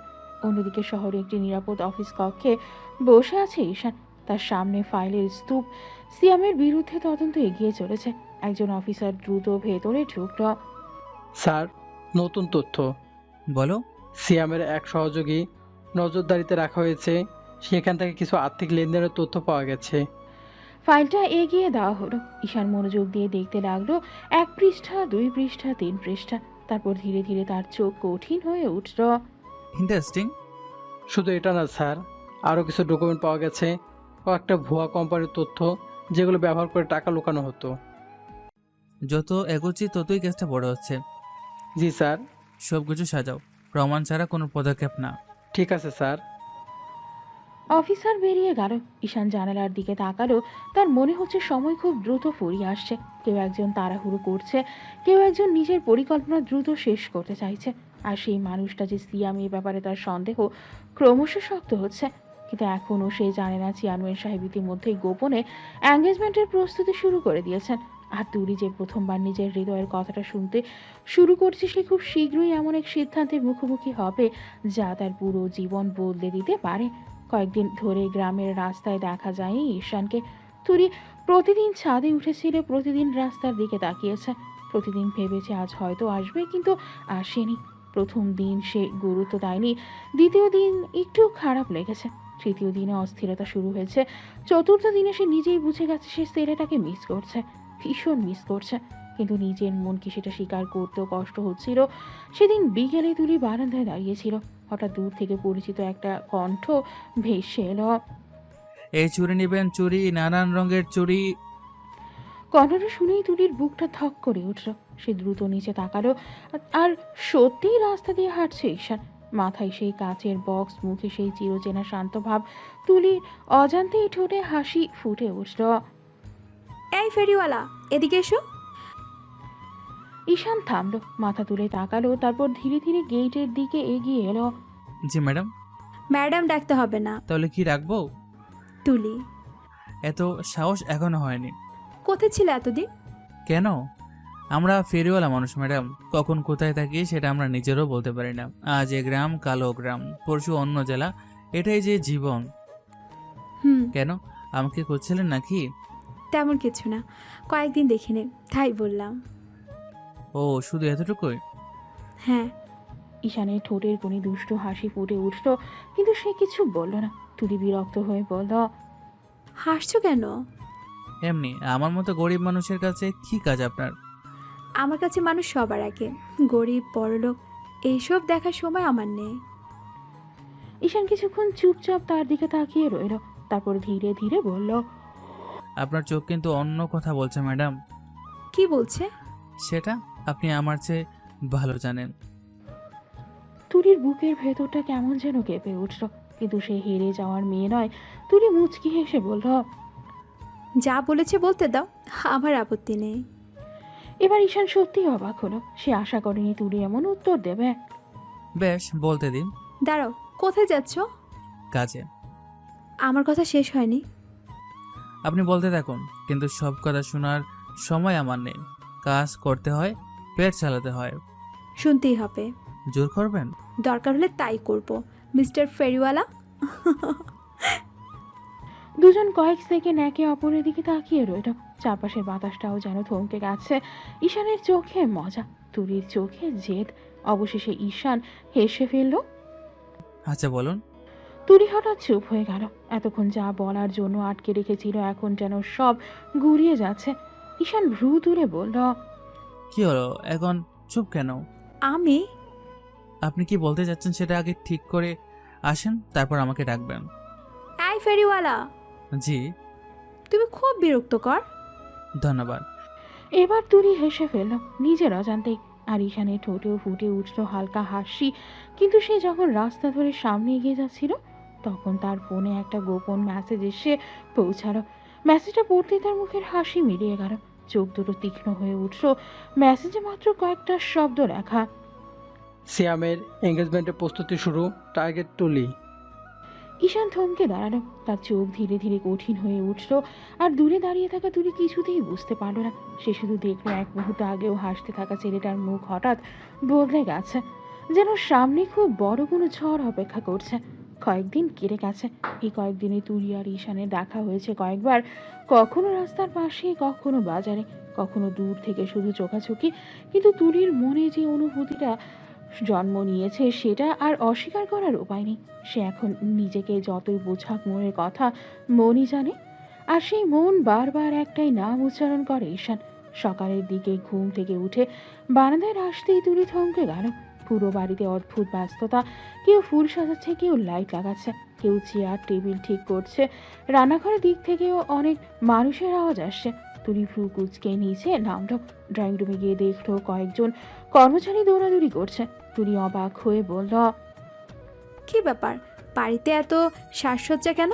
C: অন্যদিকে শহরে একটি নিরাপদ অফিস কক্ষে বসে আছে ঈশান। তার সামনে ফাইলের স্তূপ। সিয়ামের বিরুদ্ধে তদন্ত এগিয়ে চলেছে। একজন অফিসার দ্রুত ভেতরে ঢুকল।
Q: স্যার, নতুন তথ্য।
A: বলো।
Q: সিয়ামের এক সহযোগী নজরদারিতে রাখা হয়েছে, সেখান থেকে কিছু আর্থিক লেনদেনের তথ্য পাওয়া গেছে।
C: ফাইলটা এগিয়ে দেওয়া হলো। ঈশান মনোযোগ দিয়ে দেখতে লাগলো। 1 পৃষ্ঠা, 2 পৃষ্ঠা, 3 পৃষ্ঠা। তারপর ধীরে ধীরে তার চোখ কঠিন হয়ে উঠল।
A: ইন্টারেস্টিং।
Q: শুধু এটা না স্যার, আরও কিছু ডকুমেন্ট পাওয়া গেছে, কয়েকটা ভুয়া কোম্পানির তথ্য, যেগুলো ব্যবহার করে টাকা লুকানো হতো।
A: যত এগোচ্ছি ততই কেসটা বড় হচ্ছে।
Q: জি স্যার।
A: সব কিছু সাজাও, প্রমাণ ছাড়া কোনো পদক্ষেপ না।
Q: ঠিক আছে স্যার।
C: অফিসার বেরিয়ে গেল। ঈশান জানালার দিকে তাকালো। তার মনে হচ্ছে সময় খুব দ্রুত ফুরিয়ে আসছে। কেউ একজন তাড়াহুড়ো করছে, কেউ একজন নিজের পরিকল্পনা দ্রুত শেষ করতে চাইছে। আর সেই মানুষটা যে সিয়াম, এই ব্যাপারে তার সন্দেহ ক্রমশ শক্ত হচ্ছে। কিন্তু এখনও সে জানে না চেয়ারম্যান সাহেব ইতিমধ্যেই গোপনে এঙ্গেজমেন্টের প্রস্তুতি শুরু করে দিয়েছেন। আর তুলি যে প্রথমবার নিজের হৃদয়ের কথাটা শুনতে শুরু করছে, সে খুব শীঘ্রই এমন এক সিদ্ধান্তের মুখোমুখি হবে যা তার পুরো জীবন বদলে দিতে পারে। কয়েকদিন ধরে গ্রামের রাস্তায় দেখা যায়নি ঈশানকে। তুলি প্রতিদিন ছাদে উঠেছিল, প্রতিদিন রাস্তার দিকে তাকিয়েছে, প্রতিদিন ভেবেছে আজ হয়তো আসবে, কিন্তু আসেনি। প্রথম দিন সে গুরুত্ব দেয়নি, দ্বিতীয় দিন একটু খারাপ লেগেছে, তৃতীয় দিনে অস্থিরতা শুরু হয়েছে, চতুর্থ দিনে সে নিজেই বুঝে গেছে সে ছেলেটাকে মিস করছে, ভীষণ মিস করছে। কিন্তু নিজের মনকে সেটা স্বীকার করতেও কষ্ট হচ্ছিল। সেদিন বিকেলে তুলি বারান্দায় দাঁড়িয়েছিল। হঠাৎ দূর থেকে পরিচিত একটা কণ্ঠ ভেসে এলো।
A: এই চুড়ি নেবেন? চুড়ি, নানান রঙের চুড়ি।
C: কণ্ঠটা শুনেই তুলির বুকটা ধক করে উঠল। সে দ্রুত নিচে তাকালো, আর সত্যিই রাস্তা দিয়ে হাঁটছে ঈশান। মাথায় সেই কাচের বক্স, মুখে সেই চিরচেনা শান্ত ভাব। তুলির অজান্তেই ঠোঁটে হাসি ফুটে উঠল।
B: এই ফেরিওয়ালা, এদিকে এসো।
C: ঈশান থামলো, মাথা তুলে তাকালো, তারপর ধীরে ধীরে গেটের দিকে এগিয়ে এলো।
A: জি ম্যাডাম।
B: ম্যাডাম ডাকতে হবে না।
A: তাহলে কি রাখবো?
B: তুলি।
A: এত সাহস এখনো হয়নি।
B: কোথায় ছিল এতদিন?
A: কেন? আমরা ফেরিওয়ালা মানুষ ম্যাডাম, কখন কোথায় থাকি সেটা আমরা নিজেরও বলতে পারি না। আজ এ গ্রাম, কালো গ্রাম, পরশু অন্য জেলা, এটাই যে জীবন। কেন, আমাকে খুঁজছিলেন নাকি?
B: তেমন কিছু না, কয়েকদিন দেখিনি তাই বললাম।
A: ও, শুধু এতটুকুই?
B: হ্যাঁ।
C: ঈশানের ঠোঁটের কোণে দুষ্ট হাসি ফুটে উঠল, কিন্তু সে কিছু বলল না। তুলি বিরক্ত হয়ে বলল,
B: হাসছো কেন?
A: এমনি, আমার মতো গরিব মানুষের কাছে কি কাজ আপনার?
B: আমার কাছে মানুষ সবার আগে, গরিব বড়লোক এইসব দেখার সময় আমার নেই।
C: ঈশান কিছুক্ষণ চুপচাপ তার দিকে তাকিয়ে রইল, তারপর ধীরে ধীরে বলল,
A: আপনার চোখ কিন্তু অন্য কথা বলছে ম্যাডাম।
B: কি বলছে?
A: সেটা আপনি আমার চেয়ে ভালো জানেন।
C: তুলির বুকের ভেতরটা কেমন যেন কেঁপে উঠল। কিন্তু সে হেরে যাওয়ার মেয়ে নয়। তুলি মুচকি হেসে বলল,
B: যা বলেছে বলতে দাও, আমার আপত্তি নেই।
C: এবার ঈশান সত্যিই অবাক হলো। সে আশা করেনি তুলি এমন উত্তর দেবে।
A: বেশ, বলতে দিন।
B: দাঁড়াও, কোথায় যাচ্ছ?
A: কাজে।
B: আমার কথা শেষ হয়নি।
A: আপনি বলতে থাকুন, কিন্তু সব কথা শোনার সময় আমার নেই। কাজ করতে হয়, পেট চালাতে হয়।
B: শুনতেই হবে।
A: জোর করবেন?
B: দরকার হলে তাই করব, মিস্টার ফেরিওয়ালা।
C: দুজন কয়েক সেকেন্ড একে অপরের দিকে তাকিয়ে রইল। চারপাশের বাতাসটাও যেন থমকে গেছে। ঈশানের চোখে মজা, তুলির চোখে জেদ। অবশেষে ঈশান হেসে ফেলল।
A: আচ্ছা বলুন।
C: তুলি হঠাৎ চুপ হয়ে গেল। এতক্ষণ যা বলার জন্য আটকে রেখেছিল এখন যেন সব গুড়িয়ে যাচ্ছে। ঈশান ভ্রু তুলে বলল,
A: কি হলো এখন চুপ কেন? আপনি কি বলতে চাচ্ছেন সেটা আগে ঠিক করে আসেন, তারপর আমাকে ডাকবেন।
B: এই ফেরিওয়ালা।
A: জি।
B: তুমি খুব বিরক্তকর।
A: ধন্যবাদ।
C: এবার তুলি হেসে ফেলল নিজের অজান্তেই। আর ঈশানের ঠোঁটেও ফুটে উঠল হালকা হাসি। কিন্তু সে যখন রাস্তা ধরে সামনে এগিয়ে যাচ্ছিল তখন তার ফোনে একটা গোপন মেসেজ এসে পৌঁছালো। মেসেজটা পড়তেই তার মুখের হাসি মিলিয়ে গেল, চোখ দুটো তীক্ষ্ণ হয়ে উঠল। মেসেজে মাত্র কয়েকটা শব্দ লেখা,
Q: সিয়ামের এঙ্গেজমেন্টের প্রস্তুতি শুরু, টার্গেট তুলি।
C: ঈশান থমকে দাঁড়ালো। তার চোখ ধীরে ধীরে কঠিন হয়ে উঠল। আর দূরে দাঁড়িয়ে থাকা তুলি কিছুতেই বুঝতে পারল না। সে শুধু দেখলো এক মুহূর্ত আগেও হাসতে থাকা ছেলেটার মুখ হঠাৎ বদলে গেছে, যেন সামনে খুব বড় কোনো ঝড় অপেক্ষা করছে। কয়েকদিন কেটে গেছে। এই কয়েকদিনে তুলি আর ঈশানের দেখা হয়েছে কয়েকবার, কখনো রাস্তার পাশে, কখনো বাজারে, কখনো দূর থেকে শুধু চোখাচোখি। কিন্তু তুলির মনে যে অনুভূতিটা জন্ম নিয়েছে সেটা আর অস্বীকার করার উপায় নেই। সে এখন নিজেকে যতই বোঝাক মনের কথা মনই জানে। আর সেই মন বারবার একটাই নাম উচ্চারণ করে, ঈশান। সকালের দিকে ঘুম থেকে উঠে বারান্দায় আসতেই তুলি থমকে গেল। পুরো বাড়িতে অদ্ভুত ব্যস্ততা। কেউ ফুল সাজাচ্ছে, কেউ লাইট লাগাচ্ছে, কেউ চেয়ার টেবিল ঠিক করছে। রান্নাঘরের দিক থেকেও অনেক মানুষের আওয়াজ আসছে। তুলি ভ্রু কুচকে নিচে নামলো। ড্রয়িং রুমে গিয়ে দেখলো কয়েকজন কর্মচারী দৌড়াদৌড়ি করছে। তুলি অবাক হয়ে বলল,
B: কি ব্যাপার, বাড়িতে এত সাজসজ্জা কেন?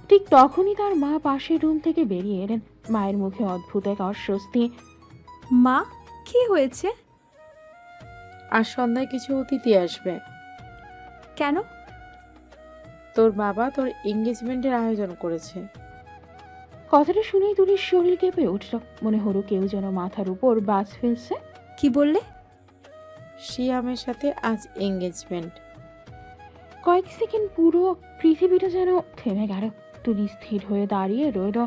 C: ঠিক তখনই তার মা পাশের রুম থেকে বেরিয়ে এলেন। মায়ের মুখে অদ্ভুত এক অস্বস্তি।
B: মা, কি হয়েছে?
N: আর সন্ধ্যায় কিছু অতিথি আসবে।
B: কেন?
N: তোর বাবা তোর এঙ্গেজমেন্টের আয়োজন করেছে।
C: কথাটা শুনেই তুলির শরীর কেঁপে উঠল। মনে হলো কেউ যেন মাথার উপর বাজ ফেলছে।
B: কি বললে?
N: শিয়ামের সাথে আজ এঙ্গেজমেন্ট।
C: কয়েক সেকেন্ড পুরো পৃথিবীটা যেন থেমে গেল। তুলি স্থির হয়ে দাঁড়িয়ে রইল।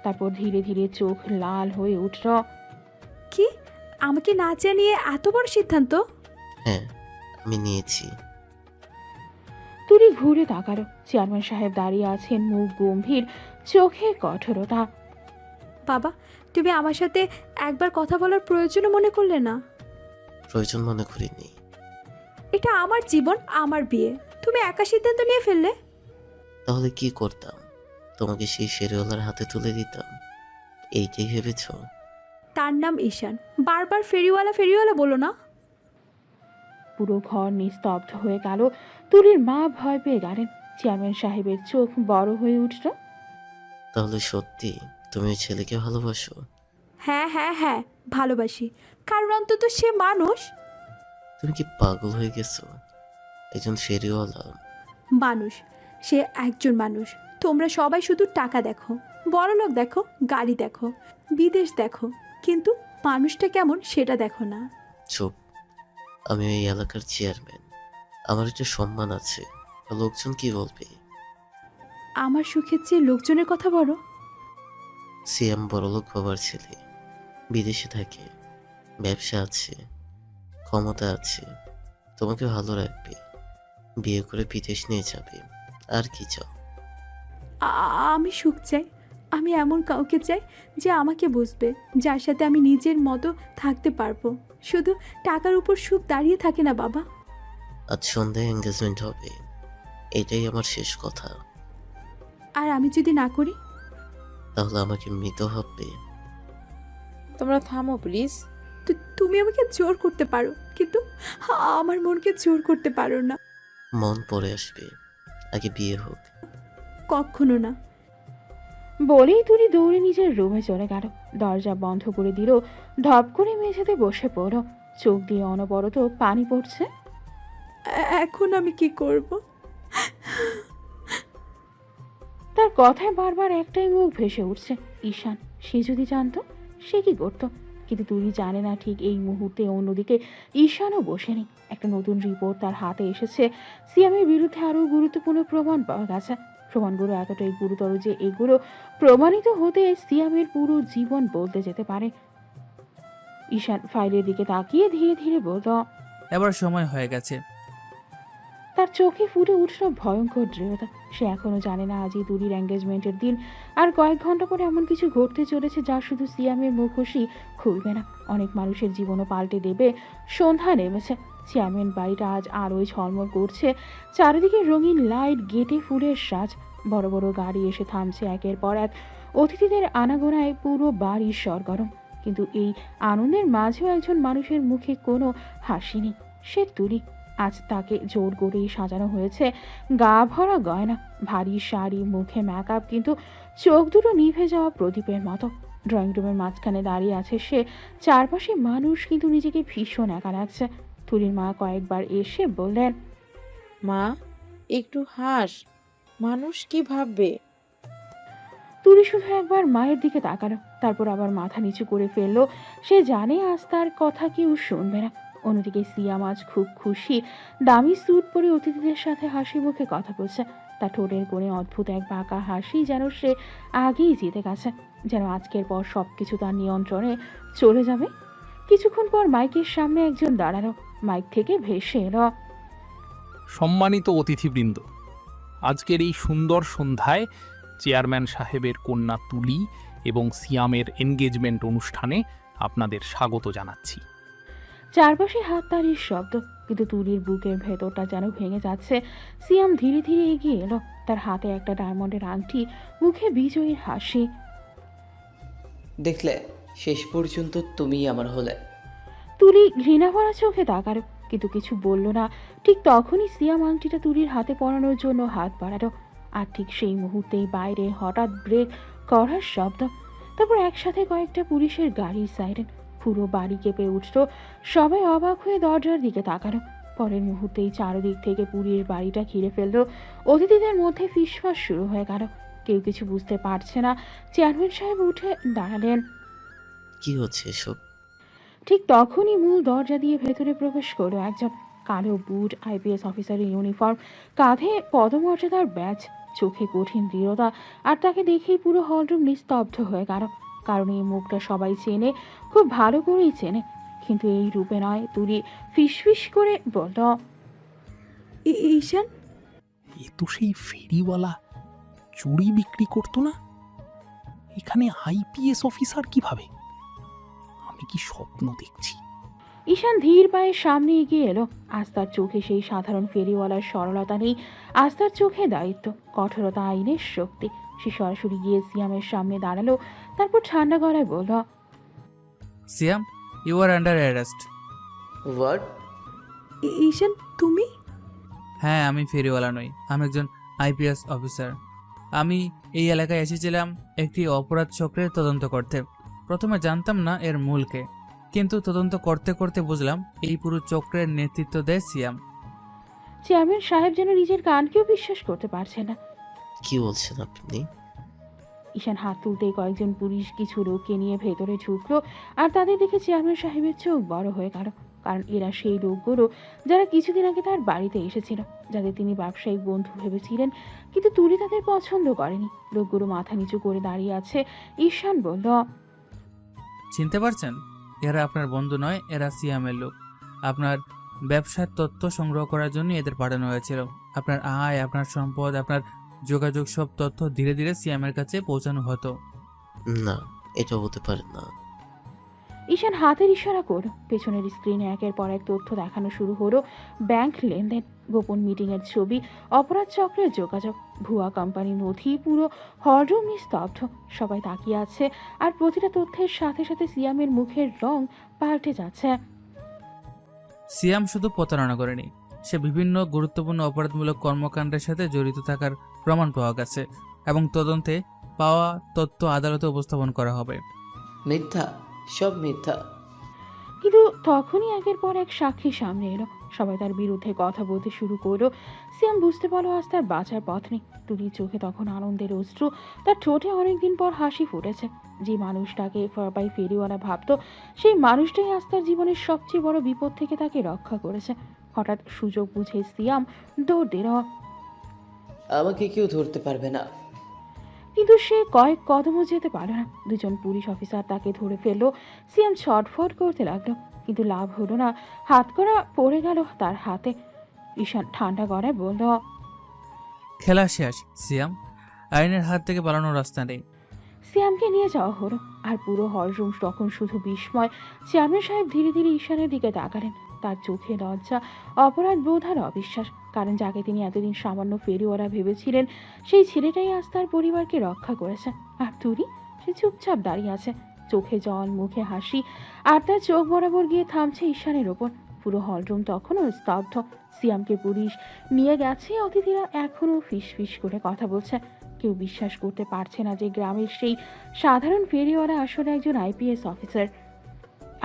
C: তারপর ধীরে ধীরে চোখ লাল হয়ে উঠল।
B: কি, আমাকে না জানিয়ে এত বড় সিদ্ধান্ত?
L: হ্যাঁ, আমি নিয়েছি।
C: তুলি ঘুরে তাকালো। চেয়ারম্যান সাহেব দাঁড়িয়ে আছেন, মুখ গম্ভীর, চোখে কঠোরতা।
B: বাবা, তুমি আমার সাথে একবার কথা বলার প্রয়োজনও মনে করলে না?
L: প্রয়োজন মনে করিনি।
B: এটা আমার জীবন, আমার বিয়ে, তুমি একা সিদ্ধান্ত নিয়ে ফেললে।
L: তাহলে কি করতাম? তোমাকে সেই ফেরিওয়ালার হাতে তুলে দিতাম, এইটাই ভেবেছ?
B: তার নাম ঈশান, বারবার ফেরিওয়ালা ফেরিওয়ালা বলো না।
C: পুরো ঘর নিস্তব্ধ হয়ে গেল। তুলির মা ভয় পেয়ে গেলেন। চেয়ারম্যান সাহেবের চোখ বড় হয়ে উঠল।
L: তাহলে সত্যি তুমি ওই ছেলেকে ভালোবাসো?
B: হ্যাঁ হ্যাঁ হ্যাঁ, ভালোবাসি, কারণ অন্তত সে মানুষ।
L: তুমি কি পাগল হয়ে গেছো? একজন ফেরিওয়ালা
B: মানুষ, সে একজন মানুষ। তোমরা সবাই শুধু টাকা দেখো, বড়লোক দেখো, গাড়ি দেখো, বিদেশ দেখো, কিন্তু মানুষটা কেমন সেটা দেখো না।
L: চুপ। আমি এই এলাকার চেয়ারম্যান, আমার একটা সম্মান আছে। লোকজন কি বলবে?
B: আমার সুখের চেয়ে লোকজনের কথা বলো।
L: সিএম বড়লোক বাবার ছেলে, বিদেশে থাকে, ব্যবসা আছে, ক্ষমতা আছে, তোমাকে ভালো রাখবে, বিয়ে করে বিদেশ নিয়ে যাবে। আর কি চাও?
B: আমি সুখ চাই। আমি এমন কাউকে চাই যে আমাকে বুঝবে, যার সাথে আমি নিজের মতো থাকতে পারবো। শুধু টাকার উপর সুখ দাঁড়িয়ে থাকে না বাবা।
L: আজ সন্ধ্যায় এঙ্গেজমেন্ট হবে, এটাই আমার শেষ কথা।
B: আর আমি যদি না করি?
L: তাহলে আমাকে মৃত ভাববে।
N: তোমরা থামো প্লিজ।
B: তুমি আমাকে জোর করতে পারো, কিন্তু আমার মনকে জোর করতে পারো না।
L: মন পড়ে আসবে, আগে বিয়ে হোক।
B: কখনো না।
C: বলেই তুলি দৌড়ে নিজের রুমে চলে গেল। দরজা বন্ধ করে দিল, ধপ করে মেঝেতে বসে পড়ল। চোখ দিয়ে অনবরত পানি পড়ছে।
B: এখন আমি কি করব?
C: তার কথায় বারবার একটাই মুখ ভেসে উঠছে, ঈশান। সে যদি জানতো সে কি করতো, কিন্তু তুলি জানে না ঠিক এই মুহূর্তে অন্যদিকে ঈশানও বসেনি। একটা নতুন রিপোর্ট তার হাতে এসেছে। সিয়ামের বিরুদ্ধে আরও গুরুত্বপূর্ণ প্রমাণ পাওয়া গেছে। প্রমাণগুলো এতটাই গুরুতর যে এগুলো প্রমাণিত হতে সিয়ামের পুরো জীবন বদলে যেতে পারে। ঈশান ফাইলের দিকে তাকিয়ে ধীরে ধীরে বলল,
A: এবার সময় হয়ে গেছে।
C: তার চোখে ফুটে উঠল ভয়ঙ্কর দৃঢ়তা। সে এখনো জানে না আজই তুলির এঙ্গেজমেন্টের দিন। আর কয়েক ঘন্টা পরে এমন কিছু ঘটতে চলেছে যা শুধু সিয়ামের মুখোশই খুলবে না, অনেক মানুষের জীবনও পাল্টে দেবে। সন্ধ্যা নেমেছে। চেয়ারম্যান বাড়িটা আজ আলোয় ঝলমল করছে। চারিদিকে রঙিন লাইট, গেটে ফুলের সাজ, বড় বড় গাড়ি এসে থামছে একের পর এক। অতিথিদের আনাগোনায় পুরো বাড়ি সরগরম। কিন্তু এই আনন্দের মাঝেও একজন মানুষের মুখে কোনো হাসি নেই। সে তুলি। আজ তাকে জোর করেই সাজানো হয়েছে, গা ভরা গয়না, ভারী শাড়ি, মুখে মেকআপ, কিন্তু চোখ দুটো নিভে যাওয়া প্রদীপের মতো। ড্রয়িং রুমের মাঝখানে দাঁড়িয়ে আছে সে। চারপাশে মানুষ, কিন্তু নিজেকে ভীষণ একা লাগছে। তুলির মা কয়েকবার এসে বললেন,
N: মা একটু হাস, মানুষ কি ভাববে?
C: তুলি শুধু একবার মায়ের দিকে তাকালো, তারপর আবার মাথা নিচু করে ফেললো। সে জানে আজ তার কথা কেউ শুনবে না। অন্যদিকে সিয়াম আজ খুব খুশি। দামি স্যুট পরে অতিথিদের সাথে হাসি মুখে কথা বলছে। তার ঠোঁটের কোণে অদ্ভুত এক বাঁকা হাসি, যেন সে আগেই জিতে গেছে, যেন আজকের পর সবকিছু তার নিয়ন্ত্রণে চলে যাবে। কিছুক্ষণ পর মাইকের সামনে একজন দাঁড়ালো। মাইক থেকে ভেসে এলো,
G: সম্মানিত অতিথিবৃন্দ, আজকের এই সুন্দর সন্ধ্যায় চেয়ারম্যান সাহেবের কন্যা তুলি এবং সিয়ামের এনগেজমেন্ট অনুষ্ঠানে আপনাদের স্বাগত জানাচ্ছি।
C: চারপাশে হাততালির শব্দ, কিন্তু তুলির বুকের ভেতরটা যেন ভেঙে যাচ্ছে। সিয়াম ধীরে ধীরে এগিয়ে এলো, তার হাতে একটা ডায়মন্ডের আংটি, মুখে বিজয়ীর হাসি।
R: দেখলে, শেষ পর্যন্ত তুমিই আমার হলে।
C: তুলি ঘৃণা ভরা চোখে তাকালো, কিন্তু কিছু বলল না। ঠিক তখনই সিয়াম আংটিটা তুলির হাতে পরানোর জন্য হাত বাড়ালো। আর ঠিক সেই মুহূর্তেই বাইরে হঠাৎ ব্রেক করার শব্দ, তারপর একসাথে কয়েকটা পুলিশের গাড়ির সাইরেন। পুরো বাড়ি কেঁপে উঠল। সবাই অবাক হয়ে দরজার দিকে তাকালো। পরের মুহূর্তেই চারদিক থেকে পুলিশ বাড়িটা ঘিরে ফেললো। অতিথিদের মধ্যে ফিসফাস শুরু হয়ে গেল। কেউ কিছু বুঝতে পারছে না। চেয়ারম্যান সাহেব উঠে দাঁড়ালেন।
L: কি হচ্ছে এসব?
C: ঠিক তখনই মূল দরজা দিয়ে ভেতরে প্রবেশ করলো একজন। কালো বুট, আইপিএস অফিসারের ইউনিফর্ম, কাঁধে পদমর্যাদার ব্যাজ, চোখে কঠিন দৃঢ়তা। আর তাকে দেখেই পুরো হলরুম নিস্তব্ধ হয়ে গেল, কারণ এই মুখটা সবাই চেনে, খুব ভালো করেই চেনে, কিন্তু এই রূপে নয়। তুলি ফিসফিস করে বলল,
B: ঈশান,
G: এ তো সেই ফেরিওয়ালা, চুড়ি বিক্রি করতো না? এখানে আইপিএস অফিসার কিভাবে? আমি কি স্বপ্ন দেখছি?
C: ঈশান ধীর পায়ে সামনে এগিয়ে এলো। আজ তার চোখে সেই সাধারণ ফেরিওয়ালার সরলতা নেই, আজ তার চোখে দায়িত্ব, কঠোরতা, আইনের শক্তি। সে সরাসরি গিয়ে সিয়ামের সামনে দাঁড়ালো, তারপর ঠান্ডা গলায় বলল,
A: Siam, you are under arrest.
R: What?
B: Ishan, তুমি?
A: হ্যাঁ, আমি ফেরিওয়ালা নই, আমি একজন আইপিএস অফিসার। আমি এই এলাকায় এসেছিলাম একটি অপরাধ চক্রের তদন্ত করতে। প্রথমে জানতাম না এর মূলকে, কিন্তু তদন্ত করতে করতে বুঝলাম এই পুরো চক্রের নেতৃত্ব দেয় সিয়াম।
C: চেয়ারম্যান সাহেব যেন নিজের কানকেও বিশ্বাস করতে পারছে না।
L: কি বলছেন আপনি?
C: ঈশান হাত তুলতেই কয়েকজন পুলিশ কিছু লোককে নিয়ে ভেতরে ঢুকলো। আর তাদের দেখে চেয়ারম্যান সাহেবের চোখ বড় হয়ে গেল, কারণ এরা সেই লোকগুলো যারা কিছুদিন আগে তার বাড়িতে এসেছিল, যাদের তিনি ব্যবসায়িক বন্ধু ভেবেছিলেন। কিন্তু তুলি তাদের পছন্দ করেনি। লোকগুলো মাথা নিচু করে দাঁড়িয়ে আছে। ঈশান বলল,
A: চিনতে পারছেন? এরা আপনার বন্ধু নয়, এরা সিয়ামের লোক। আপনার ব্যবসার তথ্য সংগ্রহ করার জন্য এদের পাঠানো হয়েছিল। আপনার আয়, আপনার সম্পদ, আপনার যোগাযোগ, সব তথ্য ধীরে ধীরে সিয়ামের কাছে পৌঁছানো হতো।
L: না, এটা হতে পারে না।
C: ঈশান হাতের ইশারা করল। পেছনের স্ক্রিনে একের পর এক তথ্য দেখানো শুরু হলো। ব্যাংক লেনদেন, গোপন মিটিংয়ের ছবি, অপরাধ চক্রের যোগাযোগ, ভুয়া কোম্পানি নথি। পুরো হলরুম নিস্তব্ধ, সবাই তাকিয়ে আছে। আর প্রতিটা তথ্যের সাথে সাথে সিয়ামের মুখের রং পাল্টে যাচ্ছে।
A: সিয়াম শুধু প্রতারণা করেনি, সে বিভিন্ন গুরুত্বপূর্ণ অপরাধমূলক কর্মকাণ্ডের সাথে জড়িত থাকার প্রমাণ পাওয়া গেছে এবং তদন্তে পাওয়া তথ্য আদালতে উপস্থাপন করা হবে।
R: মিথ্যা, সব মিথ্যা।
C: কিন্তু তখনই একের পর এক সাক্ষী সামনে এলো, সবাই তার বিরুদ্ধে কথা বলতে শুরু করলো। সিয়াম বুঝতে পারলো আজ তার বাঁচার পথ নেই। তুলির চোখে তখন আনন্দের অশ্রু, তার ঠোঁটে অনেকদিন পর হাসি ফুটেছে। যে মানুষটাকে ফরবাই ফেরিওয়ালা ভাবতো, সেই মানুষটাই আজ তার জীবনের সবচেয়ে বড় বিপদ থেকে তাকে রক্ষা করেছে। হঠাৎ সুযোগ বুঝে সিয়াম দৌড় দিল,
R: আমাকে কেউ ধরতে পারবে না।
C: কিন্তু সে কয়েক কদমও যেতে পারল না। দুজন পুলিশ অফিসার তাকে ধরে ফেললো। সিয়াম ছটফট করতে লাগলো, কিন্তু লাভ হলো না। হাত করা পড়ে গেল তার হাতে। ঈশান ঠান্ডা গলায় বলল,
A: খেলা শেষ সিয়াম, আইনের হাত থেকে পালানোর রাস্তা নেই।
C: সিয়ামকে নিয়ে যাওয়া হলো, আর পুরো হলরুম তখন শুধু বিস্ময়। চেয়ারম্যান সাহেব ধীরে ধীরে ঈশানের দিকে তাকালেন। তার চোখে লজ্জা, অপরাধ বোধ আর অবিশ্বাস। কারণ যাকে তিনি এতদিন সামান্য ফেরিওয়ালা ভেবেছিলেন, সেই ছেলেটাই আজ তার পরিবারকে রক্ষা করেছে। আর তুরি, সে চুপচাপ দাঁড়িয়ে আছে, চোখে জল, মুখে হাসি, আর তার চোখ বরাবর গিয়ে থামছে ঈশানের ওপর। পুরো হলরুম তখনও স্তব্ধ। সিয়ামকে পুলিশ নিয়ে গেছে, অতিথিরা এখনও ফিস ফিস করে কথা বলছে। কেউ বিশ্বাস করতে পারছে না যে গ্রামের সেই সাধারণ ফেরিওয়ালা আসলে একজন আইপিএস অফিসার।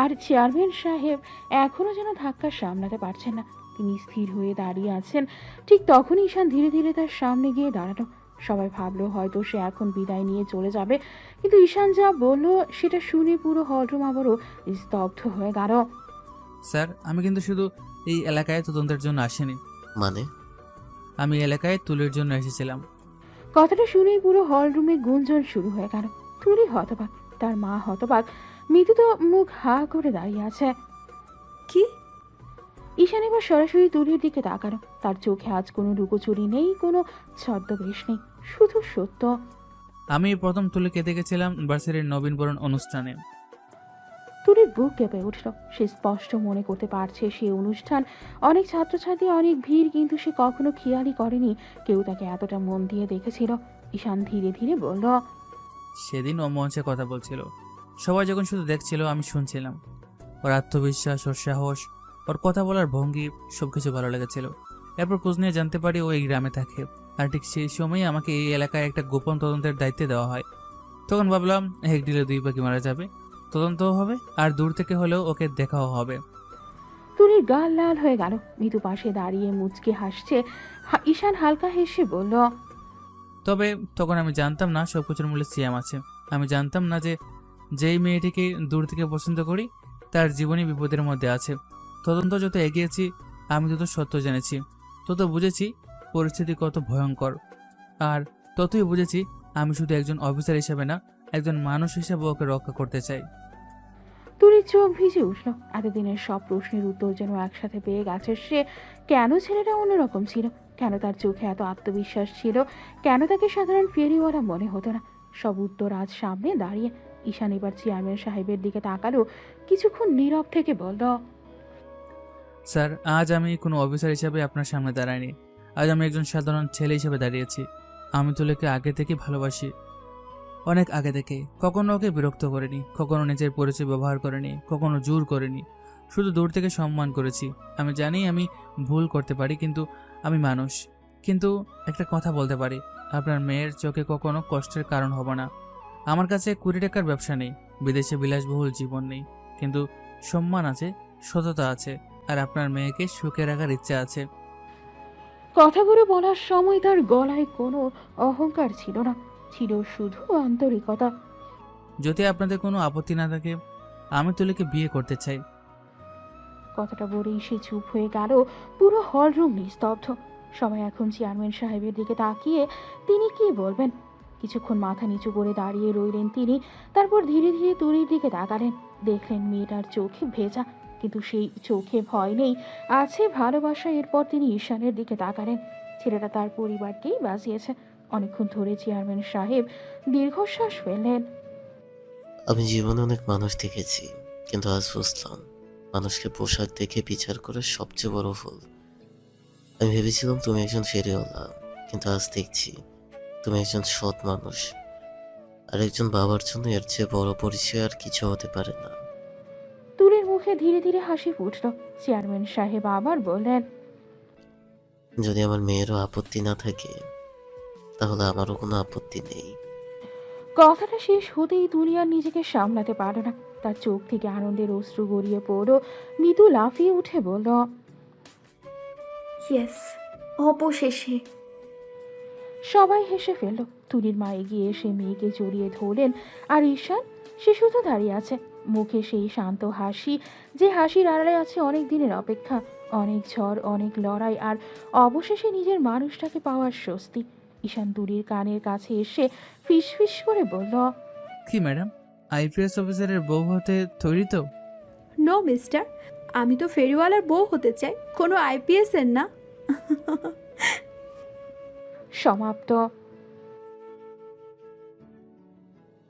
C: আর চেয়ারম্যান সাহেব এখনও যেন ধাক্কা সামলাতে পারছেন না। তিনি স্থির হয়ে দাঁড়িয়ে আছেন। ঠিক তখন ঈশান ধীরে ধীরে তার সামনে গিয়ে দাঁড়ালো। সবাই ভাবলো হয়তো সে এখন বিদায় নিয়ে চলে যাবে, কিন্তু ঈশান যা বলল সেটা শুনে পুরো হলরুম আবারও স্তব্ধ হয়ে গেল।
A: স্যার, আমি কিন্তু শুধু এই এলাকায় তদন্তের জন্য আসিনি।
L: মানে?
A: আমি এলাকায় তুলির জন্য এসেছিলাম।
C: কথাটা শুনেই পুরো হলরুমে গুঞ্জন শুরু হয়ে গেল। তুলি হতবাক, তার মা হতবাক, মিতু তো মুখ হা করে দাঁড়িয়ে আছে।
B: কি?
C: ঈশান এবার সরাসরি তুলির দিকে তাকালো। তার চোখে আজ কোনো লুকোচুরি নেই, কোনো ছদ্মবেশ নেই, শুধু সত্য।
A: আমি প্রথম তুলিকে দেখেছিলাম ভার্সিটির নবীনবরণ অনুষ্ঠানে।
C: তুলির বুক কেঁপে উঠল। সে স্পষ্ট মনে করতে পারছে সে অনুষ্ঠান, অনেক ছাত্রছাত্রী, অনেক ভিড়, কিন্তু সে কখনো খেয়ালই করেনি কেউ তাকে এতটা মন দিয়ে দেখেছিল। ঈশান ধীরে ধীরে বলল,
A: সেদিন ও মঞ্চে কথা বলছিল। সবাই যখন শুধু দেখছিল, আমি শুনছিলাম। ওর আত্মবিশ্বাস, ওর সাহস, ওর কথা বলার ভঙ্গি সবকিছু ভালো লেগেছিল। এরপর খোঁজ নিয়ে জানতে পারি ও এই গ্রামে থাকে, আর ঠিক সেই সময়ই আমাকে এই এলাকায় একটা গোপন তদন্তের দায়িত্ব দেওয়া হয়। তখন ভাবলাম এক ডিলে দুই পাখি মারা যাবে, তদন্তও হবে আর দূর থেকে হলেও ওকে দেখাও হবে।
C: তুলির গাল লাল হয়ে গেল। মিতু পাশে দাঁড়িয়ে মুচকে হাসছে। ঈশান হালকা হেসে বলল,
A: তবে তখন আমি জানতাম না সবকিছুর মূল্যে সিয়াম আছে। আমি জানতাম না যে যেই মেয়েটিকে দূর থেকে পছন্দ করি তার জীবনই বিপদের মধ্যে আছে। তদন্ত যত এগিয়েছি, আমি তত সত্য জেনেছি, তত বুঝেছি পরিস্থিতি কত ভয়ঙ্কর। আর ততই বুঝেছি আমি শুধু একজন অফিসার হিসেবে না, একজন মানুষ হিসেবে ওকে রক্ষা করতে চাই।
C: তুলির চোখ ভিজে উঠল। এতদিনের সব প্রশ্নের উত্তর যেন একসাথে পেয়ে গেছে সে। কেন ছেলেটা অন্যরকম ছিল, কেন তার চোখে এত আত্মবিশ্বাস ছিল, কেন তাকে সাধারণ ফেরিওয়ালা মনে হতো না, সব উত্তর আজ সামনে দাঁড়িয়ে। ঈশান এবার চেয়ারম্যান সাহেবের দিকে তাকালো, কিছুক্ষণ নীরব থেকে বলল,
A: স্যার, আজ আমি কোনো অফিসার হিসেবে আপনার সামনে দাঁড়াইনি। আজ আমি একজন সাধারণ ছেলে হিসেবে দাঁড়িয়েছি। আমি তুলিকে আগে থেকে ভালোবাসি, অনেক আগে থেকে। কখনো ওকে বিরক্ত করিনি, কখনো নিজের পরিচয় ব্যবহার করিনি, কখনো জোর করিনি, শুধু দূর থেকে সম্মান করেছি। আমি জানি আমি ভুল করতে পারি, কিন্তু আমি মানুষ। কিন্তু একটা কথা বলতে পারি, আপনার মেয়ের চোখে কখনো কষ্টের কারণ হব না। আমার কাছে 20 টাকার ব্যবসা নেই, বিদেশে বিলাসবহুল জীবন নেই, কিন্তু সম্মান আছে, সততা আছে, আর আপনার মেয়েকে সুখে রাখার ইচ্ছা আছে।
C: কথাগুলো বলার সময় তার গলায় কোনো অহংকার ছিল না, ছিল শুধু আন্তরিকতা।
A: যদি আপনাদের কোনো আপত্তি না থাকে, আমি তুলিকে বিয়ে করতে চাই।
C: কথাটা বলেই সে চুপ হয়ে গেল। পুরো হলরুম নিস্তব্ধ। সবাই এখন চেয়ারম্যান সাহেবের দিকে তাকিয়ে তিনি কি বলবেন। কিছুক্ষণ মাথা নিচু করে দাঁড়িয়ে রইলেন তিনি, তারপর ধীরে ধীরে তুলির দিকে তাকালেন। দেখলেন মেয়েটার চোখে ভেজা, কিন্তু সেই চোখে ভয় নেই, আছে ভালোবাসা। এরপর তিনি ঈশানের দিকে তাকালেন। ছেলেটা তার পরিবারকেই বাঁচিয়েছে। অনেকক্ষণ ধরে চেয়ারম্যান সাহেব দীর্ঘশ্বাস ফেললেন।
L: আমি জীবনে অনেক মানুষ দেখেছি, কিন্তু আজ বুঝলাম মানুষকে পোশাক দেখে বিচার করে সবচেয়ে বড় ভুল। আমি ভেবেছিলাম তুমি একজন ফেরিওয়ালা, কিন্তু আজ দেখছি তুমি একজন সৎ মানুষ। আর একজন বাবার জন্য এর চেয়ে বড় পরিচয় আর কিছু হতে পারে না।
C: তুলির মুখে ধীরে ধীরে হাসি ফুটল। চেয়ারম্যান সাহেব আবার বললেন,
L: যদি আমার মেয়েরও আপত্তি না থাকে তাহলে আমারও কোনো আপত্তি নেই।
C: কথাটা শেষ হতেই তুলি আর নিজেকে সামলাতে পারল না। তার চোখ থেকে আনন্দের অশ্রু গড়িয়ে পড়ল। মিতু লাফিয়ে উঠে বলল,
M: ইয়েস, অবশেষে।
C: সবাই হেসে ফেলল। তুলির মা এগিয়ে এসে মেয়েকে জড়িয়ে ধরলেন। আর ঈশান, সে শুধু দাঁড়িয়ে আছে, মুখে সেই শান্ত হাসি, যে হাসির আড়ালে আছে অনেক দিনের অপেক্ষা, অনেক ঝড়, অনেক লড়াই, আর অবশেষে নিজের মানুষটাকে পাওয়ার স্বস্তি। ঈশান তুলির কানের কাছে এসে ফিসফিস করে বলল,
A: কি ম্যাডাম, আইপিএস অফিসারের বউ হতে তৈরি তো?
B: নো মিস্টার, আমি তো ফেরিওয়ালার বউ হতে চাই, কোনো আইপিএস এর না।
C: সমাপ্ত।